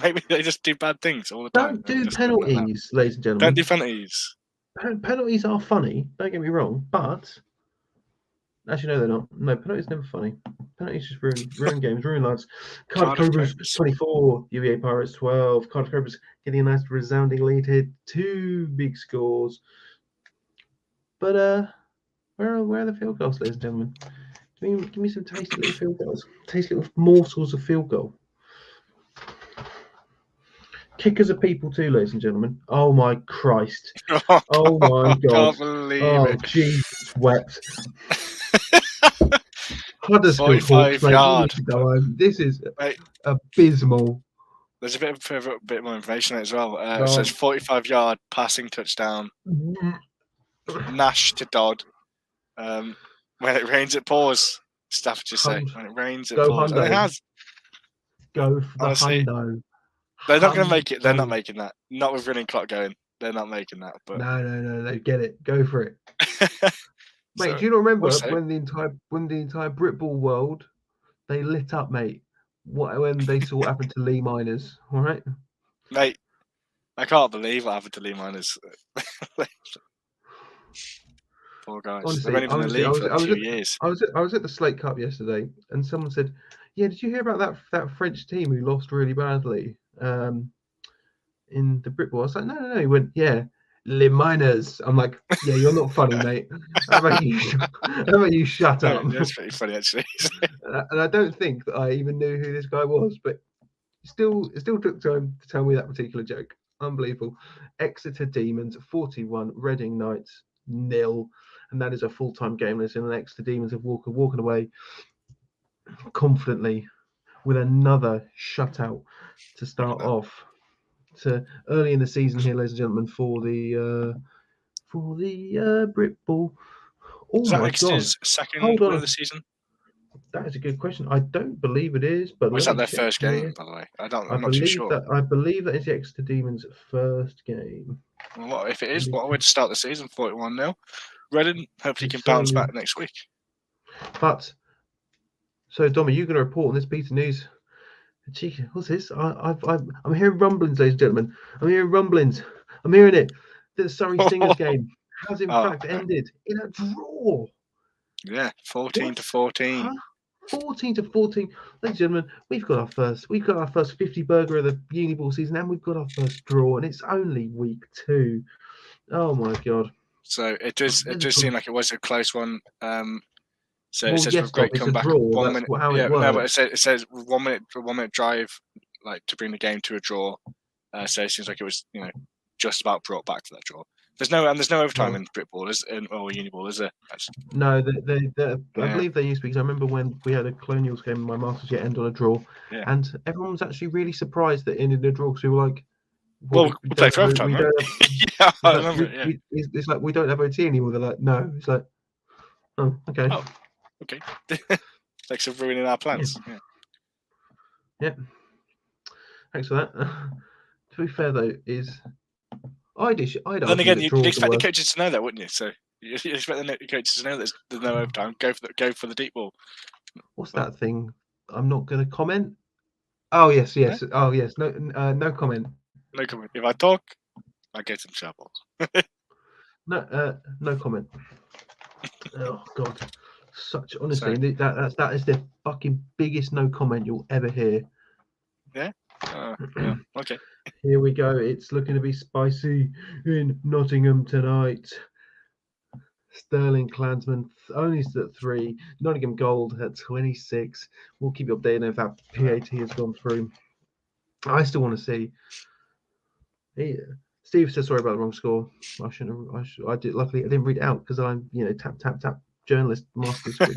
maybe they just do bad things all the time. Don't do penalties, ladies and gentlemen. Don't do penalties. Penalties are funny. Don't get me wrong, but actually, no, they're not. No, penalties never funny. Penalties just ruin games, ruin lives. Cardiff Cobras 24, UEA Pirates 12. Cardiff Cobras getting a nice resounding lead here. 2 big scores. But where are the field goals, ladies and gentlemen? Give me some tasty little field goals. Tasty little morsels of field goal. Kickers are people too, ladies and gentlemen. Oh my Christ. Oh my God. I can't believe it. Jesus wept. Huddersfield 45 yards. This is abysmal. There's a bit more information as well. It says 45-yard passing touchdown. Nash to Dodd. When it rains, it pours. Staffordshire say. When it rains, it pours. And it has. Go for the hundo. They're not going to make it. They're not making that. Not with running clock going. They're not making that. But no. Get it. Go for it. Mate, do you not remember when the entire Brit Ball world they lit up, mate? When they saw what happened to Lee Miners, all right? Mate, I can't believe what happened to Lee Miners. Poor guys. Honestly, they've only been in the league for a few years. I was at the Slate Cup yesterday, and someone said, "Yeah, did you hear about that French team who lost really badly in the Brit Ball?" I was like, "No." He went, "Yeah, Les Miners." I'm like, "Yeah, you're not funny, mate. How about you shut up?" That's pretty funny, actually. And I don't think that I even knew who this guy was, but It still took time to tell me that particular joke. Unbelievable. Exeter Demons 41, Reading Knights 0, and that is a full-time game. And the Exeter Demons have walking away confidently with another shutout to start off. To early in the season here, ladies and gentlemen, for the Brit Ball. Oh my God! Second win of the season. That is a good question. I don't believe it is, but was that their first game, by the way? I'm not too sure. I believe that is the Exeter Demons' first game. Well, if it is, what a way to start the season, 41-0. Reading hopefully can bounce back next week. But so, Dom, are you going to report on this piece of news? Gee, what's this? I'm hearing rumblings, ladies and gentlemen. I'm hearing rumblings. I'm hearing it. The Surrey Stingers game has in fact ended in a draw. Yeah, 14-14. Huh? 14-14. Ladies and gentlemen, we've got our first 50 burger of the Uniball season, and we've got our first draw, and it's only week 2. Oh my God. So it does seem like it was a close one. So it says yes, great comeback. Draw, 1 minute. Yeah, no, but it says 1 minute drive, like to bring the game to a draw. So it seems like it was, just about brought back to that draw. There's no overtime in Britball or Uniball, is there? No, I believe they used to, because I remember when we had a Colonials game in my Masters yet end on a draw, and everyone was actually really surprised that it ended in a draw, because we were like, we play for overtime, right? Yeah, I remember it. It's like we don't have OT anymore. They're like, no. It's like, oh, okay. Oh, okay. Thanks for ruining our plans. Yeah. Thanks for that. To be fair though, then again, you'd expect the coaches to know that, wouldn't you? So you expect the coaches to know that there's no overtime. Go for the deep ball. What's that thing? I'm not going to comment. Oh yes. No? Oh yes. No comment. No comment. If I talk, I get some trouble. No comment. Oh God. Honestly, that is the fucking biggest no comment you'll ever hear. Yeah. Yeah. Okay. Here we go. It's looking to be spicy in Nottingham tonight. Sterling Klansman only at 3. Nottingham Gold at 26. We'll keep you updated if that PAT has gone through. I still want to see. Steve said sorry about the wrong score. I shouldn't have. I did. Luckily, I didn't read it out because I'm, tap journalist master screen.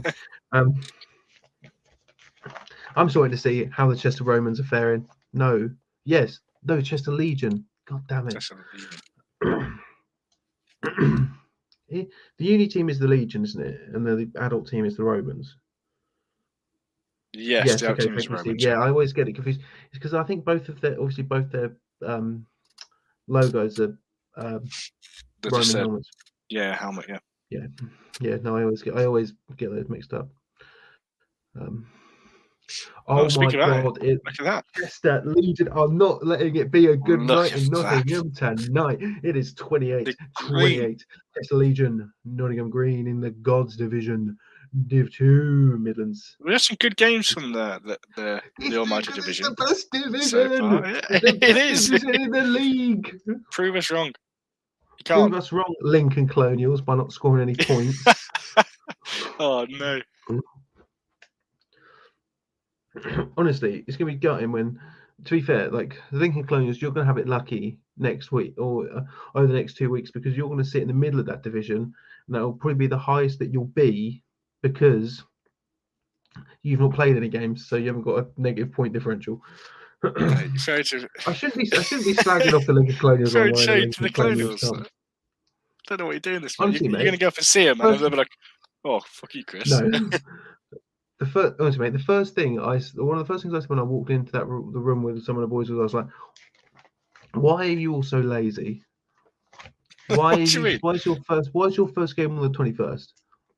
I'm sorry to see how the Chester Romans are faring. No, Chester Legion. God damn it. The uni team is the Legion, isn't it? And the adult team is the Romans. Yes, the adult team is Romans. Yeah, I always get it confused. It's because I think both their logos are Roman helmets. Yeah, helmet. Yeah. No, I always get those mixed up. Oh my God! Look at that. Chester Legion are not letting it be a good night in Nottingham tonight. It is 28. Chester Legion, Nottingham Green in the Gods Division, Div 2 Midlands. We have some good games from the Almighty Division. It's the best division. So far. It is in the league. Prove us wrong. Prove us wrong, Lincoln Colonials, by not scoring any points. Oh no. Honestly, it's going to be gutting when, to be fair, like the Lincoln Colonials, you're going to have it lucky next week or over the next 2 weeks, because you're going to sit in the middle of that division, and that will probably be the highest that you'll be because you've not played any games, so you haven't got a negative point differential. I shouldn't be slagging off the Lincoln Colonials. Fair shade to the Colonials. I don't know what you're doing this week. You're going to go up and see them, and they'll be like, "Oh, fuck you, Chris." No. One of the first things I said when I walked into the room with some of the boys, I was like, "Why are you all so lazy? Why is your first game on the 21st?"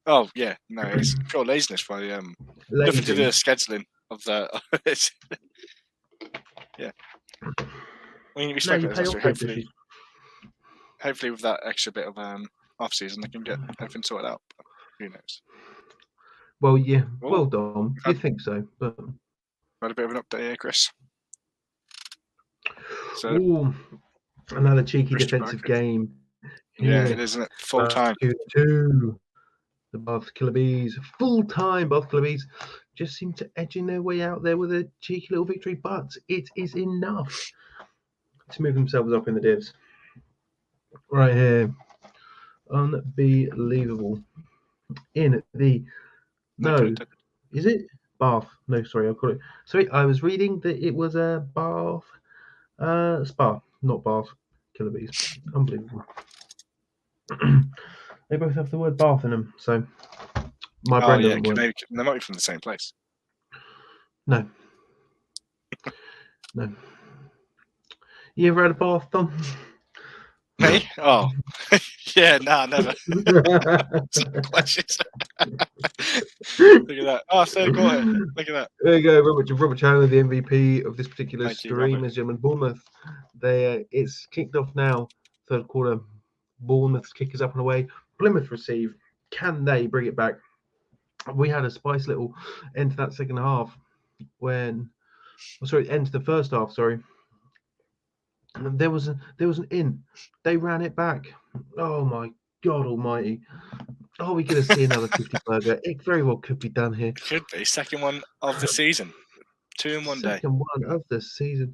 Oh yeah, no, it's pure laziness by nothing to do with scheduling of the. Yeah, I mean, hopefully with that extra bit of off season, they can get everything sorted out. But who knows? Well, yeah. Well done. You think so? But had a bit of an update here, Chris. So, another cheeky defensive game. Yeah, it is, isn't it? Full time. 2-2. The Bath Killer Bees, full-time Bath Killer Bees, just seem to edging their way out there with a cheeky little victory, but it is enough to move themselves up in the divs. Right here. Unbelievable. In the... No. Is it? Bath. No, sorry, I'll call it. Sorry, I was reading that it was a Bath... Spa, not Bath Killer Bees. Unbelievable. They both have the word Bath in them, so my brain doesn't work. They might be from the same place. No. No. You ever had a bath, Tom? Me? Oh. Yeah, nah, never. Look at that. Oh, third quarter. Look at that. There you go, Robert Chandler, the MVP of this particular stream, is German Bournemouth. It's kicked off now, third quarter. Bournemouth's kick is up and away. Plymouth receive. Can they bring it back? We had a spice little end to that second half end to the first half, sorry. And there was an in. They ran it back. Oh my God almighty. Oh, we could have seen another 50 burger. It very well could be done here. Could be. Second one of the season. 2 in one day. Second one of the season.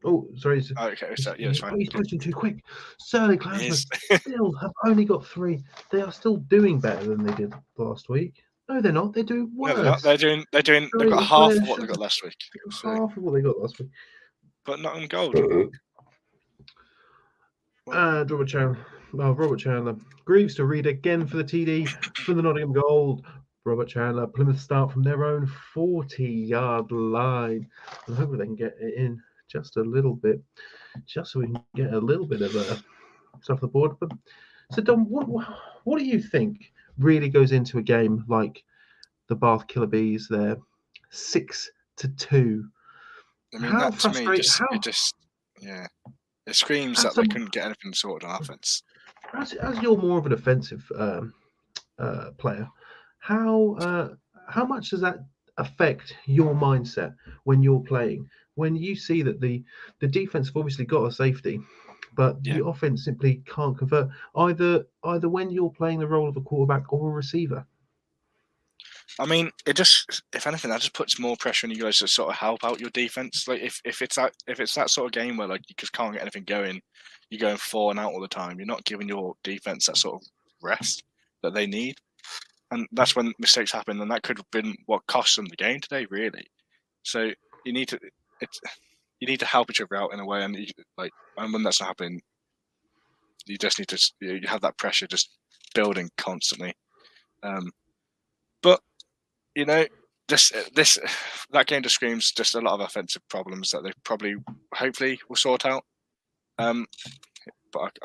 Oh, sorry. Okay, so yeah, it's fine. He's pushing too quick. Sterling Klansman still have only got 3. They are still doing better than they did last week. No, they're not. They're doing worse. No, they're not. They're doing. They've got half of what they got last week. Half of what they got last week. But not in gold. Robert Chandler. Greaves to read again for the TD for the Nottingham Gold. Robert Chandler. Plymouth start from their own 40-yard line. And hopefully they can get it in just a little bit, just so we can get a little bit of stuff off the board. But so, Dom, what do you think really goes into a game like the Bath Killer Bees? They're 6-2. I mean, that to me, it screams that they couldn't get anything sorted on offense. As you're more of an offensive player, how much does that affect your mindset when you're playing? When you see that the defense have obviously got a safety, but the offense simply can't convert, either when you're playing the role of a quarterback or a receiver? I mean, if anything, that just puts more pressure on you guys to sort of help out your defense. Like if it's that sort of game where like you just can't get anything going, you're going 4 and out all the time. You're not giving your defense that sort of rest that they need, and that's when mistakes happen. And that could have been what cost them the game today, really. So you need to help each other out in a way, and and when that's not happening, you just need to you have that pressure just building constantly. But that game just screams just a lot of offensive problems that they hopefully will sort out. But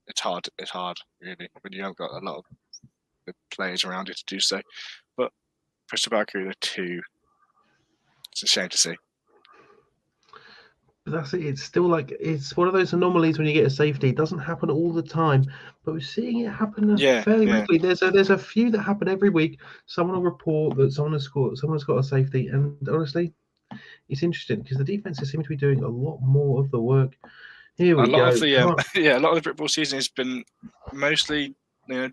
it's hard. It's hard really when you haven't got a lot of the players around you to do so. But Crystal Barker, they're 2. It's a shame to see. But that's it. It's still it's one of those anomalies when you get a safety. It doesn't happen all the time, but we're seeing it happen fairly quickly. There's a few that happen every week. Someone will report that someone's got a safety, and honestly, it's interesting because the defenses seem to be doing a lot more of the work. Here we go. A lot of the Brit Ball season has been mostly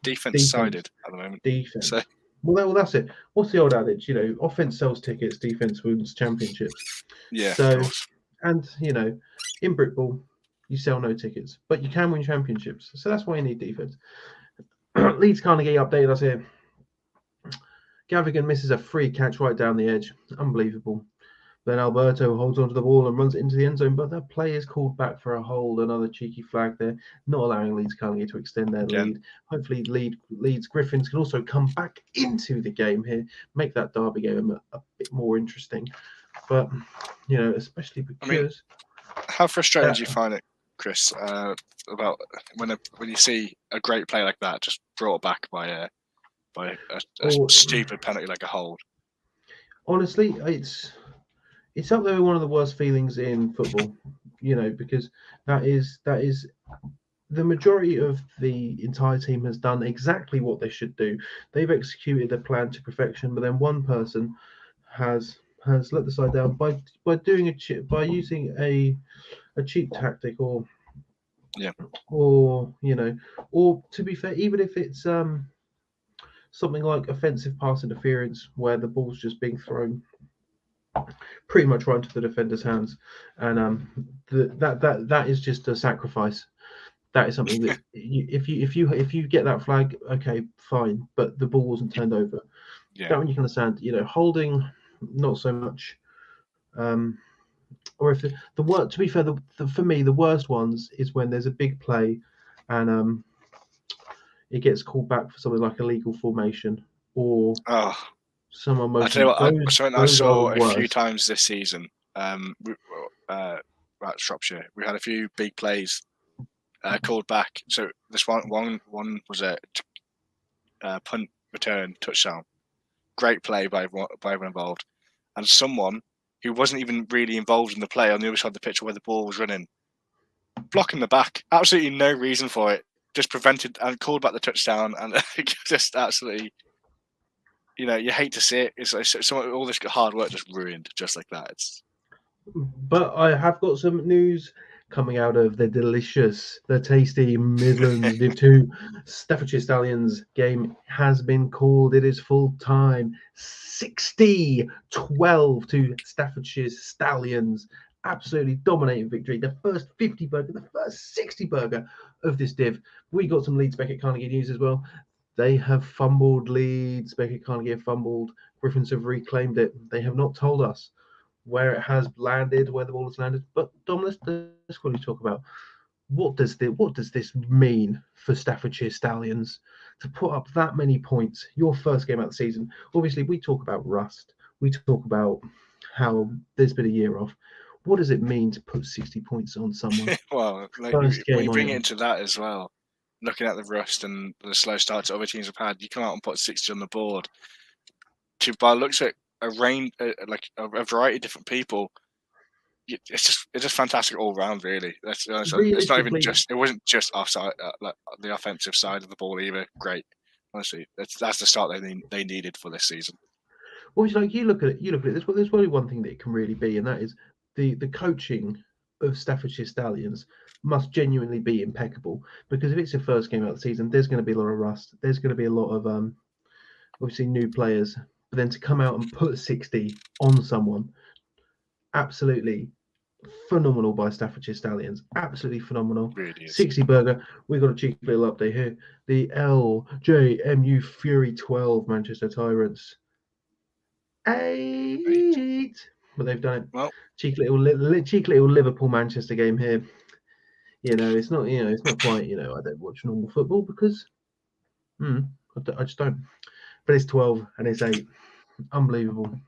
defense sided at the moment. Defense. So. Well, that's it. What's the old adage? Offense sells tickets, defense wins championships. Yeah. So. And, in Brit Ball, you sell no tickets, but you can win championships. So that's why you need defense. Leeds Carnegie updated us here. Gavigan misses a free catch right down the edge. Unbelievable. Then Alberto holds onto the ball and runs it into the end zone, but that play is called back for a hold. Another cheeky flag there, not allowing Leeds Carnegie to extend their lead. Hopefully, Leeds Griffins can also come back into the game here, make that derby game a bit more interesting. But, especially because... how frustrating do you find it, Chris, about when you see a great play like that just brought back by a stupid penalty like a hold? Honestly, it's up there with one of the worst feelings in football, because that is the majority of the entire team has done exactly what they should do. They've executed their plan to perfection, but then one person has let the side down by using a cheap tactic or Yeah. Or to be fair, even if it's something like offensive pass interference where the ball's just being thrown pretty much right into the defender's hands, and that is just a sacrifice. That is something that if you get that flag, okay, fine, but the ball wasn't turned over. Yeah. That one you can understand. Holding, not so much. Or if to be fair, for me, the worst ones is when there's a big play, and it gets called back for something like illegal formation or someone motion. I tell you what, something I saw a few worst. times this season. At Shropshire, we had a few big plays called back. So this one was a punt return touchdown. Great play by everyone involved, and someone who wasn't even really involved in the play on the other side of the pitch where the ball was running, blocking the back. Absolutely no reason for it. Just prevented and called back the touchdown, and just absolutely, you hate to see it. It's like all this hard work just ruined, just like that. But I have got some news coming out of the tasty Midlands Div 2 Staffordshire Stallions game has been called. It is full time. 60-12 to Staffordshire Stallions. Absolutely dominating victory. The first 50 burger, the first 60 burger of this div. We got some Leeds Beckett Carnegie news as well. They have fumbled. Leeds Beckett Carnegie have fumbled. Griffins have reclaimed it. They have not told us where it has landed, where the ball has landed. But Dom, let's quickly talk about what does this mean for Staffordshire Stallions to put up that many points? Your first game out of the season. Obviously, we talk about rust. We talk about how there's been a year off. What does it mean to put 60 points on someone? Well, when you bring it into that as well, looking at the rust and the slow starts other teams have had, you come out and put 60 on the board. By the looks at a range, like a variety of different people, it's just fantastic all round. Really, it's not even just. It wasn't just offside, like the offensive side of the ball either. Great, honestly, that's the start they needed for this season. Well, you look at it. There's only one thing that it can really be, and that is the coaching of Staffordshire Stallions must genuinely be impeccable. Because if it's your first game out of the season, there's going to be a lot of rust. There's going to be a lot of obviously new players. But then to come out and put 60 on someone, absolutely phenomenal by Staffordshire Stallions. Absolutely phenomenal. Really is. 60 burger. We've got a cheeky little update here. The LJMU Fury 12 Manchester Tyrants. 8. But they've done it. Well, cheeky little Liverpool Manchester game here. It's not quite. I don't watch normal football because I just don't. But it's 12 and it's 8. Unbelievable.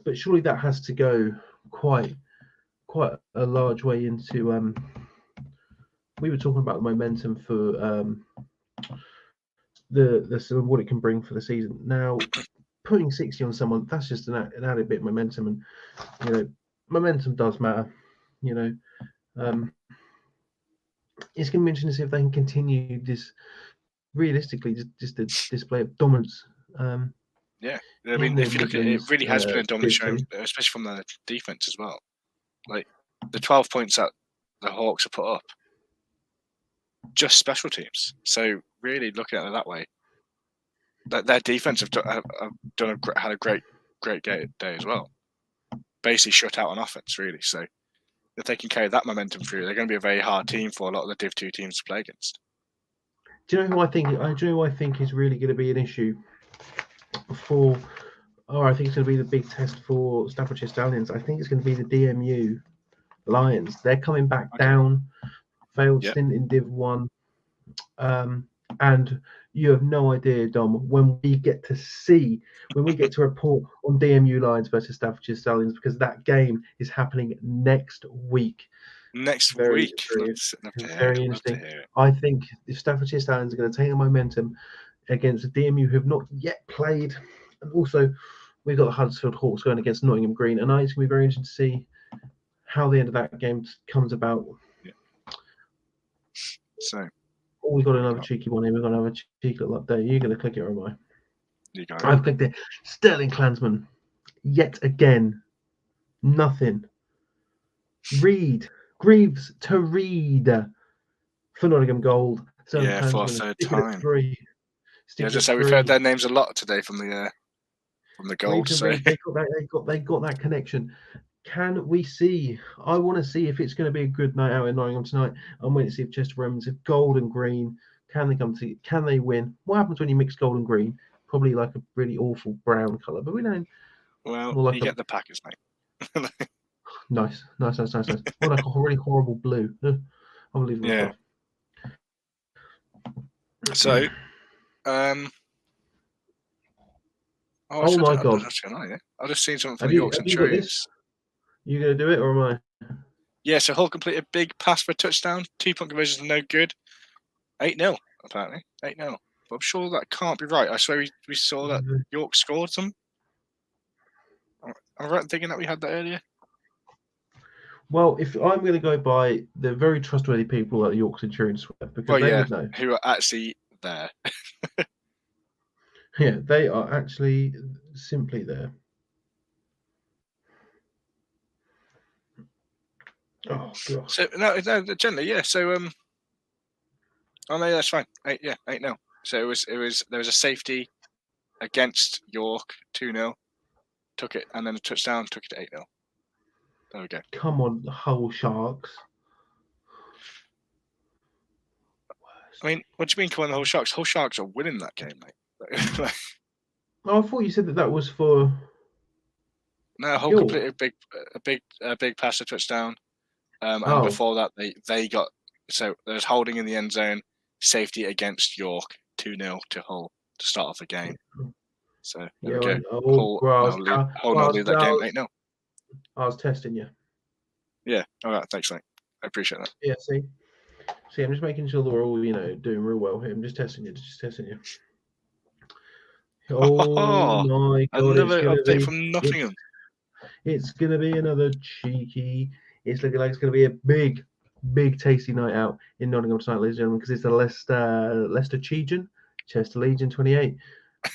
But surely that has to go quite a large way into. We were talking about the momentum for the what it can bring for the season. Now, putting 60 on someone, that's just an added bit of momentum, and momentum does matter. It's going to be interesting to see if they can continue this. Realistically, just a display of dominance. Yeah, I mean, if you look at it, it really has been a dominant showing, especially from the defense as well. Like the 12 points that the Hawks have put up, just special teams. So really looking at it that way, that their defense had a great day as well. Basically shut out on offense, really. So if they can carry that momentum through, they're going to be a very hard team for a lot of the Div 2 teams to play against. Do you know who I think is really going to be an issue for? I think it's going to be the big test for Staffordshire Stallions. I think it's going to be the DMU Lions. They're coming back down, failed stint in Div 1. And you have no idea, Dom, when we get to report on DMU Lions versus Staffordshire Stallions, because that game is happening next week. Very interesting. I think if Staffordshire Stallions are going to take the momentum against the DMU who have not yet played, and also we've got the Huddersfield Hawks going against Nottingham Green, and it's going to be very interesting to see how the end of that game comes about. Yeah. So. We've got another cheeky one here. We've got another cheeky little update. You're going to click it, or am I? You got it. I've clicked it. Sterling Klansman, yet again, nothing. Greaves to Reed for Nottingham Gold. Yeah, for a third time. Yeah, just say we've heard their names a lot today from the Gold. Greaves and Reed, they got that connection. Can we see? I want to see if it's going to be a good night out in Nottingham tonight. I'm waiting to see if Chester Remnants, if gold and green, can they come to? Can they win? What happens when you mix gold and green? Probably like a really awful brown colour, but we don't. Well, like you get the Packers, mate. Nice. Or like a really horrible blue. Unbelievable stuff. So, oh my God! I've just seen something from the Yorks and Troves. You gonna do it or am I? Yeah. So Hull completed a big pass for a touchdown. 2-point conversions no good. 8-0 apparently. 8-0. But I'm sure that can't be right. I swear we saw that York scored some. I'm right thinking that we had that earlier. Well, if I'm going to go by the very trustworthy people at York Centurions, because they would know who are actually there. Yeah, they are actually simply there. Oh God. So no, generally, yeah. So oh no, that's fine. 8-0. So it was there was a safety against York, 2-0, took it, and then a touchdown, took it to 8-0. There we go. Come on, the Hull Sharks. I mean, what do you mean, come on, the Hull Sharks? Hull Sharks are winning that game, mate. Oh, I thought you said that was for. No, Hull completed a big pass to touchdown. And before that, they got so there was holding in the end zone, safety against York, 2-0 to Hull to start off the game. So there we go. Hull now lead that game 8-0. I was testing you. Yeah. All right. Thanks, mate. I appreciate that. Yeah. See, I'm just making sure that we're all doing real well here. I'm just testing you. Oh my God! Another update from Nottingham. It's going to be another cheeky. It's looking like it's going to be a big, tasty night out in Nottingham tonight, ladies and gentlemen, because it's the Leicester Chijan, Chester Legion 28,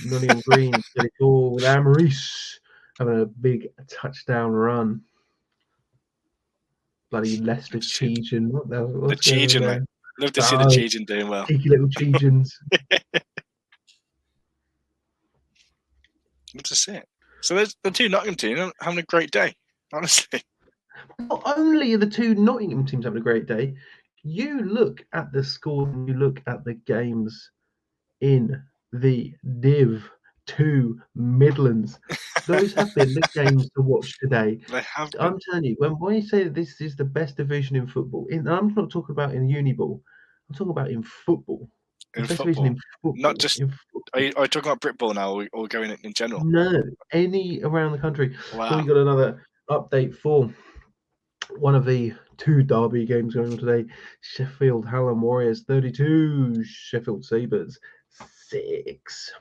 Nottingham Green, 34 with Amaris having a big touchdown run. Bloody Leicester Chijan. The Chijan, mate. Love to see the Chijan doing well. Cheeky little Chijans. Love to see it. So there's the two Nottingham teams having a great day, honestly. Not only are the two Nottingham teams having a great day, you look at the score and you look at the games in the Div 2 Midlands. Those have been the games to watch today. They have been. I'm telling you, when we say that this is the best division in football, I'm not talking about in Uniball, I'm talking about in football. In football. Not just. Are you talking about Britball now, or going in general? No, any around the country. Wow. So we got another update for one of the two derby games going on today. Sheffield Hallam Warriors 32, Sheffield Sabres 6.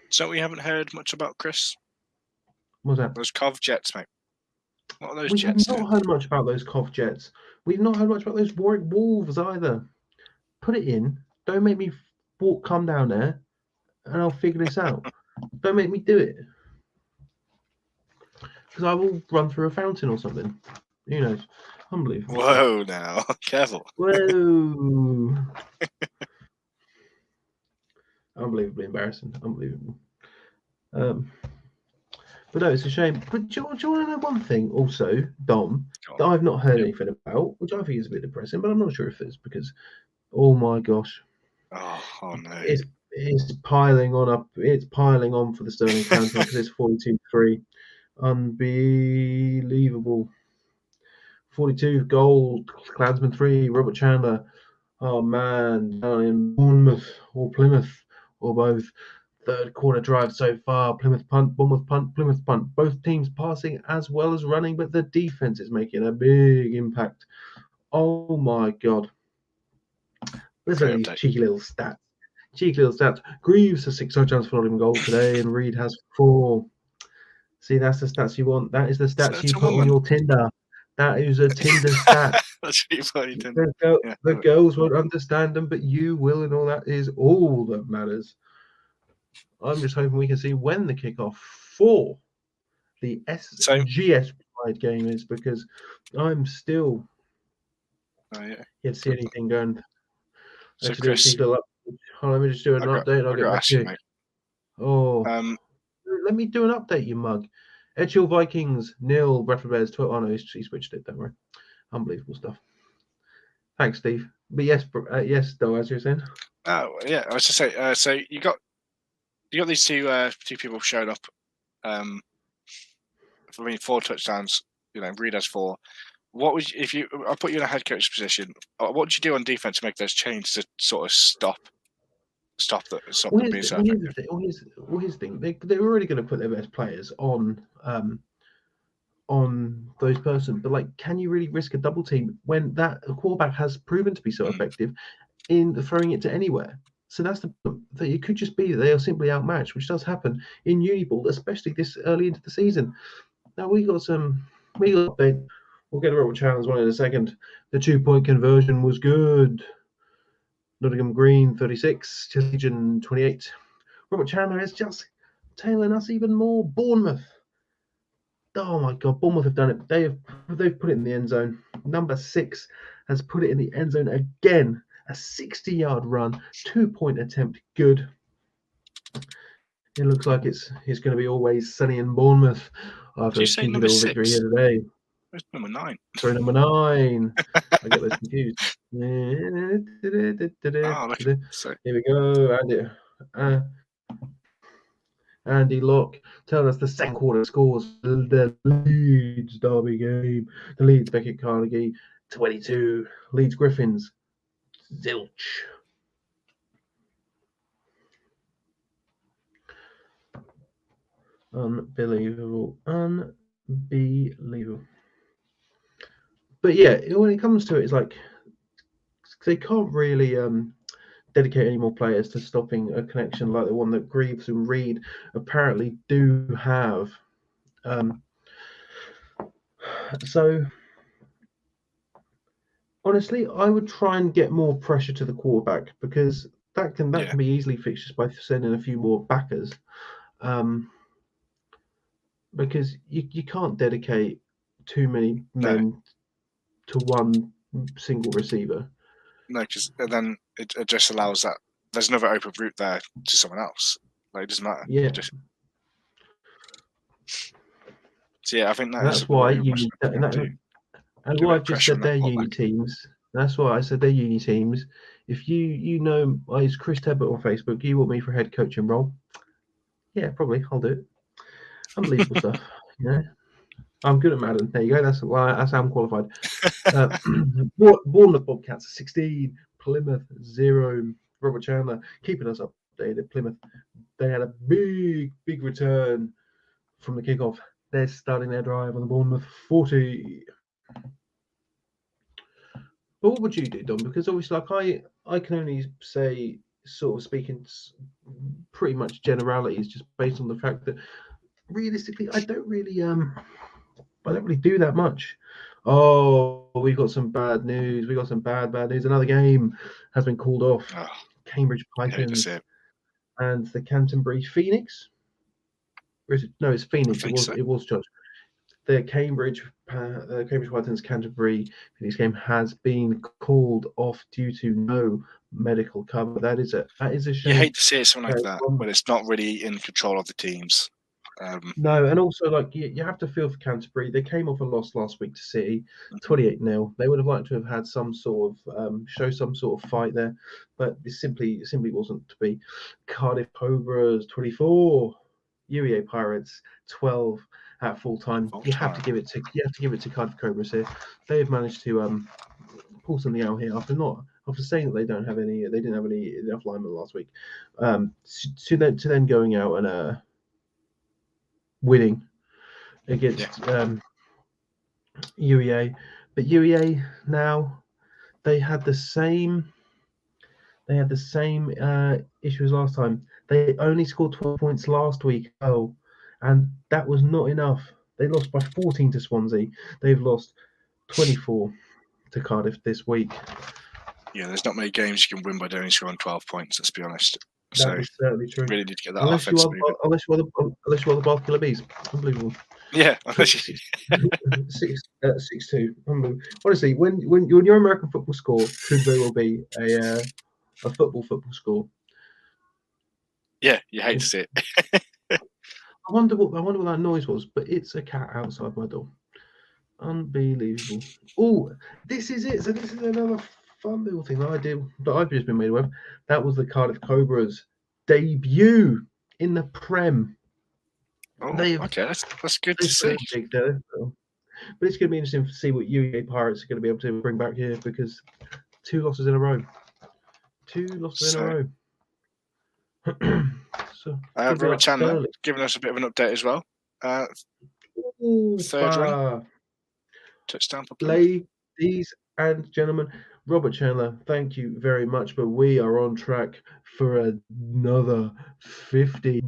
So we haven't heard much about, Chris? What's that? Those Cov Jets, mate. What are those we Jets? We've not heard much about those Cov Jets. We've not heard much about those Warwick Wolves either. Put it in. Don't make me come down there and I'll figure this out. Don't make me do it. Because I will run through a fountain or something. Who knows? Unbelievable. Whoa, now. Careful. Whoa. Unbelievably embarrassing. Unbelievable. But no, it's a shame. But do you want to know one thing also, Dom, that I've not heard anything about, which I think is a bit depressing, but I'm not sure if it's because, oh my gosh. Oh no. It's piling on up. It's piling on for the Sterling County because it's 42-3. Unbelievable. 42 gold. Klansman 3. Robert Chandler. Oh man, down in Bournemouth or Plymouth or both. Third quarter drive so far. Plymouth punt, Bournemouth punt, Plymouth punt. Both teams passing as well as running, but the defense is making a big impact. Oh my God. Listen to these cheeky little stats. Greaves has 6 touchdowns for Nottingham goal today, and Reed has 4. See, that's the stats you want. That is the stats you put on your Tinder. That is a Tinder stat. That's what you put on your Tinder. The girls won't understand them, but you will, and all that is all that matters. I'm just hoping we can see when the kickoff for the SGS Pride game is, because I'm still yet to see anything going. So Chris, let me just do an update and I'll get back to you. Mate. Oh, let me do an update, you mug. Edgehill Vikings 0, Bradford Bears 12. Oh no, he switched it. Don't worry. Unbelievable stuff. Thanks, Steve. But yes, though, as you're saying. Yeah, I was just say. So you got these two people showed up. I mean, 4 touchdowns. Reed has 4. What would I put you in a head coach position? What would you do on defense to make those changes to sort of stop them being so effective? Here's the thing. They're already going to put their best players on those person, but like, can you really risk a double team when that quarterback has proven to be so effective in throwing it to anywhere? So that's the that it could just be that they are simply outmatched, which does happen in Uniball, especially this early into the season. Now we got update. We'll get a Robert Challenge one in a second. The 2-point conversion was good. Nottingham Green 36, Legion 28. Robert Chandler is just tailing us even more. Bournemouth. Oh my God, Bournemouth have done it. They've put it in the end zone. Number 6 has put it in the end zone again. A 60-yard run, 2-point attempt, good. It looks like it's going to be always sunny in Bournemouth after a stinky little victory here today. Where's number 9? Sorry, number 9. I get those confused. Here we go. Andy Locke telling us the second quarter scores. The Leeds Derby game. The Leeds Beckett Carnegie 22. Leeds Griffins zilch. Unbelievable. But yeah, when it comes to it, it's like they can't really dedicate any more players to stopping a connection like the one that Greaves and Reed apparently do have. So honestly, I would try and get more pressure to the quarterback, because that can be easily fixed just by sending a few more backers. Because you can't dedicate too many men to one single receiver. No, because then it just allows that there's another open route there to someone else. Like, it doesn't matter. Yeah. So yeah, I think that's why and what I've just said, they're uni teams. That's why I said they're uni teams. If I use Chris Tebbett on Facebook, you want me for a head coaching role? Yeah, probably. I'll do it. Unbelievable stuff. I'm good at Madden. There you go. That's how I'm qualified. Bournemouth Bobcats 16, Plymouth 0. Robert Chandler keeping us updated. Plymouth, they had a big return from the kickoff. They're starting their drive on the Bournemouth 40. But what would you do, Dom? Because obviously, like I can only say, sort of speaking pretty much generalities, just based on the fact that realistically, I don't really do that much. Oh, we've got some bad news. We got some bad news. Another game has been called off. Cambridge Pythons and the Canterbury Phoenix. No, it's Phoenix. It was Josh. The Cambridge Pythons Canterbury Phoenix game has been called off due to no medical cover. That is a shame. You hate to see something like that, but it's not really in control of the teams. No, and also like you have to feel for Canterbury. They came off a loss last week to City, 28-0. They would have liked to have had some sort of show some sort of fight there, but it simply wasn't to be. Cardiff Cobras 24, UEA Pirates 12 at full time. You have to give it to Cardiff Cobras here. They have managed to pull something out here after saying that they didn't have any enough linemen last week. To then going out and winning against UEA, but UEA now they had the same issue as last time. They only scored 12 points last week. And that was not enough. They lost by 14 to Swansea. They've lost 24 to Cardiff this week. Yeah, there's not many games you can win by only scoring 12 points. Let's be honest. That is certainly true. Really need to get that unless you are the Bath Killer Bees. Unbelievable. Yeah. 6-2. Honestly, when your American football score could very well be a football score. Yeah, you hate to see it. I wonder what that noise was, but it's a cat outside my door. Unbelievable. Oh, this is it. So this is another fun little thing that I've just been made aware of. That was the Cardiff Cobras debut in the Prem. Oh, okay, that's good to see. But it's going to be interesting to see what Unigame Pirates are going to be able to bring back here, because 2 losses in a row. 2 losses in a row. So Robert Chandler giving us a bit of an update as well. Third run. Touchdown for Plymouth. Ladies and gentlemen, Robert Chandler, thank you very much. But we are on track for another 50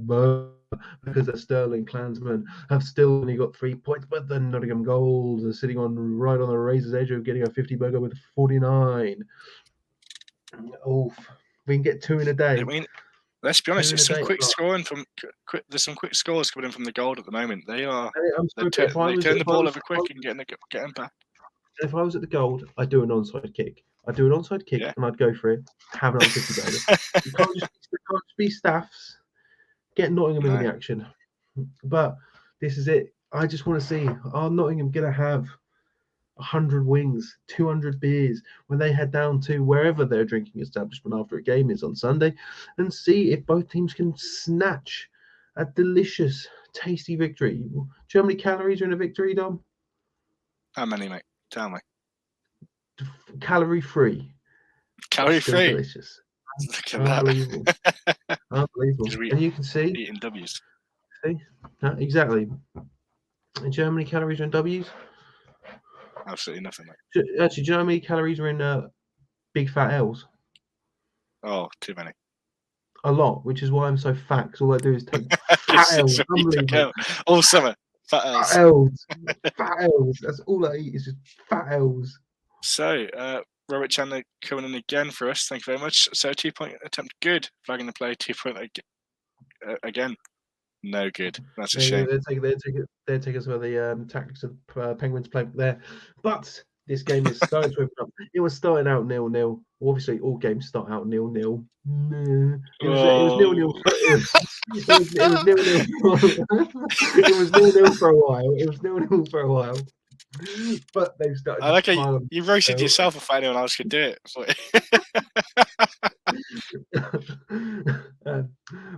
because the Sterling Klansmen have still only got 3 points, but the Nottingham Gold are sitting right on the razor's edge of getting a 50 burger with 49. Oh, we can get 2 in a day. I mean, let's be honest. There's some quick scoring there's some quick scores coming in from the Gold at the moment. They turn the ball over quick and get them back. If I was at the Gold, I'd do an onside kick. I'd do an onside kick and I'd go for it. Have another 50 burger. You can't just be staffs. Get Nottingham in the action. But this is it. I just want to see, are Nottingham going to have 100 wings, 200 beers when they head down to wherever their drinking establishment after a game is on Sunday, and see if both teams can snatch a delicious, tasty victory? Do you know how many calories are in a victory, Dom? How many, mate? Tell me. Calorie-free. Calorie-free? Delicious. Look at Unbelievable. that. Unbelievable. And you can see. Eating W's. See? Exactly. And do you know how many calories are in W's? Absolutely nothing, mate. Actually, do you know how many calories are in big fat L's? Oh, too many. A lot, which is why I'm so fat, because all I do is take fat L's. Unbelievable. All summer. Fat L's. Fat L's. Fat L's. That's all I eat is just fat L's. So, Robert Chandler coming in again for us. Thank you very much. So, 2-point attempt, good. Flagging the play, 2-point again. No good. That's a shame. They take us where the tactics of Penguins play there. But this game is starting to open up. It was starting out 0-0. Obviously, all games start out 0-0. It was 0-0. It was 0-0 for a while. It was 0-0 for a while. But they've started. I like how you roasted yourself if anyone else could do it.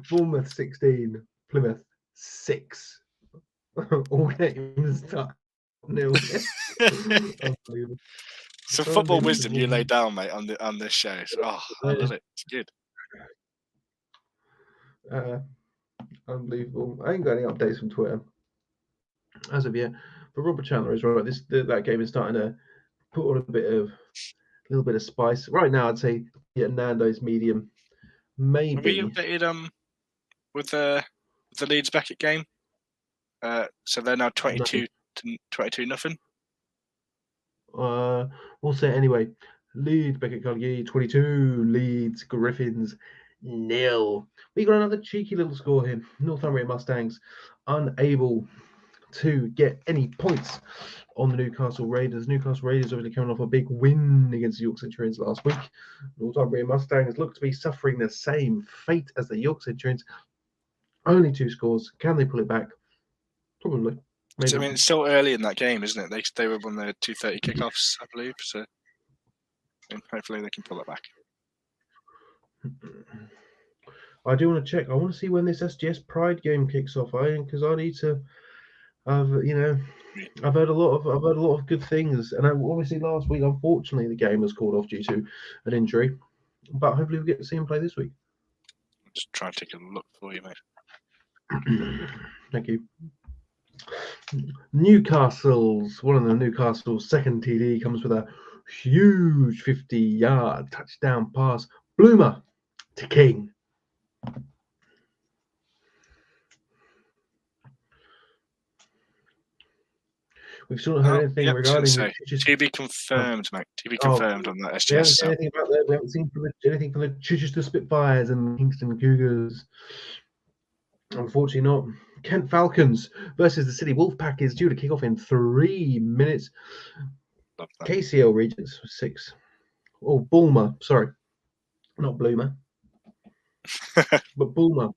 Bournemouth 16, Plymouth 6. All games start 0. So football wisdom you lay down, mate, on this show. So, I love it. It's good. Unbelievable. I ain't got any updates from Twitter as of yet. But Robert Chandler is right. That game is starting to put on a little bit of spice. Right now, I'd say Nando's medium. Maybe. Have we updated with the Leeds Beckett game? So they're now 22-0. We'll say anyway. Leeds Beckett 22, Leeds Griffins 0. We got another cheeky little score here. Northumbria Mustangs unable to get any points on the Newcastle Raiders. Newcastle Raiders obviously coming off a big win against the York Centurions last week. Northumbria Mustangs look to be suffering the same fate as the York Centurions. Only 2 scores. Can they pull it back? Probably. So, I mean, it's still early in that game, isn't it? They were on their 2:30 kickoffs, I believe. So hopefully they can pull it back. I do want to check. I want to see when this SGS Pride game kicks off. Because I need to. I've heard a lot of good things, and obviously last week, unfortunately, the game was called off due to an injury. But hopefully, we get to see him play this week. I'll just try and take a look for you, mate. Thank you. One of the Newcastle's second TD comes with a huge 50-yard touchdown pass. Bloomer to King. We've still not heard anything regarding to be confirmed, mate. To be confirmed on that SGS. We haven't seen anything from the Chichester Spitfires and Kingston Cougars. Unfortunately not. Kent Falcons versus the City Wolfpack is due to kick off in 3 minutes. KCL Regents 6. Oh, Bulmer. Sorry, not Bloomer, but Bulmer.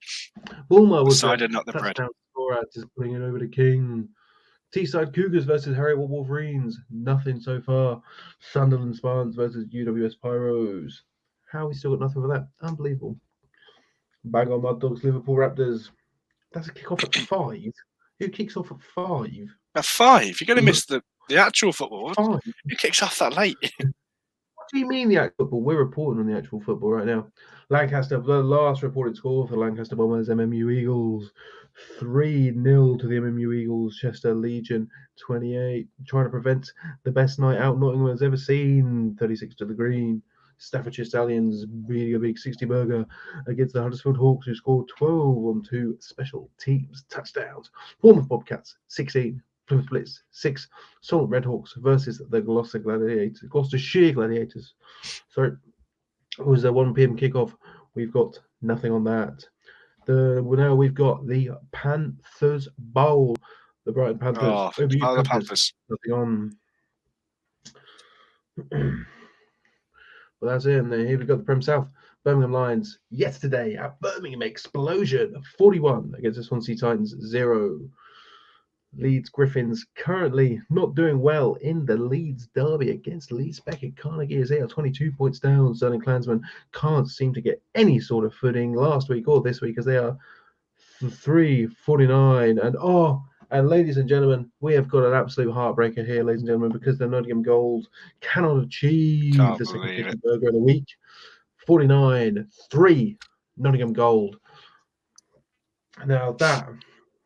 Bulmer was decided not the bread. Touchdown scorer, just putting it over to King. Teesside Cougars versus Harriet Wolverines. Nothing so far. Sunderland Spartans versus UWS Pyros. How we still got nothing for that? Unbelievable. Bang on Mud Dogs, Liverpool Raptors. That's a kick-off at 5. Who kicks off at 5? At 5? You're going to miss the actual football. 5? Who kicks off that late? What do you mean the actual football? We're reporting on the actual football right now. Lancaster, the last reported score for the Lancaster Bombers, MMU Eagles. 3-0 to the MMU Eagles. Chester Legion 28. Trying to prevent the best night out Nottingham has ever seen. 36 to the green. Staffordshire Stallions beating a big 60 burger against the Huddersfield Hawks, who scored 12 on 2 special teams touchdowns. Bournemouth Bobcats 16. Plymouth Blitz 6. Solent Redhawks versus the Gloucestershire Gladiators. Sorry, it was a 1 p.m. kickoff. We've got nothing on that. Now we've got the Panthers Bowl. The Brighton Panthers. The Panthers. Nothing on. Well, that's it. And here we've got the Prem South. Birmingham Lions yesterday at Birmingham Explosion 41 against the Swansea Titans 0. Leeds Griffins currently not doing well in the Leeds derby against Leeds Beckett. Carnegie as they are 22 points down. Sterling Klansmen can't seem to get any sort of footing last week or this week as they are 3-49. And ladies and gentlemen, we have got an absolute heartbreaker here, ladies and gentlemen, because the Nottingham Gold cannot achieve the second burger of the week. 49-3 Nottingham Gold. Now that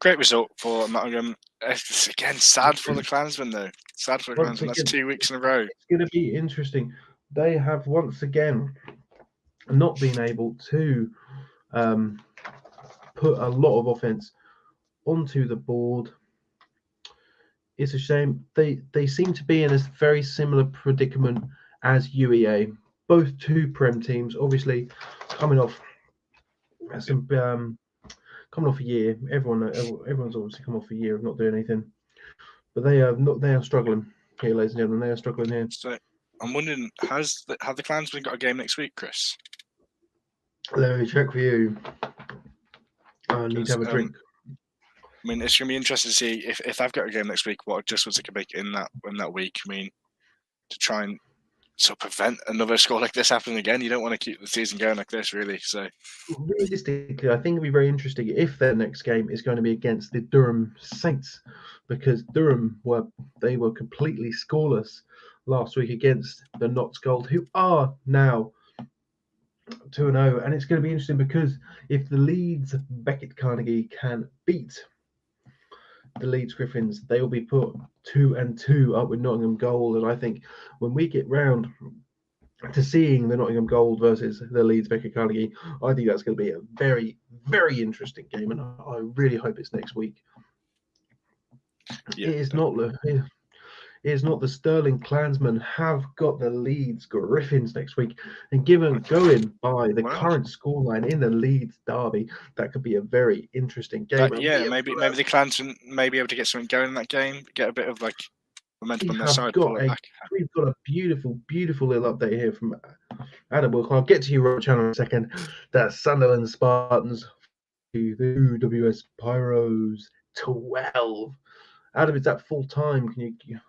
great result for Nottingham. It's again sad for the Klansmen, though. Sad for the Klansmen. That's 2 weeks in a row. It's going to be interesting. They have once again not been able to put a lot of offense onto the board. It's a shame. They seem to be in a very similar predicament as UEA. Both 2 Prem teams, obviously coming off some. Coming off a year, everyone's obviously come off a year of not doing anything, but they are struggling here, ladies and gentlemen. They are struggling here. So I'm wondering, have the Klansmen got a game next week, Chris? Let me check for you. I need to have a drink. I mean, it's going to be interesting to see if I've got a game next week, what adjustments I can make in that week. I mean, to try and sort of prevent another score like this happening again. You don't want to keep the season going like this, really. So realistically, I think it'll be very interesting if their next game is going to be against the Durham Saints, because Durham were completely scoreless last week against the Notts Gold, who are now 2-0, and it's going to be interesting because if the Leeds Beckett Carnegie can beat the Leeds Griffins, they will be put 2-2 up with Nottingham Gold. And I think when we get round to seeing the Nottingham Gold versus the Leeds Beckett Carnegie, I think that's going to be a very, very interesting game, and I really hope it's next week. Yeah, it is not the Sterling Klansmen have got the Leeds Griffins next week, and given going by the current scoreline in the Leeds derby, that could be a very interesting game. Maybe the Klansmen may be able to get something going in that game, get a bit of like momentum on their side. We've got a beautiful, beautiful little update here from Adam Wilk. I'll get to you, Robert Chandler, in a second. That's Sunderland Spartans to the UWS Pyros 12. Adam, is that full time? Can you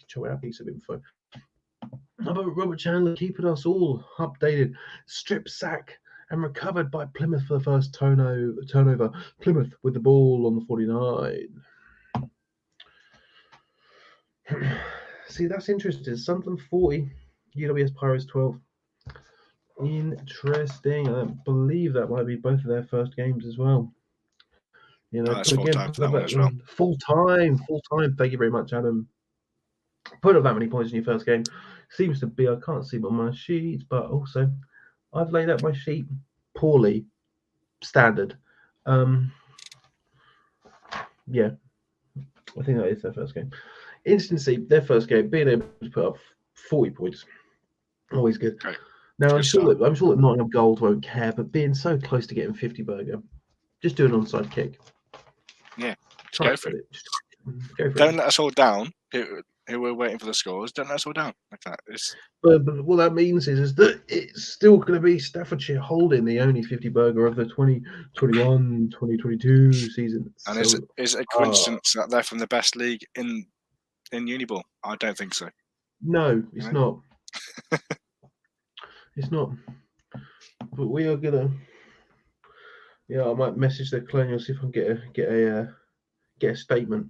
show out a piece of info? How about Robert Chandler keeping us all updated? Strip sack and recovered by Plymouth for the first turnover. Plymouth with the ball on the 49. See, that's interesting. Sunderland 40, UWS Pyros 12. Interesting. I believe that might be both of their first games as well. That's full time for that one as well. Full time. Thank you very much, Adam. Put up that many points in your first game seems to be, I can't see it on my sheet, but also I've laid out my sheet poorly. Standard. Yeah, I think that is their first game. Instancy, their first game, being able to put up 40 points, always good. Great. Now I'm sure that Nottingham Gold won't care, but being so close to getting 50 burger, just do an onside kick. Yeah, Try go for it. Go for Don't it. let us all down. Who we're waiting for the scores? Don't let us all down like that. But what that means is that it's still going to be Staffordshire holding the only 50 burger of the 2021-2022 season. And is it a coincidence that they're from the best league in Uniball? I don't think so. No, it's not. It's not. But we are gonna. Yeah, I might message the Colonials see if I can get a statement.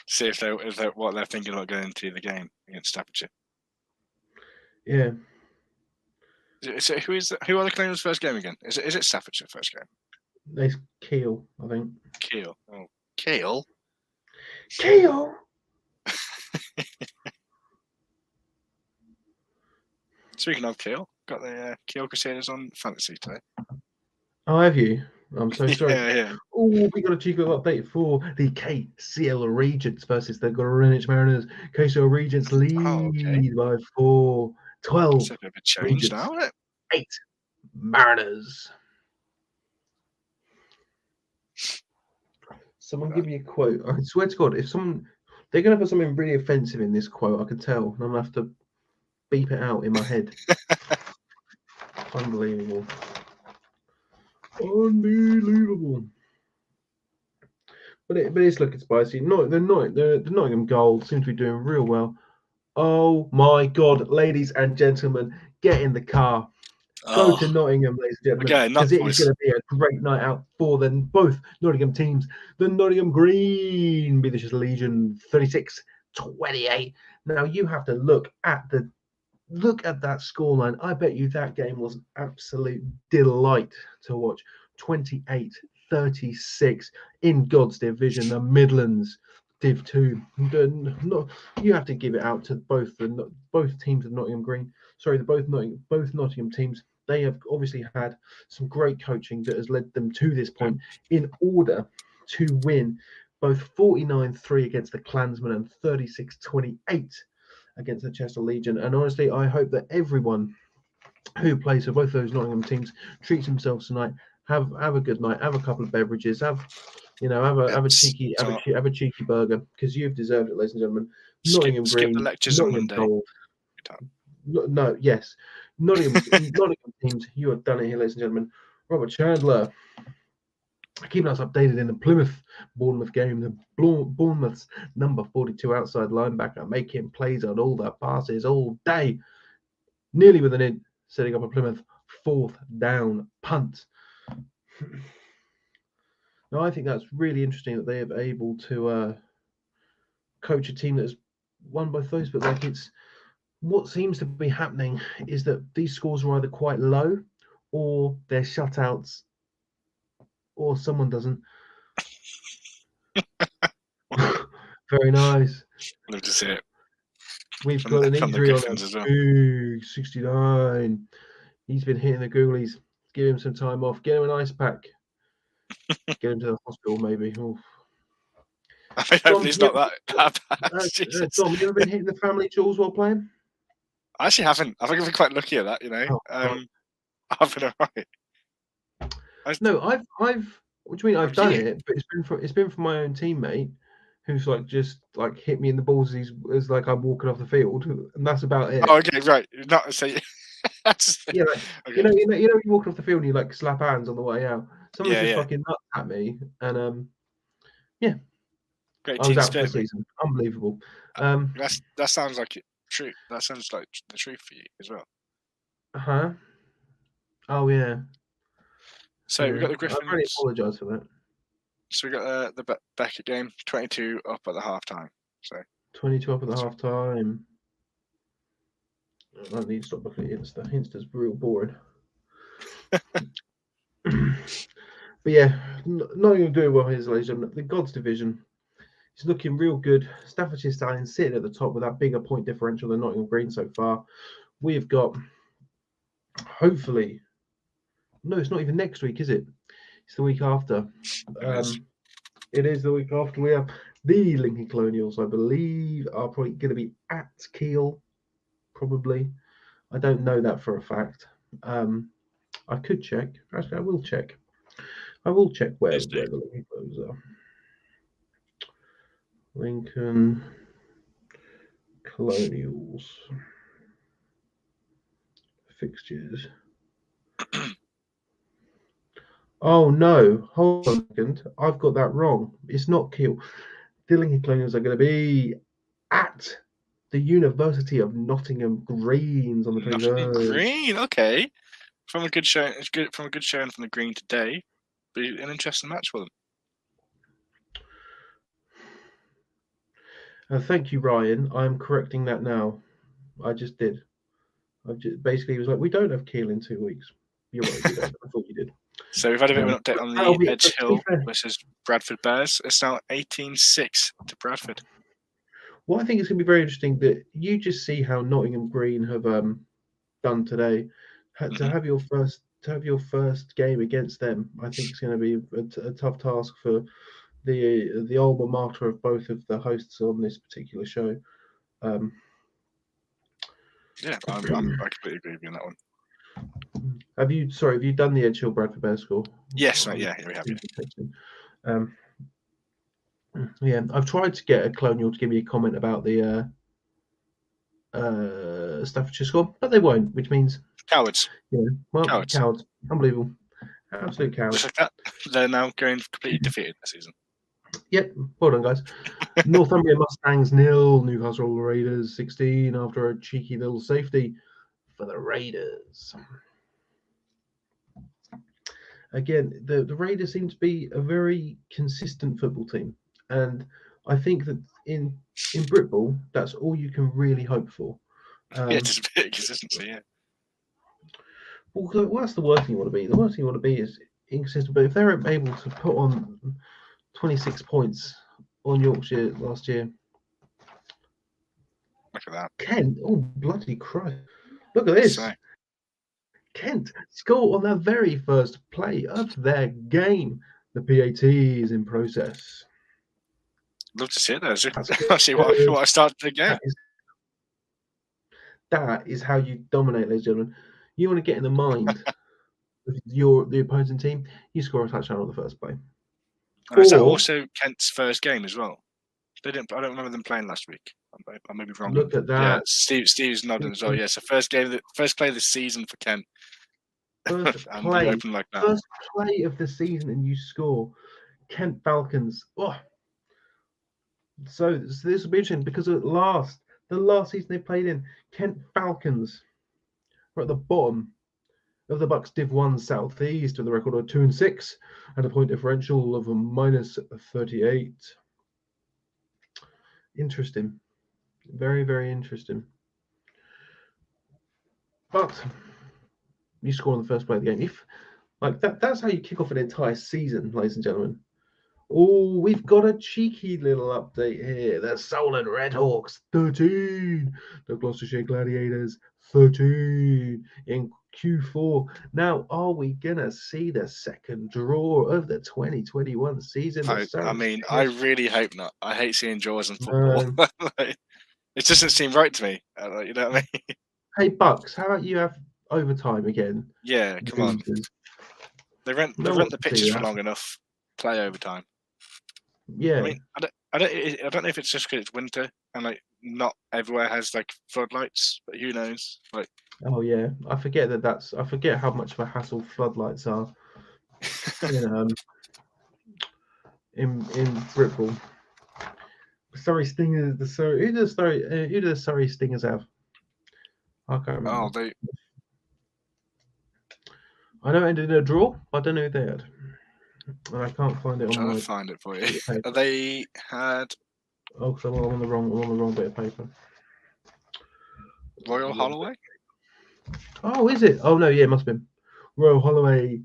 See if they're what they're thinking about going into the game against Staffordshire. Yeah. So who are the Colonials' first game again? Is it Staffordshire first game? It's Keel, I think. Keel. Oh, Keel. Keel. Speaking of Keel, got the Keel Crusaders on fantasy today. Oh, have you? I'm so sorry. Yeah. Oh, we got a cheeky little update for the KCL Regents versus the Greenwich Mariners. KCL Regents lead by 4. 12. It's a bit of a change Regents, now, isn't it? 8 Mariners. Someone give me a quote. I swear to God, if they're going to put something really offensive in this quote, I can tell. And I'm going to have to beep it out in my head. Unbelievable. But it's looking spicy. The Nottingham Gold seems to be doing real well. Oh my God, ladies and gentlemen, get in the car. Go to Nottingham, ladies and gentlemen, because it is going to be a great night out for both Nottingham teams. The Nottingham Green Beatrice Legion 36-28. Now you have to look at that scoreline. I bet you that game was an absolute delight to watch. 28-36 in God's division, the Midlands Div 2. You have to give it out to both teams of Nottingham Green. Sorry, both Nottingham teams. They have obviously had some great coaching that has led them to this point in order to win both 49-3 against the Klansmen and 36-28 against the Chester Legion. And honestly, I hope that everyone who plays for both those Nottingham teams treats themselves tonight. Have a good night. Have a couple of beverages. Have a cheeky burger, because you've deserved it, ladies and gentlemen. Nottingham Green, the lectures Nottingham Gold. Nottingham teams, you have done it here, ladies and gentlemen. Robert Chandler, keeping us updated in the Bournemouth game. The Bournemouth's number 42 outside linebacker making plays on all the passes all day, nearly with an in, setting up a Plymouth 4th down punt. Now, I think that's really interesting that they are able to coach a team that's won both those, but it's what seems to be happening is that these scores are either quite low or they're shutouts or someone doesn't. Very nice. Love to see it. We've got an injury on us. 69. He's been hitting the goalies. Give him some time off. Get him an ice pack. Get him to the hospital, maybe. Oof. I hope he's not that bad. Tom, you ever been hitting the family jewels while playing? I actually haven't. I think I've been quite lucky at that, I've been alright. No, I've. What do you mean? I've done it, but it's been from my own teammate, who's just hit me in the balls as I'm walking off the field, and that's about it. Oh, okay, right. Not so. Yeah, okay. You walk off the field and you slap hands on the way out. Someone's just fucking nuts at me, and yeah. Great I was out for the season. Unbelievable. That sounds like true. That sounds like the truth for you as well. Oh yeah. So we got the Griffins. I really apologise for that. So we got the Beckett game, 22 up at the half time. So 22 up at the half time. I need to stop looking at Insta. Insta's real boring. But yeah, not even doing well here, ladies and gentlemen. The Gods division is looking real good. Staffordshire Stallions sitting at the top with that bigger point differential than Nottingham Green so far. We've got, hopefully, no, it's not even next week, is it? It's the week after. It is the week after. We have the Lincoln Colonials, I believe, are probably going to be at Kiel, probably. I don't know that for a fact. I could check. Actually, I will check. I will check where Please do. the Lincoln clothes are. Lincoln Colonials fixtures. Oh no! Hold on a second. I've got that wrong. It's not Kiel. The Lincoln Colonials are going to be at the University of Nottingham Greens on the 21st. Nottingham Green, okay. From a good showing, from a good showing from the Green today. Be an interesting match for them. Thank you, Ryan. I'm correcting that now. I just did. Basically, he was like, we don't have Kiel in 2 weeks. You're right, we don't. I thought you did. So we've had a bit of an update on the Edge Hill versus Bradford Bears. It's now 18-6 to Bradford. Well, I think it's going to be very interesting that you just see how Nottingham Green have done today. To have your first game against them, I think it's going to be a tough task for the alma mater of both of the hosts on this particular show. Yeah, I completely agree with you on that one. Have you done the Edge Hill Bradford Bears score? Yes, mate, yeah, we have. Yeah, I've tried to get a Colonial to give me a comment about the Staffordshire score, but they won't, which means cowards. Yeah, well, cowards. Unbelievable. Absolute cowards. Just like that, they're now going completely defeated this season. Yep, well done, guys. Northumbria Mustangs 0, Newcastle Raiders 16 after a cheeky little safety for the Raiders. Again, the Raiders seem to be a very consistent football team, and I think that in Britball, that's all you can really hope for. Yeah, just a bit of consistency, yeah. Well, that's the worst thing you want to be. The worst thing you want to be is inconsistent. But if they're able to put on 26 points on Yorkshire last year, look at that. Kent, oh bloody Christ! Look at this. So. Kent score on their very first play of their game. The PAT is in process. Love to see it. That's actually what I started the game. That is how you dominate, ladies and gentlemen. You want to get in the mind of the opposing team, you score a touchdown on the first play. Is that also Kent's first game as well? They didn't. I don't remember them playing last week. I may be wrong. Look at that. Yeah, Steve's nodding as well. Yeah, so first play of the season for Kent. First play of the season, and you score. Kent Falcons. Oh. So this will be interesting because the last season they played in, Kent Falcons were at the bottom of the BUCS Div 1 Southeast with a record of 2-6 and a point differential of -38. Interesting. Very, very interesting. But you score on the first play of the game. That's how you kick off an entire season, ladies and gentlemen. Oh, we've got a cheeky little update here. The Solent Redhawks 13. The Gloucestershire Gladiators 13 in Q4. Now, are we gonna see the second draw of the 2021 season? I mean, I really hope not. I hate seeing draws in football. It doesn't seem right to me. You know what I mean? Hey, BUCS, how about you have overtime again? Yeah, come on. They rent the pitches for long enough. Play overtime. Yeah. I mean, I don't know if it's just because it's winter and not everywhere has floodlights, but who knows? Oh yeah, I forget how much of a hassle floodlights are. In Britball. Surrey Stingers. Who do the Surrey Stingers have? I can't remember. Oh, I know it ended in a draw, but I don't know who they had. And I can't find it on. I'm trying to find it for you. They had. Oh, because I'm on the wrong bit of paper. Royal Holloway. Oh, is it? Oh no, yeah, it must have been Royal Holloway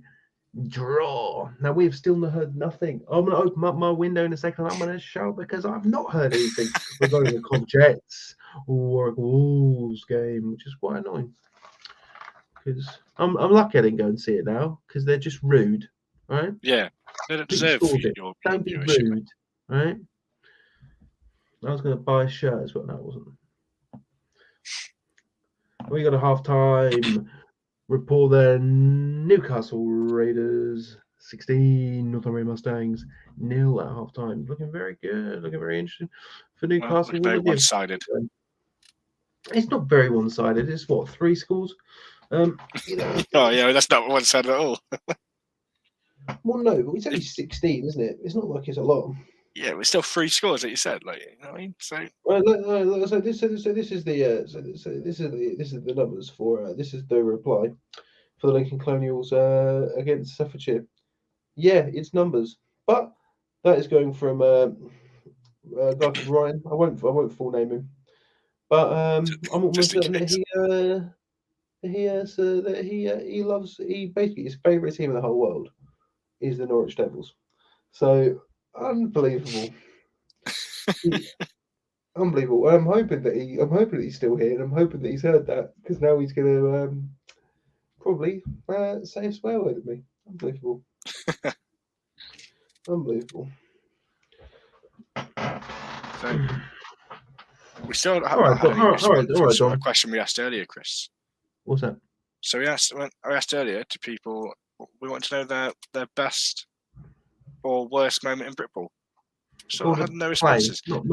draw. Now we've still heard nothing. I'm going to open up my window in a second. I'm going to shout because I've not heard anything regarding the Coventry Jets or Warwick Wolves game, which is quite annoying. Because I'm lucky I didn't go and see it now because they're just rude, right? Yeah, they don't deserve it. Don't be rude, right? I was going to buy a shirt as well. No, I wasn't. We got a half-time report there. Newcastle Raiders 16 Northumbria Mustangs 0 at half time. Looking very good. Looking very interesting for Newcastle. Very one-sided. It's not very one-sided. It's what, 3 scores? Oh yeah, that's not one-sided at all. Well, no, but it's only 16, isn't it? It's not like it's a lot. Yeah, but it's still 3 scores that you said, like, you know what I mean? So, so this is the numbers for this is the reply for the Lincoln Colonials against Staffordshire. Yeah, it's numbers, but that is going from a guy called Ryan. I won't full name him, but I'm almost certain that he loves basically his favourite team in the whole world is the Norwich Devils. So unbelievable. Unbelievable. I'm hoping that he's still here, and I'm hoping that he's heard that, because now he's going to probably say a swear word at me. Unbelievable. Unbelievable. So we still haven't had a question we asked earlier, Chris. What's that? So I asked earlier to people. We want to know their best or worst moment in Britball. So I had no responses. Not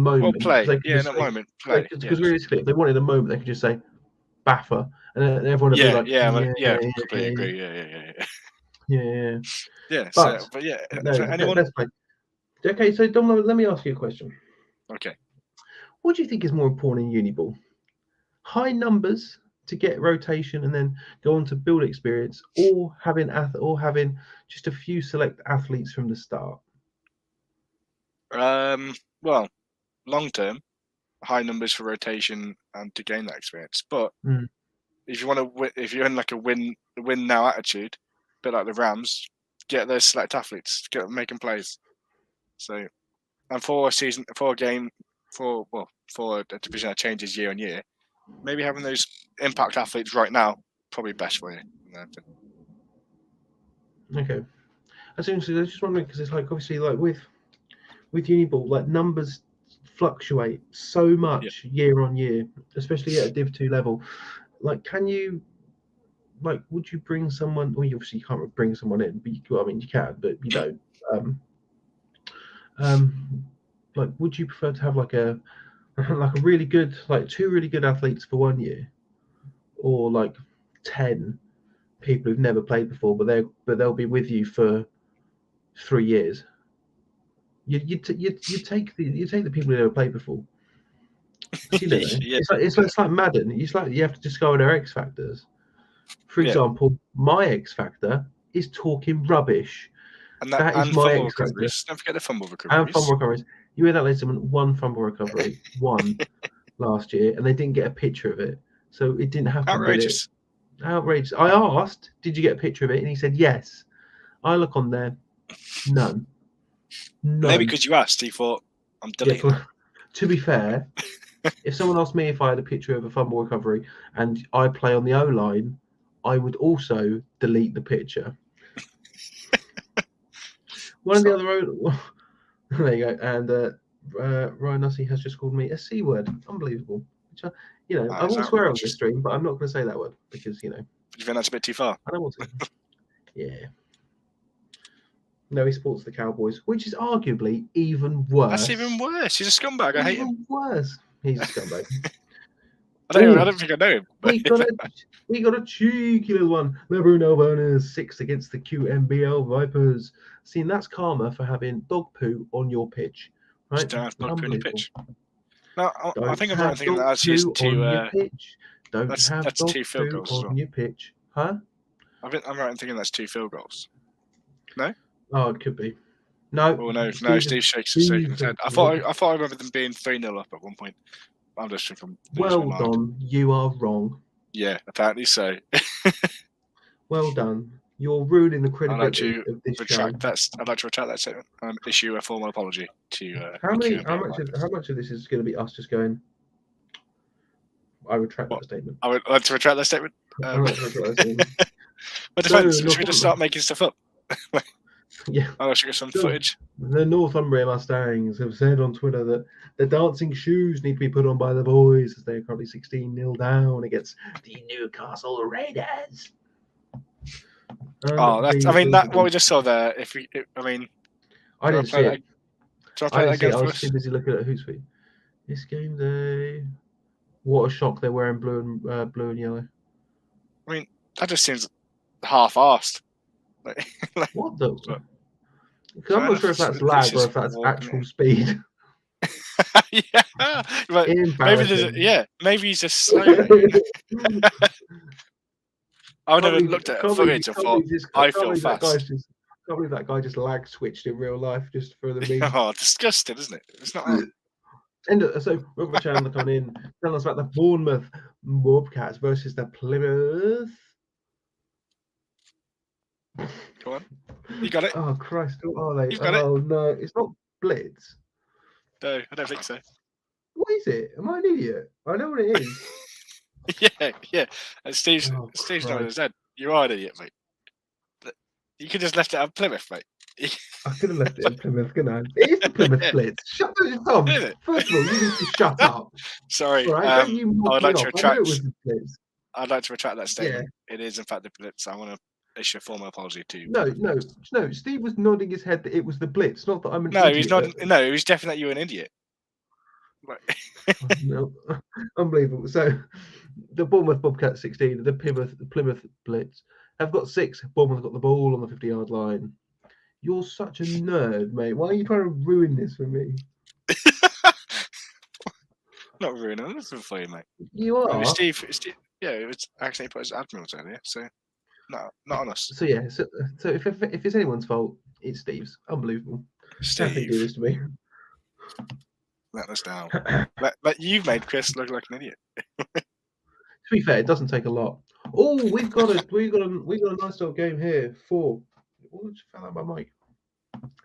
moment. Well, play. Yeah, not moment. Play. Because realistically, if they wanted a moment, they could just say Baffer, and then everyone would be like, completely agree. Yeah. But anyone? Let's play. Okay, so Dom, let me ask you a question. Okay. What do you think is more important in Uniball? High numbers to get rotation and then go on to build experience, or having just a few select athletes from the start? Well, long term, high numbers for rotation and to gain that experience. But if you want to, if you're in like a win now attitude, a bit like the Rams, get those select athletes, get them making plays. So, and for a division that changes year on year, maybe having those impact athletes right now probably best for you. Okay, I was just wondering, because it's like obviously like with Uniball, like numbers fluctuate so much year on year, especially at a Div 2 level. Like, would you bring someone? Well, you obviously can't bring someone in, but you can, but you don't. Like, would you prefer to have like a really good, like 2 really good athletes for 1 year, or like 10 people who've never played before, but they'll be with you for 3 years? You take the people who never played before. It's like Madden. It's like you have to discover their X factors. For example, my X factor is talking rubbish. And that is my X factor. Don't forget the fumble recoveries. And fumble recoveries. You heard that, ladies and gentlemen, 1 fumble recovery, 1 last year, and they didn't get a picture of it, so it didn't happen. Outrageous. Outrageous. I asked, "Did you get a picture of it?" And he said, "Yes." I look on there, none. Maybe because you asked, he thought, I'm deleting. To be fair, if someone asked me if I had a picture of a fumble recovery and I play on the O-line, I would also delete the picture. One of the other there you go. And Ryan Nussey has just called me a C word. Unbelievable. Which I won't swear on this stream, but I'm not going to say that word because you think that's a bit too far? I don't want to. Yeah. No, he supports the Cowboys, which is arguably even worse. That's even worse. He's a scumbag. I hate him. Even worse. He's a scumbag. I don't think I know him. We got a cheeky little one. The Bruno bonus 6 against the QMBL Vipers. See, that's karma for having dog poo on your pitch, right? Just don't have dog poo on the pitch. No, I think I'm thinking that that's used to. That's 2 field goals on your pitch, huh? I'm right in thinking that's 2 field goals. No. Oh, it could be. No. Oh no! Steve shakes his head. I thought I remember them being 3-0 up at one point. I'm just thinking. Well done. You are wrong. Yeah, apparently so. Well done. You're ruining the credibility of this show. I'd like to retract that statement and issue a formal apology to. How much of this is going to be us just going? I retract that statement. I would like to retract that statement. But should we just start making stuff up? Yeah. I should get some footage. The Northumbria Mustangs have said on Twitter that the dancing shoes need to be put on by the boys as they are currently 16-0 down against the Newcastle Raiders. What we just saw there. I didn't see it. I was too busy looking at Hootsuite. It's game day. What a shock! They're wearing blue and yellow. I mean, that just seems half-arsed. What the? Because I'm not sure if that's lag or if that's actual speed. Yeah, but maybe he's just slow. I never looked at footage and thought, I feel fast. I can't believe that guy just lag switched in real life just for the meme. Oh, disgusting, isn't it? It's not. And so, welcome to channel coming in. Tell us about the Bournemouth Bobcats versus the Plymouth. Go on. You got it? Oh, Christ. What are they? You've got it. Oh, no. It's not Blitz. No, I don't think so. What is it? Am I an idiot? I know what it is. yeah. And Steve's nodding his head. You are an idiot, mate. You could just left it at Plymouth, mate. I could have left it in Plymouth, couldn't I? It is the Plymouth Blitz. Shut up, Tom. First of all, you need to shut up. Sorry. Right, I'd like to retract. I'd like to retract that statement. Yeah. It is, in fact, the Blitz. I want to issue a formal apology to you. No. Steve was nodding his head that it was the Blitz, not that I'm an idiot. He's not. No, he was definitely that you're an idiot. No, unbelievable. So, the Bournemouth Bobcats 16, the Plymouth Blitz have got 6. Bournemouth have got the ball on the 50-yard line. You're such a nerd, mate. Why are you trying to ruin this for me? Not ruining this for you, mate. You are. Steve, it was actually put as Admirals earlier, so no, not on us. So yeah, so if it's anyone's fault, it's Steve's. Unbelievable. Steve, do this to me. Let us down. But you've made Chris look like an idiot. To be fair, it doesn't take a lot. Oh, we've got a nice little game here for. Oh, just fell out my mic.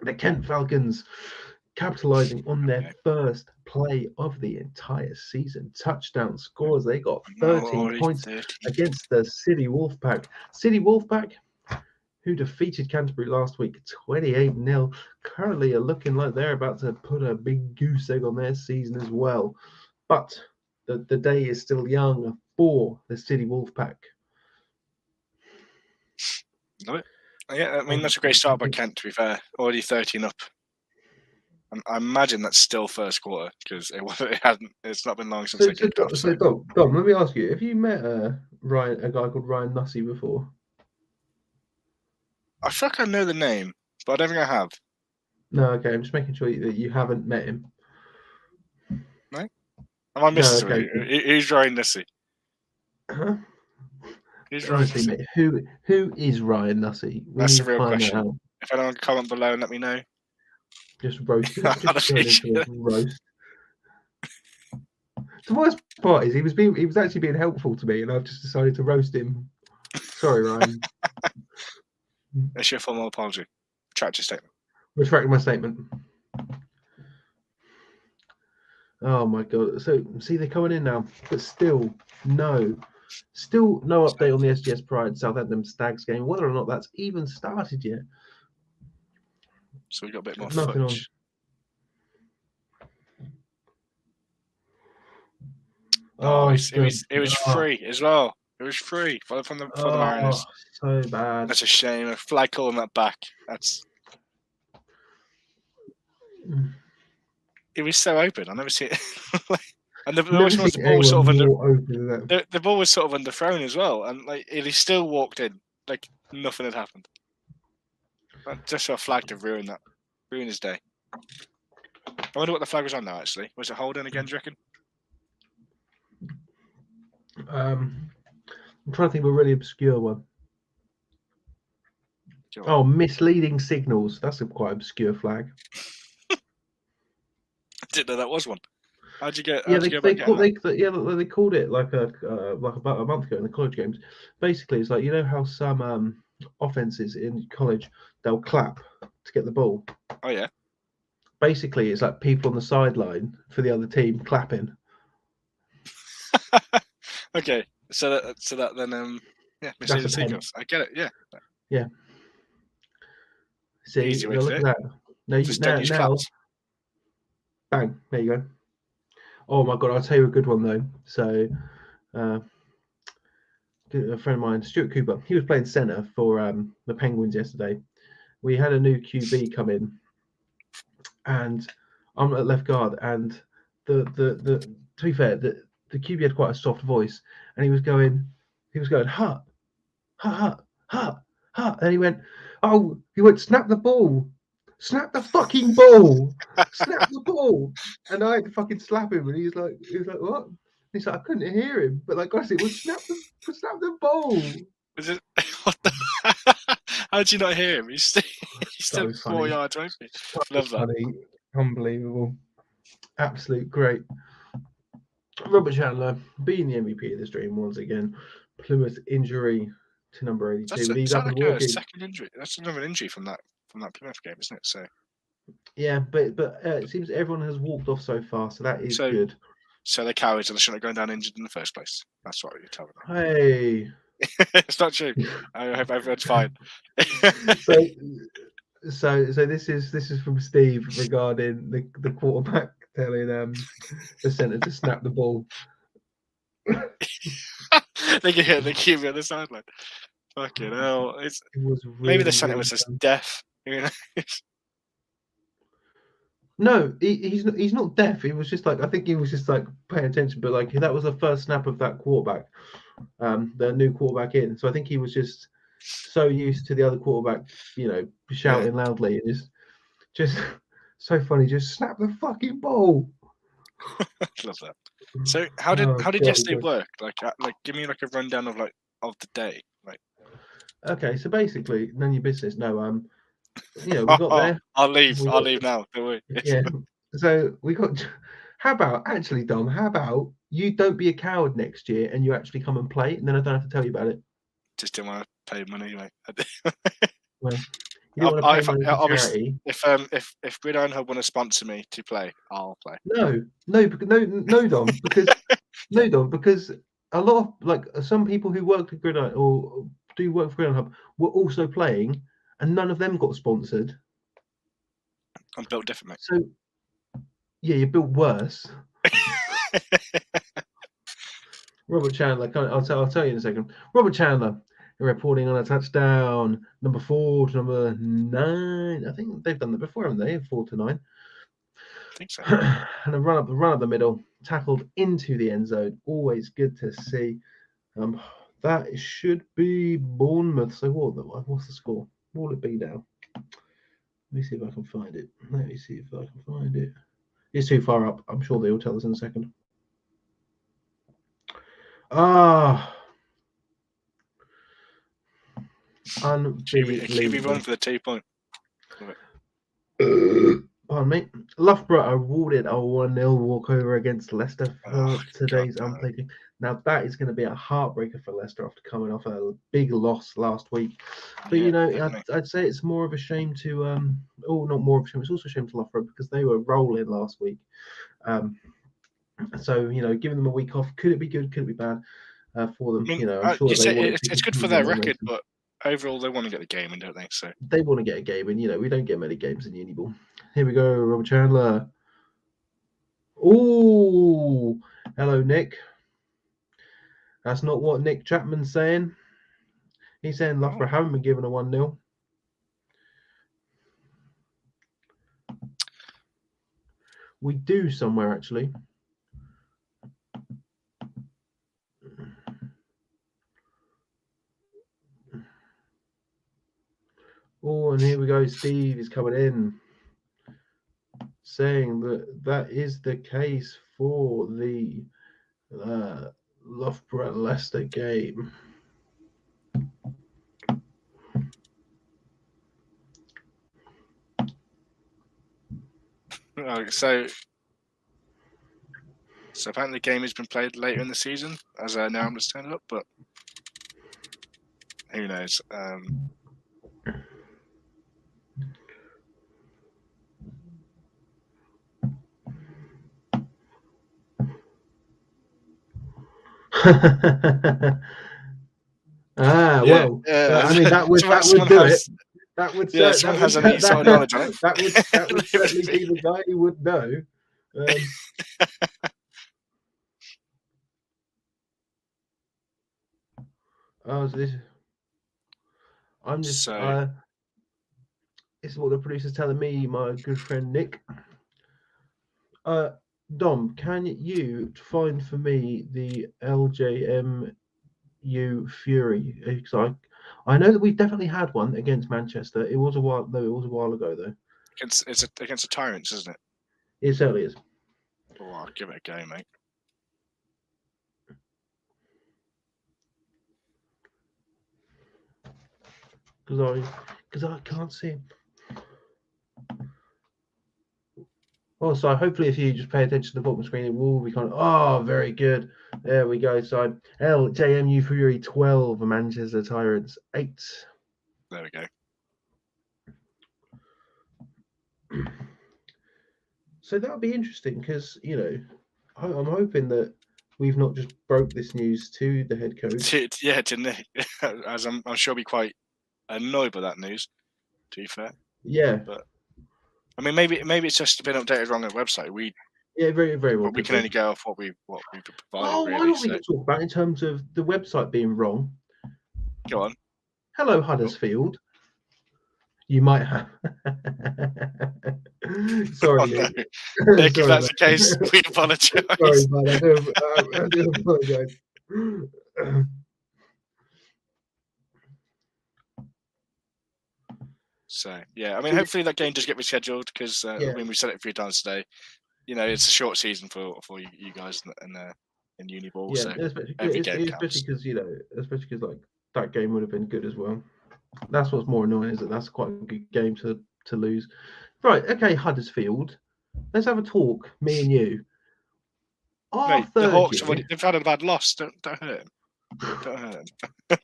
The Kent Falcons capitalising on their first play of the entire season. Touchdown scores. They got 13 points against the City Wolfpack. City Wolfpack, who defeated Canterbury last week 28-0, currently are looking like they're about to put a big goose egg on their season as well. But the day is still young for the City Wolfpack. Love it. Yeah, I mean, that's a great start by Kent, to be fair. Already 13 up. I imagine that's still first quarter because it's not been long since they kicked off. So, Dom, let me ask you: have you met a guy called Ryan Nussey before? I feel like I know the name, but I don't think I have. No, okay. I'm just making sure that you haven't met him. No? Am I missing something? Who's Ryan Nussey? Huh? Honestly, mate, who is Ryan Nussey? That's the real question. If anyone can comment below and let me know. Just roast him. Roast. The worst part is he was actually being helpful to me, and I've just decided to roast him. Sorry, Ryan. That's your formal apology. Retract your statement. Retracting my statement. Oh my god! So see, they're coming in now, but still no update on the SGS Pride Southampton Stags game, whether or not that's even started yet. So we got a bit more footage. It was free as well. It was free for the Mariners. So bad. That's a shame. A flag call on that back. It was so open. I never see it. And the ball was sort of underthrown as well, and he still walked in like nothing had happened. Just a flag to ruin his day. I wonder what the flag was on now. Actually, was it holding again? Do you reckon? I'm trying to think of a really obscure one. Oh, misleading signals. That's a quite obscure flag. I didn't know that was one. How'd you get? They called it like about a month ago in the college games. Basically, it's like, you know how some offenses in college, they'll clap to get the ball. Oh yeah. Basically, it's like people on the sideline for the other team clapping. Okay, so that then misleading signals. I get it. Yeah. Yeah. See, easy way look to at that. Now, bang! There you go. Oh my god! I'll tell you a good one though. So, a friend of mine, Stuart Cooper, he was playing centre for the Penguins yesterday. We had a new QB come in, and I'm at left guard, and the to be fair, the QB had quite a soft voice, and he was going, hut, hut, hut, hut, and he went, snap the ball, snap the fucking ball, snap the ball, and I had to fucking slap him, and he was like, what? And he's like, I couldn't hear him, but like honestly, snap the ball. Was it, what the, how did you not hear him? He's still 4 yards away. Love that. Funny. Unbelievable. Absolute great. Robert Chandler being the MVP of the stream once again. Plymouth injury to number 82. That's like a second injury. That's another injury from that Plymouth game, isn't it? So yeah, but it seems everyone has walked off so far, so that is good. So they're cowards and they shouldn't have gone down injured in the first place. That's what you're telling me. Hey. It's not true. I hope everyone's fine. So this is from Steve regarding the quarterback telling the centre to snap the ball. They can hear the QB on the sideline. Fucking hell! Maybe the centre was just deaf. You know? No, he's not deaf. He was just like, I think he was just like paying attention, but like that was the first snap of that quarterback, the new quarterback in. So I think he was just so used to the other quarterback, shouting loudly. And just so funny. Just snap the fucking ball. Love that. So how did yesterday work? Like give me like a rundown of the day. Like, okay, so basically, none of your business. No, we got there. I'll leave now. Don't worry. Yeah. So we got. How about Dom? How about you don't be a coward next year and you actually come and play, and then I don't have to tell you about it. Just didn't want to pay money, mate. Well, you don't want to pay money to charity. If Gridiron Hub want to sponsor me to play, I'll play. No, Dom, because a lot of some people who work at Gridiron or do work for Gridiron Hub were also playing, and none of them got sponsored. I'm built different, mate. So yeah, you're built worse. Robert Chandler, I'll tell you in a second. Robert Chandler reporting on a touchdown, number 4 to number 9. I think they've done that before, haven't they? 4 to 9. I think so. And a run up the middle, tackled into the end zone. Always good to see. That should be Bournemouth. So what's the score? What will it be now? Let me see if I can find it. It's too far up. I'm sure they'll tell us in a second. QB run for the 2 point. Pardon me. Loughborough awarded a 1-0 walkover against Leicester for today's unplayed game. Now that is going to be a heartbreaker for Leicester after coming off a big loss last week. But I'd say it's more of a shame to not more of a shame. It's also a shame to Loughborough because they were rolling last week. So giving them a week off, could it be good? Could it be bad for them? I mean, I'm sure it's good for their record, but overall they want to get the game in, don't they? So they want to get a game in. We don't get many games in Uniball. Here we go, Robert Chandler. Oh, hello, Nick. That's not what Nick Chapman's saying. He's saying Loughborough haven't been given a 1-0. We do somewhere, actually. Oh, and here we go. Steve is coming in, saying that is the case for the Loughborough Leicester game. So apparently the game has been played later in the season, as I now understand it, but who knows? Well, I mean that would do it. That would someone has any sort of knowledge on it. That would certainly be the guy who would know. Oh, so this. I'm just. So This is what the producer's telling me, my good friend Nick. Dom, can you find for me the LJMU Fury? Because I know that we definitely had one against Manchester. It was a while ago though. it's against the Tyrants, isn't it? It certainly is. Oh, I'll give it a go, mate. Because I can't see him. Also, hopefully, if you just pay attention to the bottom screen, it will be kind of, oh, very good. There we go. So, LJMU Fury 12, Manchester Tyrants 8. There we go. So that'll be interesting because, I'm hoping that we've not just broke this news to the head coach. Yeah, to Nick, as I'm sure he'll be quite annoyed by that news, to be fair. Yeah. But I mean, maybe it's just been updated wrong on the website. Very, very well. But we can only go off what we provided. Oh, really, why don't we talk about in terms of the website being wrong? Go on. Hello, Huddersfield. You might have. Sorry, Nick. No. Nick, if that's the case, we apologise. Sorry, man. I do apologise. So yeah, I mean, hopefully that game does get rescheduled because I mean we've said it a few times today. It's a short season for you guys in Uniball. Yeah, so every game counts. especially because like that game would have been good as well. That's what's more annoying is that's quite a good game to lose. Right, okay, Huddersfield. Let's have a talk, me and you. Mate, the Hawks they've had a bad loss. Don't hurt him. Don't hurt him.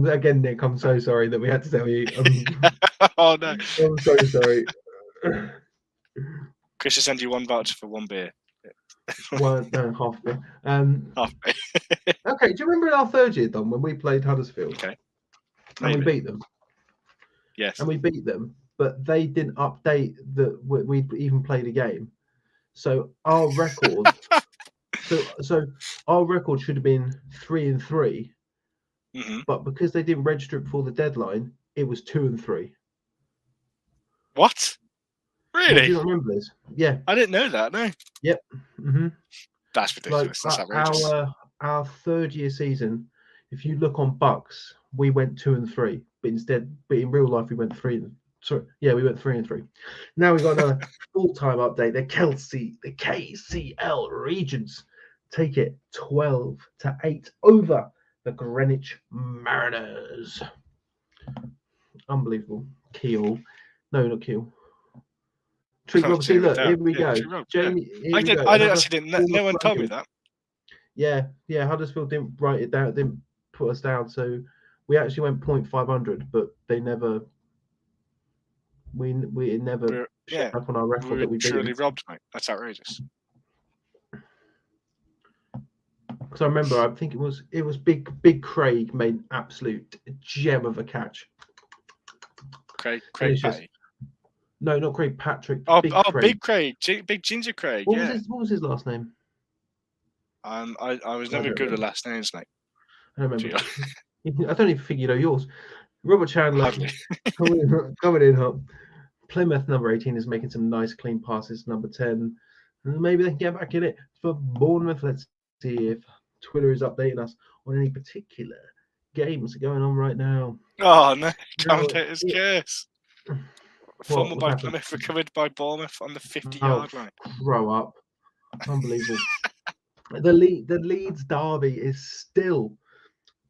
Again, Nick, I'm so sorry that we had to tell you. Oh no, I'm so sorry. Chris will send you one voucher for one beer. Half beer. Half beer. Okay, do you remember in our third year, Don, when we played Huddersfield? Okay. And we beat them. Yes. And we beat them, but they didn't update that we even played a game. So our record, so our record should have been 3-3. Mm-hmm. But because they didn't register it before the deadline, it was 2-3. What? Really? Do you not remember this? Yeah. I didn't know that. No. Yep. Mm-hmm. That's ridiculous. That's outrageous. Our third year season, if you look on BUCS, we went 2-3, but in real life we went 3. Sorry, yeah, we went 3-3. Now we've got another full-time update. The KCL Regents take it 12-8 over the Greenwich Mariners. Unbelievable. Keel. No, not Keel. Treat Robertson. Look, here we go. Jamie, I actually didn't. No one told me that. Yeah. Huddersfield didn't write it down. Didn't put us down. So we actually went 0.500, but they never. We never checked up on our record that we did. Truly robbed, mate. That's outrageous. Because I remember, I think it was Big Craig made an absolute gem of a catch. Craig Patty. No, not Craig. Patrick. Big Craig. Big Ginger Craig. What was his last name? I was never good with last names, mate. I don't remember. I don't even think you know yours. Robert Chandler coming in hot. Plymouth number 18 is making some nice clean passes. Number 10, maybe they can get back in it for Bournemouth. Let's see if Twitter is updating us on any particular games going on right now. Oh no, commentator's curse. Fumbled by Plymouth, recovered by Bournemouth on the 50-yard line. Grow up. Unbelievable. The Leeds derby is still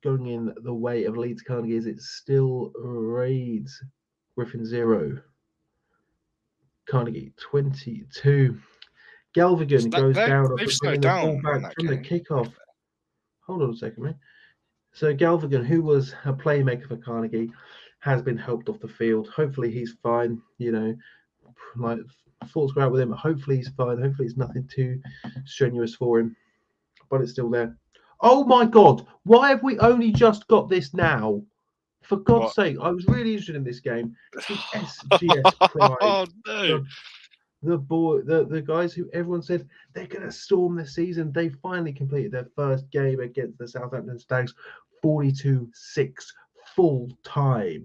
going in the way of Leeds Carnegie. It's still Raids. Griffin 0. Carnegie 22. Galvigan goes down. They've slowed down from the kickoff. Hold on a second, mate. So Galvigan, who was a playmaker for Carnegie, has been helped off the field. Hopefully he's fine. Like thoughts go out with him. Hopefully he's fine. Hopefully it's nothing too strenuous for him. But it's still there. Oh my God! Why have we only just got this now? For God's sake, I was really interested in this game. The SGS Pride. Oh no! The guys who everyone said they're going to storm this season, they finally completed their first game against the Southampton Stags. 42-6 full time.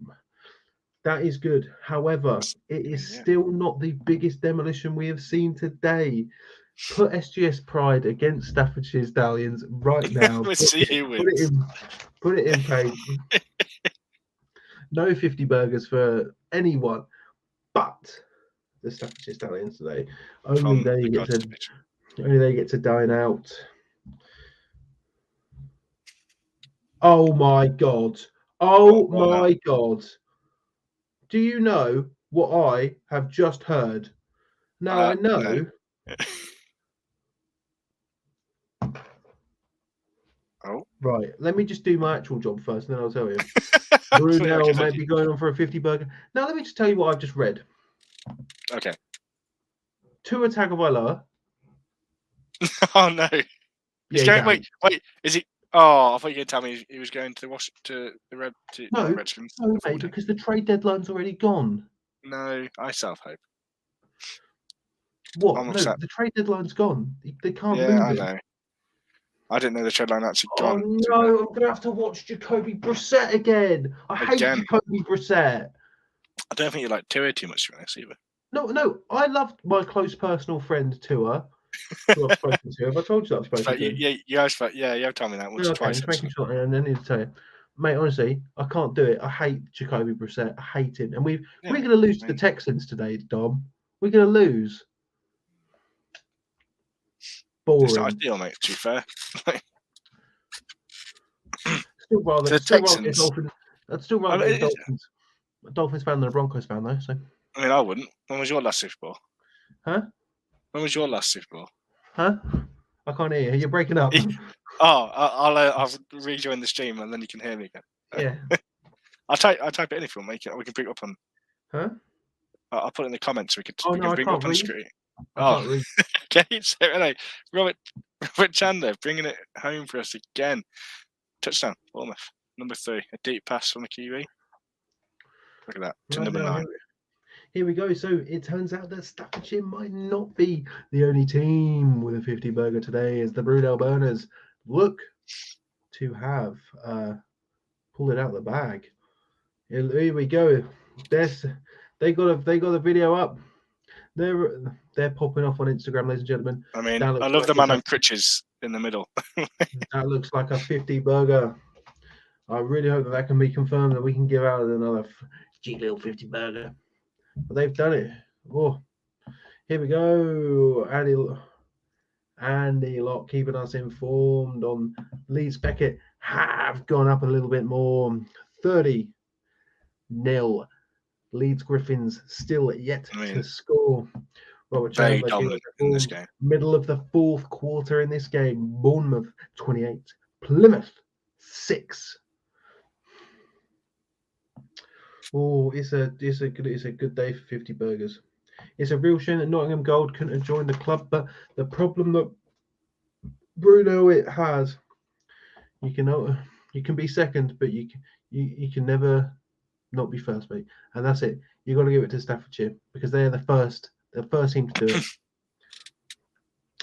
That is good. However, it is still not the biggest demolition we have seen today. Put SGS Pride against Staffordshire Stallions right now. Let's see who wins. Put it in paint. No 50 burgers for anyone, but the Staffordshire Stallions today. Only they get to dine out. Oh my God. Oh my God. Do you know what I have just heard? Now I know. No. Oh. Right. Let me just do my actual job first, and then I'll tell you. Brunel may be going on for a 50 burger. Now let me just tell you what I've just read. Okay. Tua Tagovailoa. Oh no. He's going. Wait. Is he? Oh, I thought you were going to tell me he was going to the Redskins. No, mate, because the trade deadline's already gone. No, I still have hope. What? No, the trade deadline's gone. They can't move it. Yeah, I know. I didn't know the trade line actually gone. Oh no, I'm going to have to watch Jacoby Brissett again. I hate Jacoby Brissett. I don't think you like Tua too much, to be honest, either. No, I loved my close personal friend Tua. Who I've spoken to. Have I told you that I've spoken to? Yeah, you have told me that once or twice. Thank you, and I need to tell you. Mate, honestly, I can't do it. I hate Jacoby Brissett. I hate him. And we're going to lose to the Texans today, Dom. We're going to lose. Boring. It's not ideal, mate, to be fair. Still rather Texans. I'd still rather be a Dolphins fan than a Broncos fan, though. So. I mean, I wouldn't. When was your last Super Bowl? Huh? When was your last Super Bowl? Huh? I can't hear you. You're breaking up. I'll rejoin the stream and then you can hear me again. Yeah. I'll type it in if you want. We can pick it up on. Huh? I'll put it in the comments. We can bring it up on the screen. Okay. So anyway, Robert Chandler bringing it home for us again. Touchdown, Bournemouth, number 3. A deep pass from the QB. Look at that to number 9. Here we go. So it turns out that Staffordshire might not be the only team with a 50 burger today, as the Brunel Burners look to have pulled it out of the bag. Here we go. They got a video up. They're popping off on Instagram, ladies and gentlemen. I mean, I love the man on crutches in the middle. That looks like a 50 burger. I really hope that can be confirmed, that we can give out another cheap little 50 burger. But they've done it. Oh, here we go. Andy Locke keeping us informed on Leeds Beckett have gone up a little bit more. 30-0. Leeds Griffins still yet to score. Robert very dominant in this game. Middle of the fourth quarter in this game. Bournemouth 28, Plymouth 6. Oh, it's a good day for 50 burgers. It's a real shame that Nottingham Gold couldn't have joined the club, but the problem that Bruno has, you can be second, but you can never not be first, mate. And that's it. You got to give it to Staffordshire because they're the first team to do it.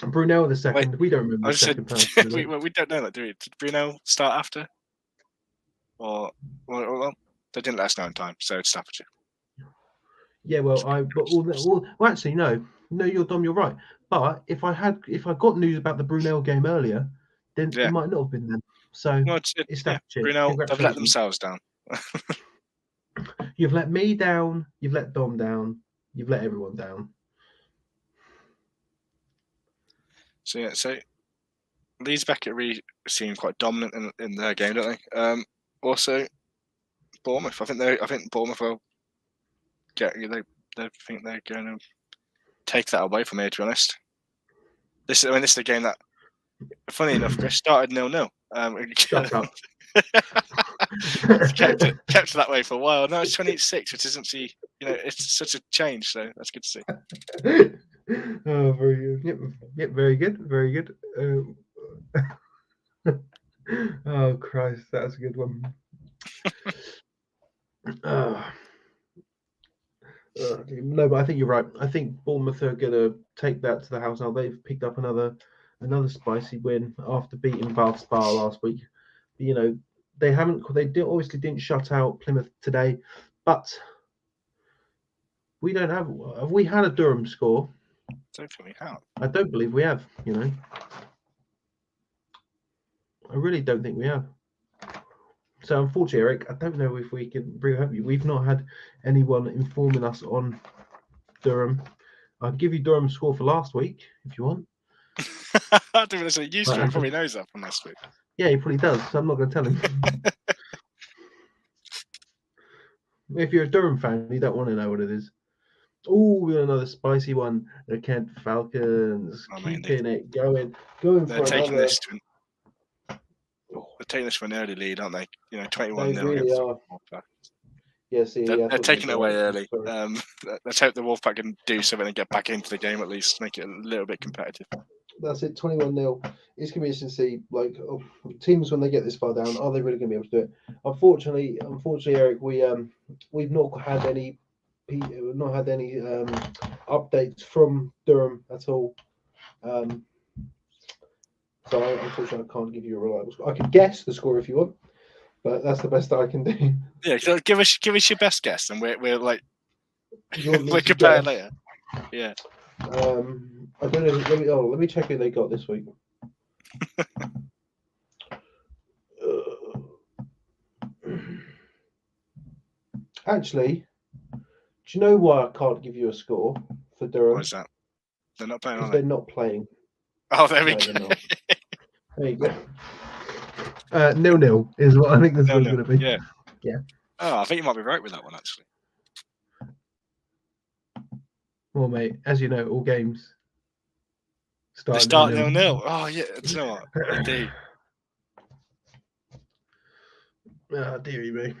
And Brunel the second. We don't remember the second person. we don't know that, do we? Did Brunel start after? Or they didn't let us know in time, so it's Staffordshire. Yeah, actually, no, you're right. But if I got news about the Brunel game earlier, then it might not have been them. So it's Staffordshire. Brunel, they've let themselves down. You've let me down. You've let Dom down. You've let everyone down. So Leeds Beckett really seem quite dominant in their game, don't they? Also, Bournemouth. I think Bournemouth will get. They think they're going to take that away from here. To be honest, this is the game that, funny enough, they started 0-0. Shut up. kept that way for a while. Now it's 28-6, which isn't it's such a change. So that's good to see. Oh, very good. Yep, very good. Very good. Oh Christ, that's a good one. No, but I think you're right. I think Bournemouth are going to take that to the house now. They've picked up another spicy win after beating Bath Spa last week. They obviously didn't shut out Plymouth today, but we don't have. Have we had a Durham score? I don't think we have. I don't believe we have. I really don't think we have. So unfortunately, Eric, I don't know if we can help you. We've not had anyone informing us on Durham. I'll give you Durham's score for last week if you want. I don't think there's any use to it. He probably knows that from last week. Yeah, he probably does. So I'm not going to tell him. If you're a Durham fan, you don't want to know what it is. Oh, we got another spicy one. The Kent Falcons keeping it going. They're taking this for an early lead, aren't they? 21-0. They really are. Yeah, they're taking it away early. Let's hope the Wolfpack can do something and get back into the game at least, make it a little bit competitive. That's it, 21-0. It's going to be interesting to see, teams when they get this far down, are they really going to be able to do it? Unfortunately, Eric, we've not had any updates from Durham at all. So unfortunately, I can't give you a reliable score. I could guess the score if you want, but that's the best I can do. Yeah, so give us your best guess, and we're comparing later. Yeah. I don't know. Let me check who they got this week. Actually, do you know why I can't give you a score for Durham? What is that? They're not playing, are they? They're not playing. Oh, there we go. There you go. 0-0 is what I think this one's going to be. Yeah. Yeah. Oh, I think you might be right with that one, actually. Well, mate, as you know, all games start 0-0. Oh, yeah. Do you know what? Indeed. Oh, dearie me.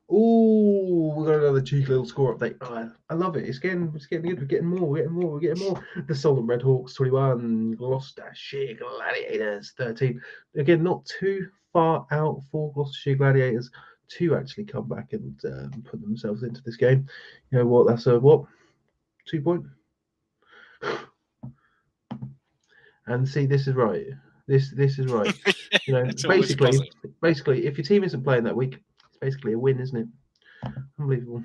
Oh, we got another cheeky little score update. Oh, I love it. It's getting good. We're getting more. The Solent Redhawks 21, Gloucestershire Gladiators 13. Again, not too far out for Gloucestershire Gladiators to actually come back and put themselves into this game. You know what? That's a 2 point. And see, this is right. This is right. Basically, if your team isn't playing that week, it's basically a win, isn't it? Unbelievable.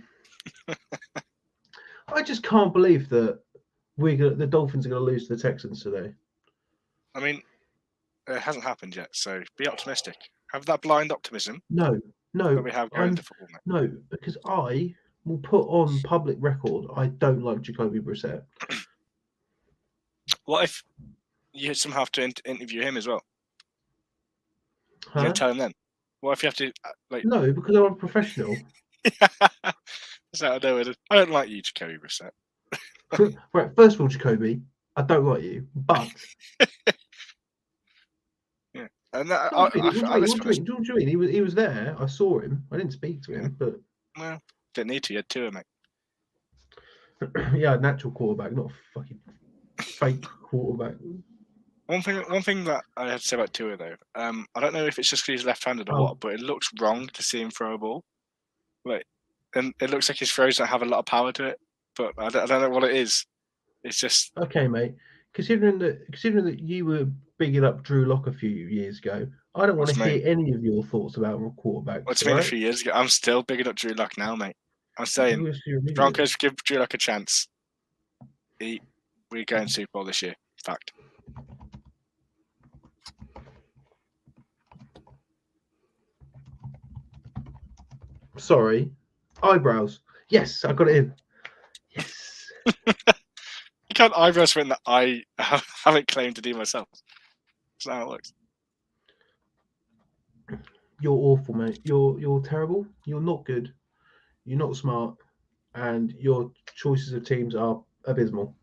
I just can't believe that the Dolphins are going to lose to the Texans today. I mean, it hasn't happened yet, so be optimistic. Have that blind optimism. No. That we have going to football. No, because I will put on public record I don't like Jacoby Brissett. What if you somehow have to interview him as well? Huh? You can tell him then. What if you have to No, because I'm a professional. I don't like you, Jacoby Brissett. Right, first of all, Jacoby, I don't like you, but yeah. And what do you mean? He was there. I saw him. I didn't speak to him, but didn't need to. You had two, mate. Yeah, natural quarterback, not a fucking fake quarterback. One thing that I have to say about Tua though, I don't know if it's just because he's left-handed or what, but it looks wrong to see him throw a ball. And it looks like his throws don't have a lot of power to it, but I don't know what it is. It's just okay, mate. Considering that you were bigging up Drew Lock a few years ago, I don't want to hear any of your thoughts about quarterbacks. What's been a few years ago? I'm still bigging up Drew Lock now, mate. I'm saying Broncos give Drew Lock a chance. We're going Super Bowl this year. Fact. Sorry. Eyebrows. Yes, I got it in. Yes. You can't eyebrow something that I haven't claimed to do myself. That's not how it works. You're awful, mate. You're terrible. You're not good. You're not smart. And your choices of teams are abysmal.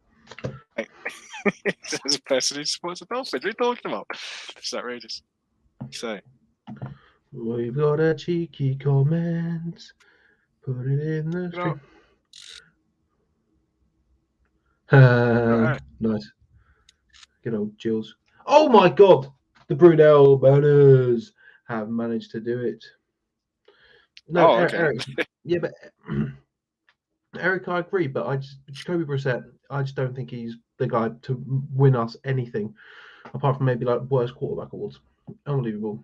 As a person who supports the Dolphins, what are you talking about? It's outrageous. So we've got a cheeky comment. Put it in the stream. Nice. Good old Jills. Oh my God! The Brunel Banners have managed to do it. No, okay. Eric. Yeah, but Eric, I agree. But Jacoby Brissett, I just don't think he's the guy to win us anything, apart from maybe like worst quarterback awards. Unbelievable.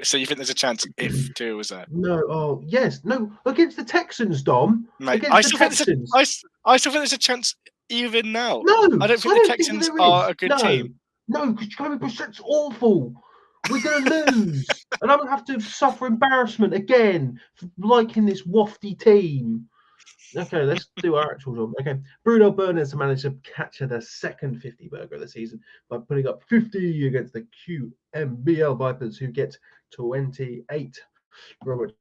So you think there's a chance if 2 was there? No. Oh, yes. No. Against the Texans, Dom. Mate, Against the Texans. I still think there's a chance even now. No. I don't think the Texans are a good team. No, because Jacoby Brissett's awful. We're going to lose. And I'm going to have to suffer embarrassment again for liking this wafty team. Okay, let's do our actual job. Okay, Bruno Berners managed to capture their second 50 burger of the season by putting up 50 against the QMBL Vipers, who get 28. Robert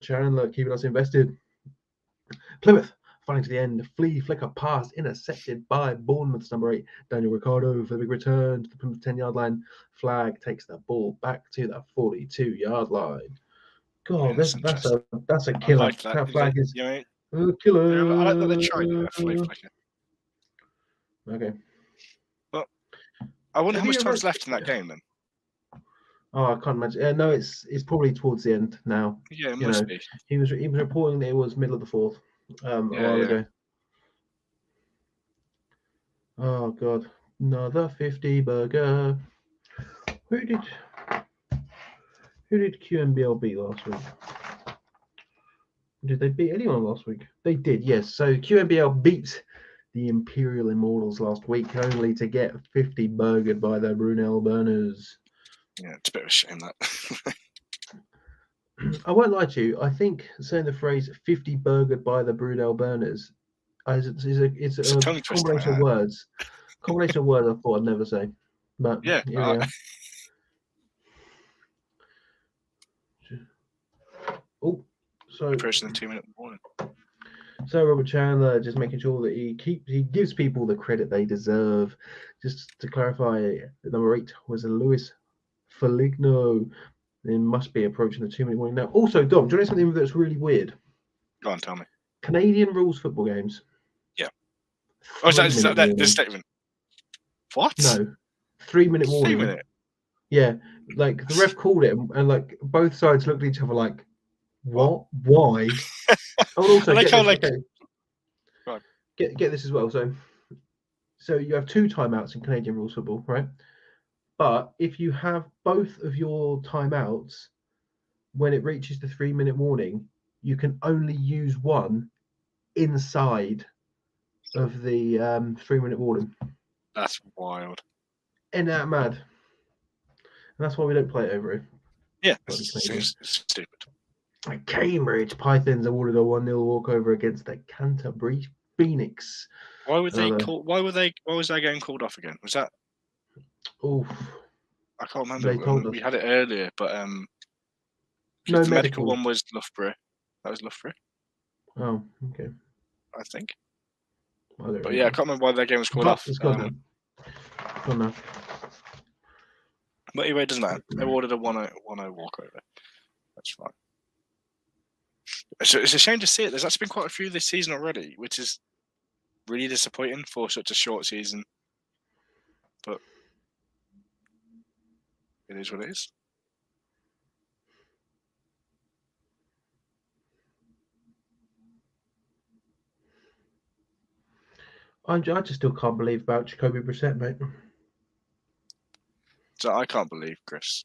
Chandler keeping us invested. Plymouth fighting to the end. Flea flicker pass intercepted by Bournemouth's number 8, Daniel Ricciardo, for the big return to the Plymouth 10-yard line. Flag takes the ball back to the 42-yard line. God, that's a killer. I like that. Flag is. Killer. I like that they're trying to flea flicker. Okay. Well, I wonder how much time's left in that game then. Oh, I can't imagine. No, it's probably towards the end now. Yeah, it must be. He was reporting that it was middle of the fourth a while ago. Oh God, another 50 burger. Who did QMBL beat last week? Did they beat anyone last week? They did, yes. So QMBL beat the Imperial Immortals last week, only to get 50 burgered by the Brunel Burners. Yeah, it's a bit of a shame that. I won't lie to you. I think saying the phrase 50 burgered by the Brunel Burners is a combination of words. Combination of words I thought I'd never say. But yeah. Oh, so approaching the 2-minute warning. So Robert Chandler just making sure that he gives people the credit they deserve. Just to clarify, number 8 was a Luis Feligno. It must be approaching the 2-minute warning now. Also, Dom, do you know something that's really weird? Go on, tell me. Canadian rules football games. Yeah. Oh, is that the statement? What? No. 3-minute warning. 3-minute? Yeah. Like, the ref called it, and like both sides looked at each other like, what? Why? Oh, also, get this as well. So you have 2 timeouts in Canadian rules football, right? But if you have both of your timeouts, when it reaches the 3-minute warning, you can only use one inside of the 3-minute warning. That's wild. Isn't that mad? And that's why we don't play it over here. Yeah, it's stupid. Cambridge Pythons awarded a 1-0 walkover against the Canterbury Phoenix. Why was that game called off again? Was that? Oof. I can't remember. We had it earlier, but no, the medical one was Loughborough. That was Loughborough. Oh, okay. I think. But yeah, I can't remember why that game was called off. It's gone now. But anyway, it doesn't matter. They awarded a 1-0 walkover. That's fine. So it's a shame to see it. There's actually been quite a few this season already, which is really disappointing for such a short season. But it is what it is. I just still can't believe about Jacoby Brissett, mate. So I can't believe, Chris.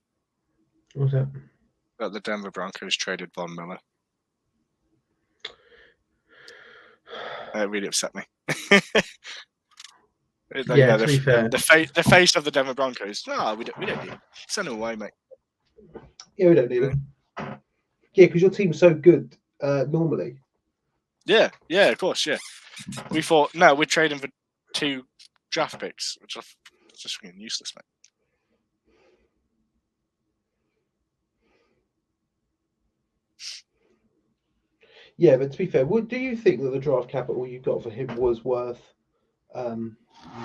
What's that? That the Denver Broncos traded Von Miller. It really upset me. Yeah, to be fair. The face of the Denver Broncos. No, we don't need him. Send him away, mate. Yeah, we don't need him. Yeah, because your team's so good normally. Yeah, of course, yeah. We thought, no, we're trading for 2 draft picks, which is just fucking useless, mate. Yeah, but to be fair, do you think that the draft capital you got for him was worth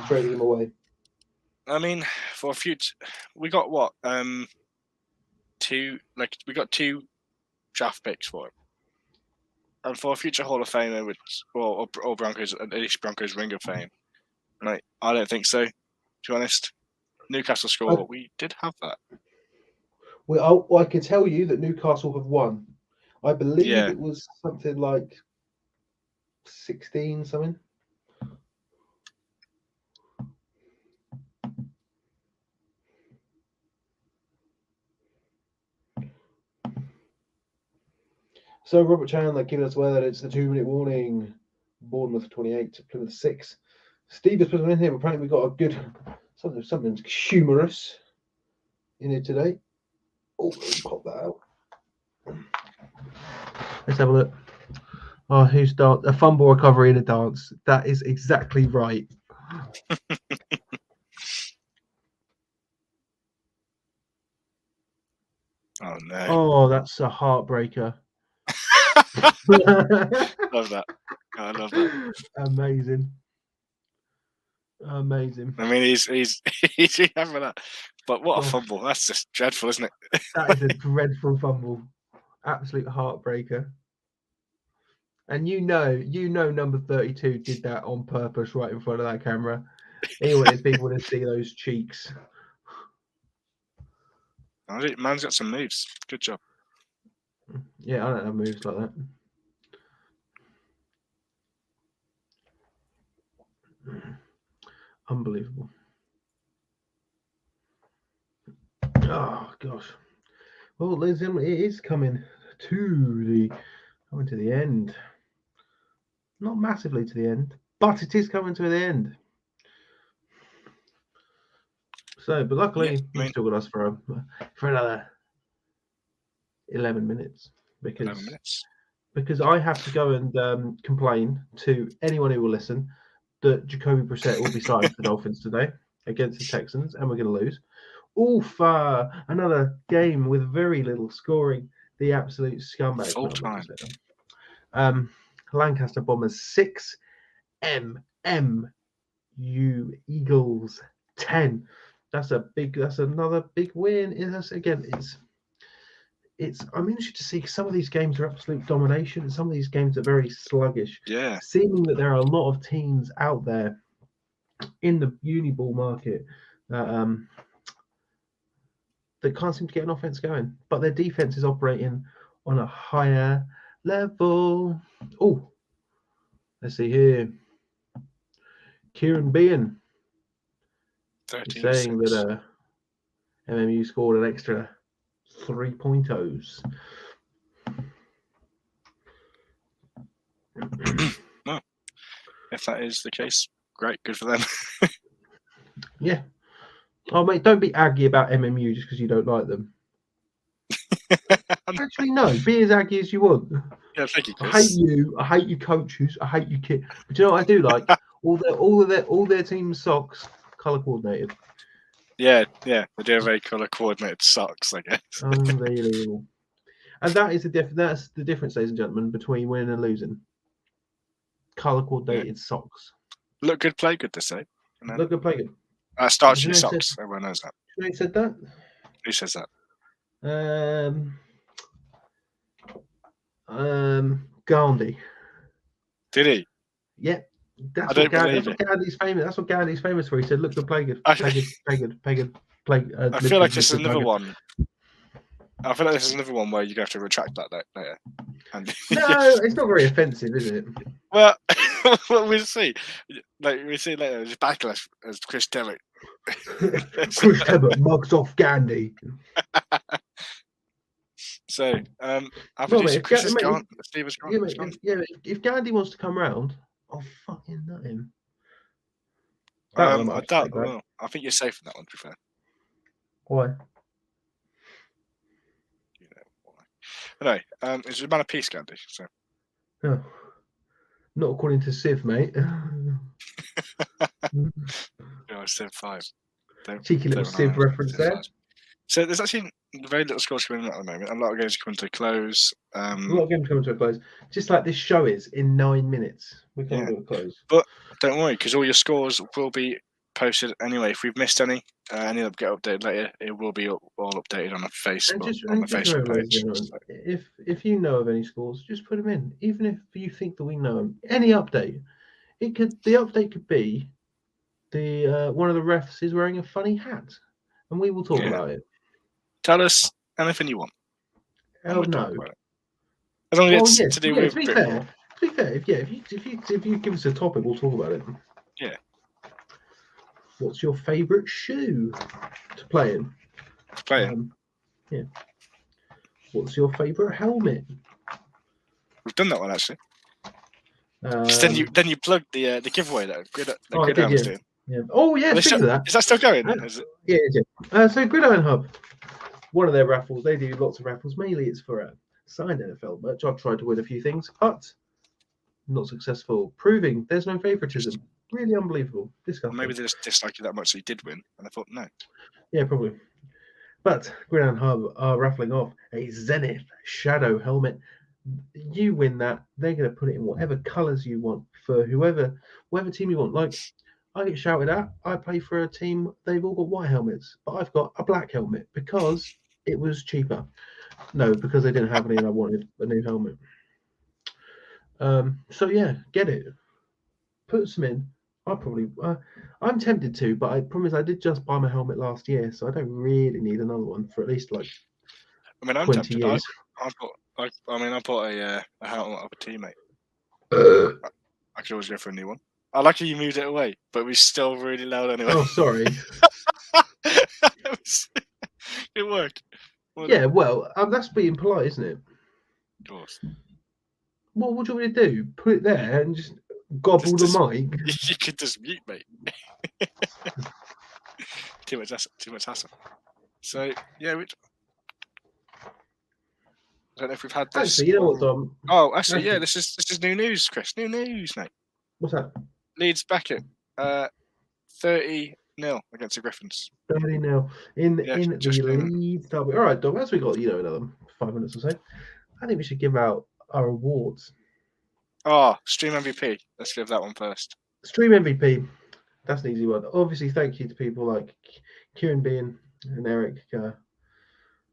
trading him away? I mean, for a future, we got what? We got 2 draft picks for him. And for a future Hall of Famer, or Broncos, at least Broncos Ring of Fame, right? I don't think so. To be honest, Newcastle score. We did have that. Well, I can tell you that Newcastle have won. I believe it was something like 16 something. So Robert Chandler giving us word that it's the 2-minute warning. Bournemouth 28, Plymouth 6. Steve has put them in here. Apparently we've got a good something humorous in it today. Oh, let's pop that out. Let's have a look. Oh, who's dance? A fumble recovery in a dance. That is exactly right. Oh no! Oh, that's a heartbreaker. Love that. I love that. Amazing. I mean, he's having that, but what a fumble! That's just dreadful, isn't it? That is a dreadful fumble. Absolute heartbreaker. And you know, number 32 did that on purpose right in front of that camera. He wanted people to see those cheeks. Man's got some moves. Good job. Yeah, I don't have moves like that. Unbelievable. Oh gosh. Well, ladies and gentlemen, it is coming to the end. Not massively to the end, but it is coming to the end. So, but luckily, you've still got us for another 11 minutes because I have to go and complain to anyone who will listen that Jacoby Brissett will be starting for the Dolphins today against the Texans, and we're going to lose. Oof! Another game with very little scoring. The absolute scumbag. Full time. Lancaster Bombers 6, MMU Eagles 10. That's another big win. I'm interested to see some of these games are absolute domination and some of these games are very sluggish. Yeah. Seeming that there are a lot of teams out there in the Uniball market that can't seem to get an offense going, but their defense is operating on a higher level. Oh, let's see here. Kieran Bean saying that MMU scored an extra 3-pointers. Well, if that is the case, great, good for them. Yeah. Oh, mate, don't be aggy about MMU just because you don't like them. Actually, no. Be as aggy as you want. Yeah, thank you, Chris. I hate you. I hate you, coaches. I hate you, kid. But you know what I do like? all their team socks color coordinated. Yeah. They do have very color coordinated socks, I guess. Unbelievable. And that's the difference, ladies and gentlemen, between winning and losing. Color coordinated socks. Look good, play good, they say. Look good, play good. Starchy socks. Everyone knows that. Who said that? Who says that? Gandhi. Did he? Yeah. That's what Gandhi's famous. That's what Gandhi's famous for. He said, "Look good, play good, play good, play good, play." I feel like this is another one. I feel like this is another one where you have to retract that later. No, it's not very offensive, is it? Well, we'll see. Like we see later, there's backlash as Chris Temmett. Chris Temmett mugs off Gandhi. So, our producer Chris is gone. Steve is gone. If Gandhi wants to come round, I'll fucking nut him. I doubt. Well, I think you're safe in that one. To be fair. Why? Anyway, it's a man of peace, Gandhi. So. Oh, not according to Civ, mate. Civ 5. Cheeky little Civ reference there. So there's actually very little scores coming in at the moment. A lot of games coming to a close. A lot of games coming to a close. Just like this show is in 9 minutes. We can't do a close. But don't worry, because all your scores will be posted anyway. If we've missed any get updated later, it will be all updated on the Facebook page. If you know of any scores, just put them in. Even if you think that we know them, any update. The update could be the one of the refs is wearing a funny hat, and we will talk about it. Tell us anything you want. Oh no! As long as it's to do with. To be fair, if you give us a topic, we'll talk about it. Yeah. What's your favourite shoe to play in? Yeah. What's your favourite helmet? We've done that one actually. Then you plugged the giveaway that Gridiron was doing. Yeah. Oh yeah, speaking of that, is that still going? Is it? Yeah. So Gridiron Hub, one of their raffles. They do lots of raffles. Mainly it's for signed NFL merch. I've tried to win a few things, but not successful. Proving there's no favoritism. Really unbelievable. Disgusting. Maybe they just dislike you that much, so you did win, and I thought no. Yeah, probably. But Gridiron Hub are raffling off a Zenith Shadow helmet. You win that, they're going to put it in whatever colours you want for whoever team you want. Like, I get shouted at, I play for a team, they've all got white helmets, but I've got a black helmet because it was cheaper. No, because they didn't have any and I wanted a new helmet. So yeah, get it. Put some in. I'm tempted to, but I promise I did just buy my helmet last year, so I don't really need another one for at least like I'm 20 tempted. years. I bought a helmet of a teammate. I could always go for a new one. I like how you moved it away, but we're still really loud anyway. Oh, sorry. It worked. Yeah, well, that's being polite, isn't it? Of course. Well, what do you want me to do? Put it there and just gobble the mic? You could just mute, mate. Too much hassle. So, yeah, I don't know if we've had this. Actually, you know what, Dom? Oh, actually, yeah, this is new news, Chris. New news, mate. What's that? Leeds Beckett, 30-0 against the Griffins. 30-0 in the Leeds derby. All right, Dom. As we got another 5 minutes or so, I think we should give out our awards. Oh, stream MVP. Let's give that one first. Stream MVP. That's an easy one. Obviously, thank you to people like Kieran Bean and Eric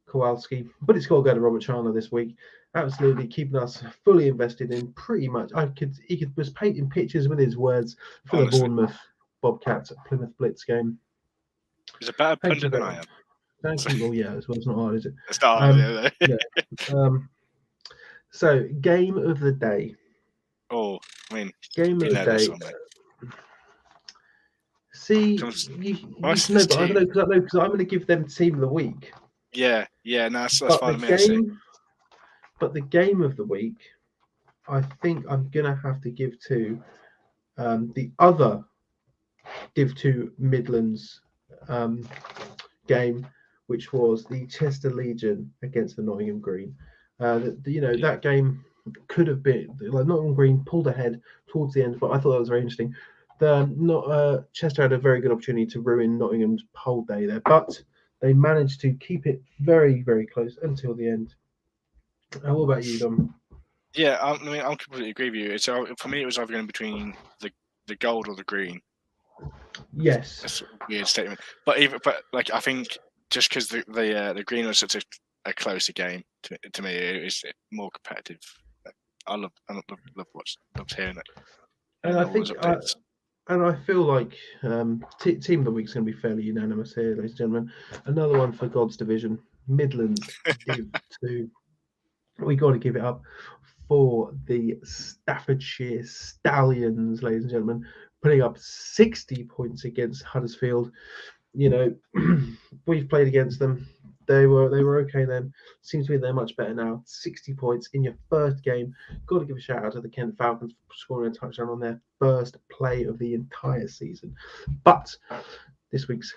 Kowalski. But it's got to go to Robert Chandler this week. Absolutely keeping us fully invested in pretty much. He was painting pictures with his words for the Bournemouth Bobcats Plymouth Blitz game. He's a better punter than I am. Thank you. Well, yeah, it's not hard, is it? It's not hard, yeah. So, game of the day. Oh, I mean, game of the day. See, I don't know because I'm going to give them team of the week. Yeah, no, that's fine with me. But the game of the week, I think I'm going to have to give to the other Div 2 Midlands game, which was the Chester Legion against the Nottingham Green. That game could have been like Nottingham Green pulled ahead towards the end, but I thought that was very interesting. Chester had a very good opportunity to ruin Nottingham's whole day there, but they managed to keep it very, very close until the end. What about you, Dom? Yeah, I completely agree with you. For me, it was either going between the gold or the green. Yes, that's a weird statement, but I think just because the green was such a closer game to me, it was more competitive. I love hearing it. And I feel like team of the week is going to be fairly unanimous here, ladies and gentlemen. Another one for God's Division, Midlands Div 2. We got to give it up for the Staffordshire Stallions, ladies and gentlemen, putting up 60 points against Huddersfield. We've played against them. They were okay then. Seems to be they're much better now. 60 points in your first game. Got to give a shout out to the Kent Falcons for scoring a touchdown on their first play of the entire season. But this week's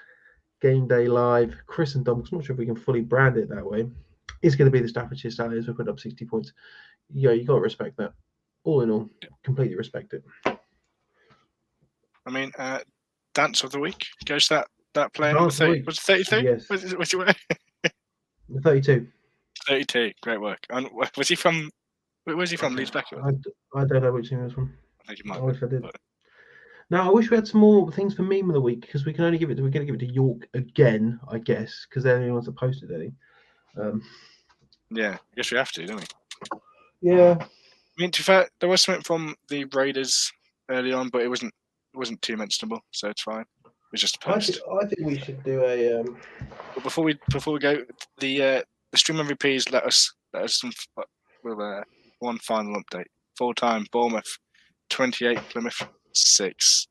Game Day Live, Chris and Dom, I'm not sure if we can fully brand it that way, is going to be the Staffordshire Stallions who put up 60 points. Yeah, you got to respect that. All in all, completely respect it. I mean, dance of the week goes that player number 30. Was it 33? Yes. What's your way? 32. 32. Great work. And was he from? Where's he from? Leeds Beckett. I don't know which team he was from. I think he might. I wish I did. Now I wish we had some more things for meme of the week because we're going to give it to York again, I guess, because they're the only ones that posted any. Yeah, I guess we have to, don't we? Yeah. I mean, to be fair, there was something from the Raiders early on, but it wasn't too mentionable, so it's fine. It was just a post. I think we should do a. But before we go, the stream MVPs let us with one final update. Full time Bournemouth 28, Plymouth 6.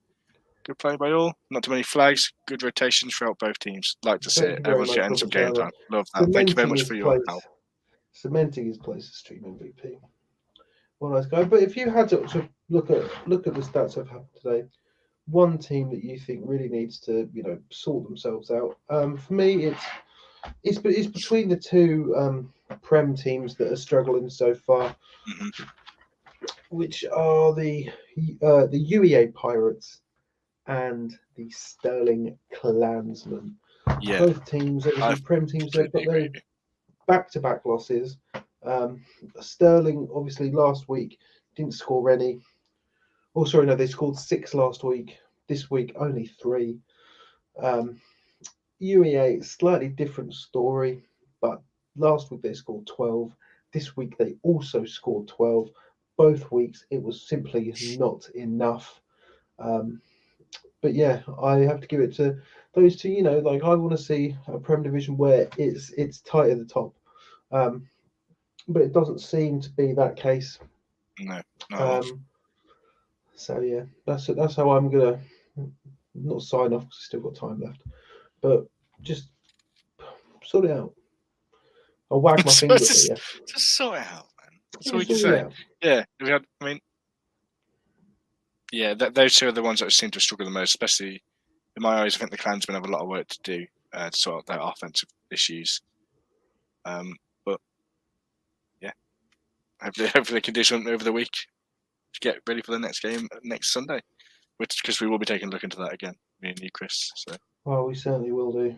Good play by all. Not too many flags. Good rotations throughout both teams. Like to see it. Everyone's getting some game time. Love that. Thank you very much for your help. Cementing his place as stream MVP. Well, nice guy. But if you had to look at the stats that have happened today, one team that you think really needs to, sort themselves out. For me, it's between the two Prem teams that are struggling so far, which are the UEA Pirates and the Sterling Klansmen. Yeah, Both teams, obviously, Prem teams, they've got their back-to-back losses. Sterling, obviously, last week didn't score any. Oh, sorry, no, they scored 6 last week. This week, only 3. UEA, slightly different story, but last week they scored 12. This week they also scored 12. Both weeks it was simply not enough. But yeah, I have to give it to those two. Like I want to see a Prem Division where it's tight at the top, but it doesn't seem to be that case. No. So yeah, that's how I'm gonna not sign off because I've still got time left, but just sort it out. I'll wag my finger at you. Just sort it out, man. That's all we can say. Yeah, those two are the ones that seem to struggle the most, especially in my eyes. I think the Klansmen have a lot of work to do to sort out their offensive issues. But yeah, hopefully they can do something over the week to get ready for the next game next Sunday, because we will be taking a look into that again, me and you, Chris. So. Well, we certainly will do.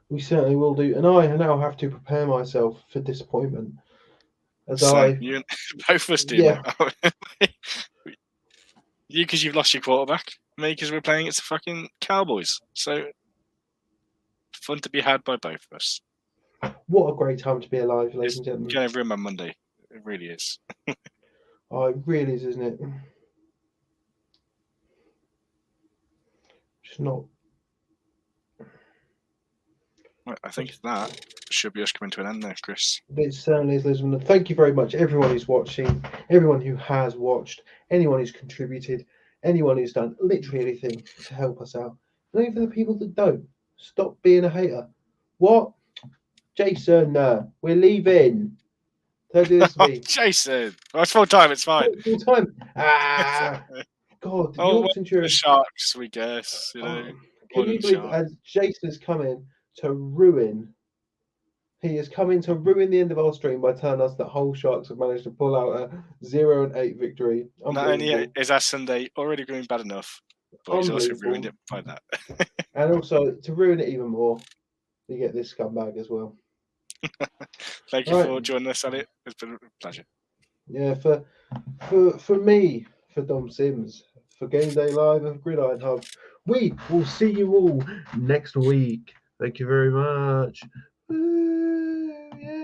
We certainly will do, and I now have to prepare myself for disappointment. You both of us do. Yeah. You because you've lost your quarterback. Me because we're playing against the fucking Cowboys. So fun to be had by both of us. What a great time to be alive, ladies and gentlemen. It's going to ruin my Monday. It really is. Oh, it really is, isn't it? Just not. Well, I think that should be us coming to an end there, Chris. It certainly is, ladies and gentlemen. Thank you very much, everyone who's watching, everyone who has watched, anyone who's contributed, anyone who's done literally anything to help us out. And even the people that don't. Stop being a hater. What? Jason, we're leaving. Don't do this to me. Jason! Well, it's full time, it's fine. Full time. God, York Centurion. The Sharks, we guess. Can you believe as Jason is coming to ruin? He is coming to ruin the end of our stream by telling us that Hull Sharks have managed to pull out a 0-8 victory. Not only is our Sunday already going bad enough, but he's also ruined it by that. And also, to ruin it even more, you get this scumbag as well. Thank you for joining us, Elliot. It's been a pleasure. Yeah, for me, for Dom Sims, for Gameday Live of Gridiron Hub, we will see you all next week. Thank you very much.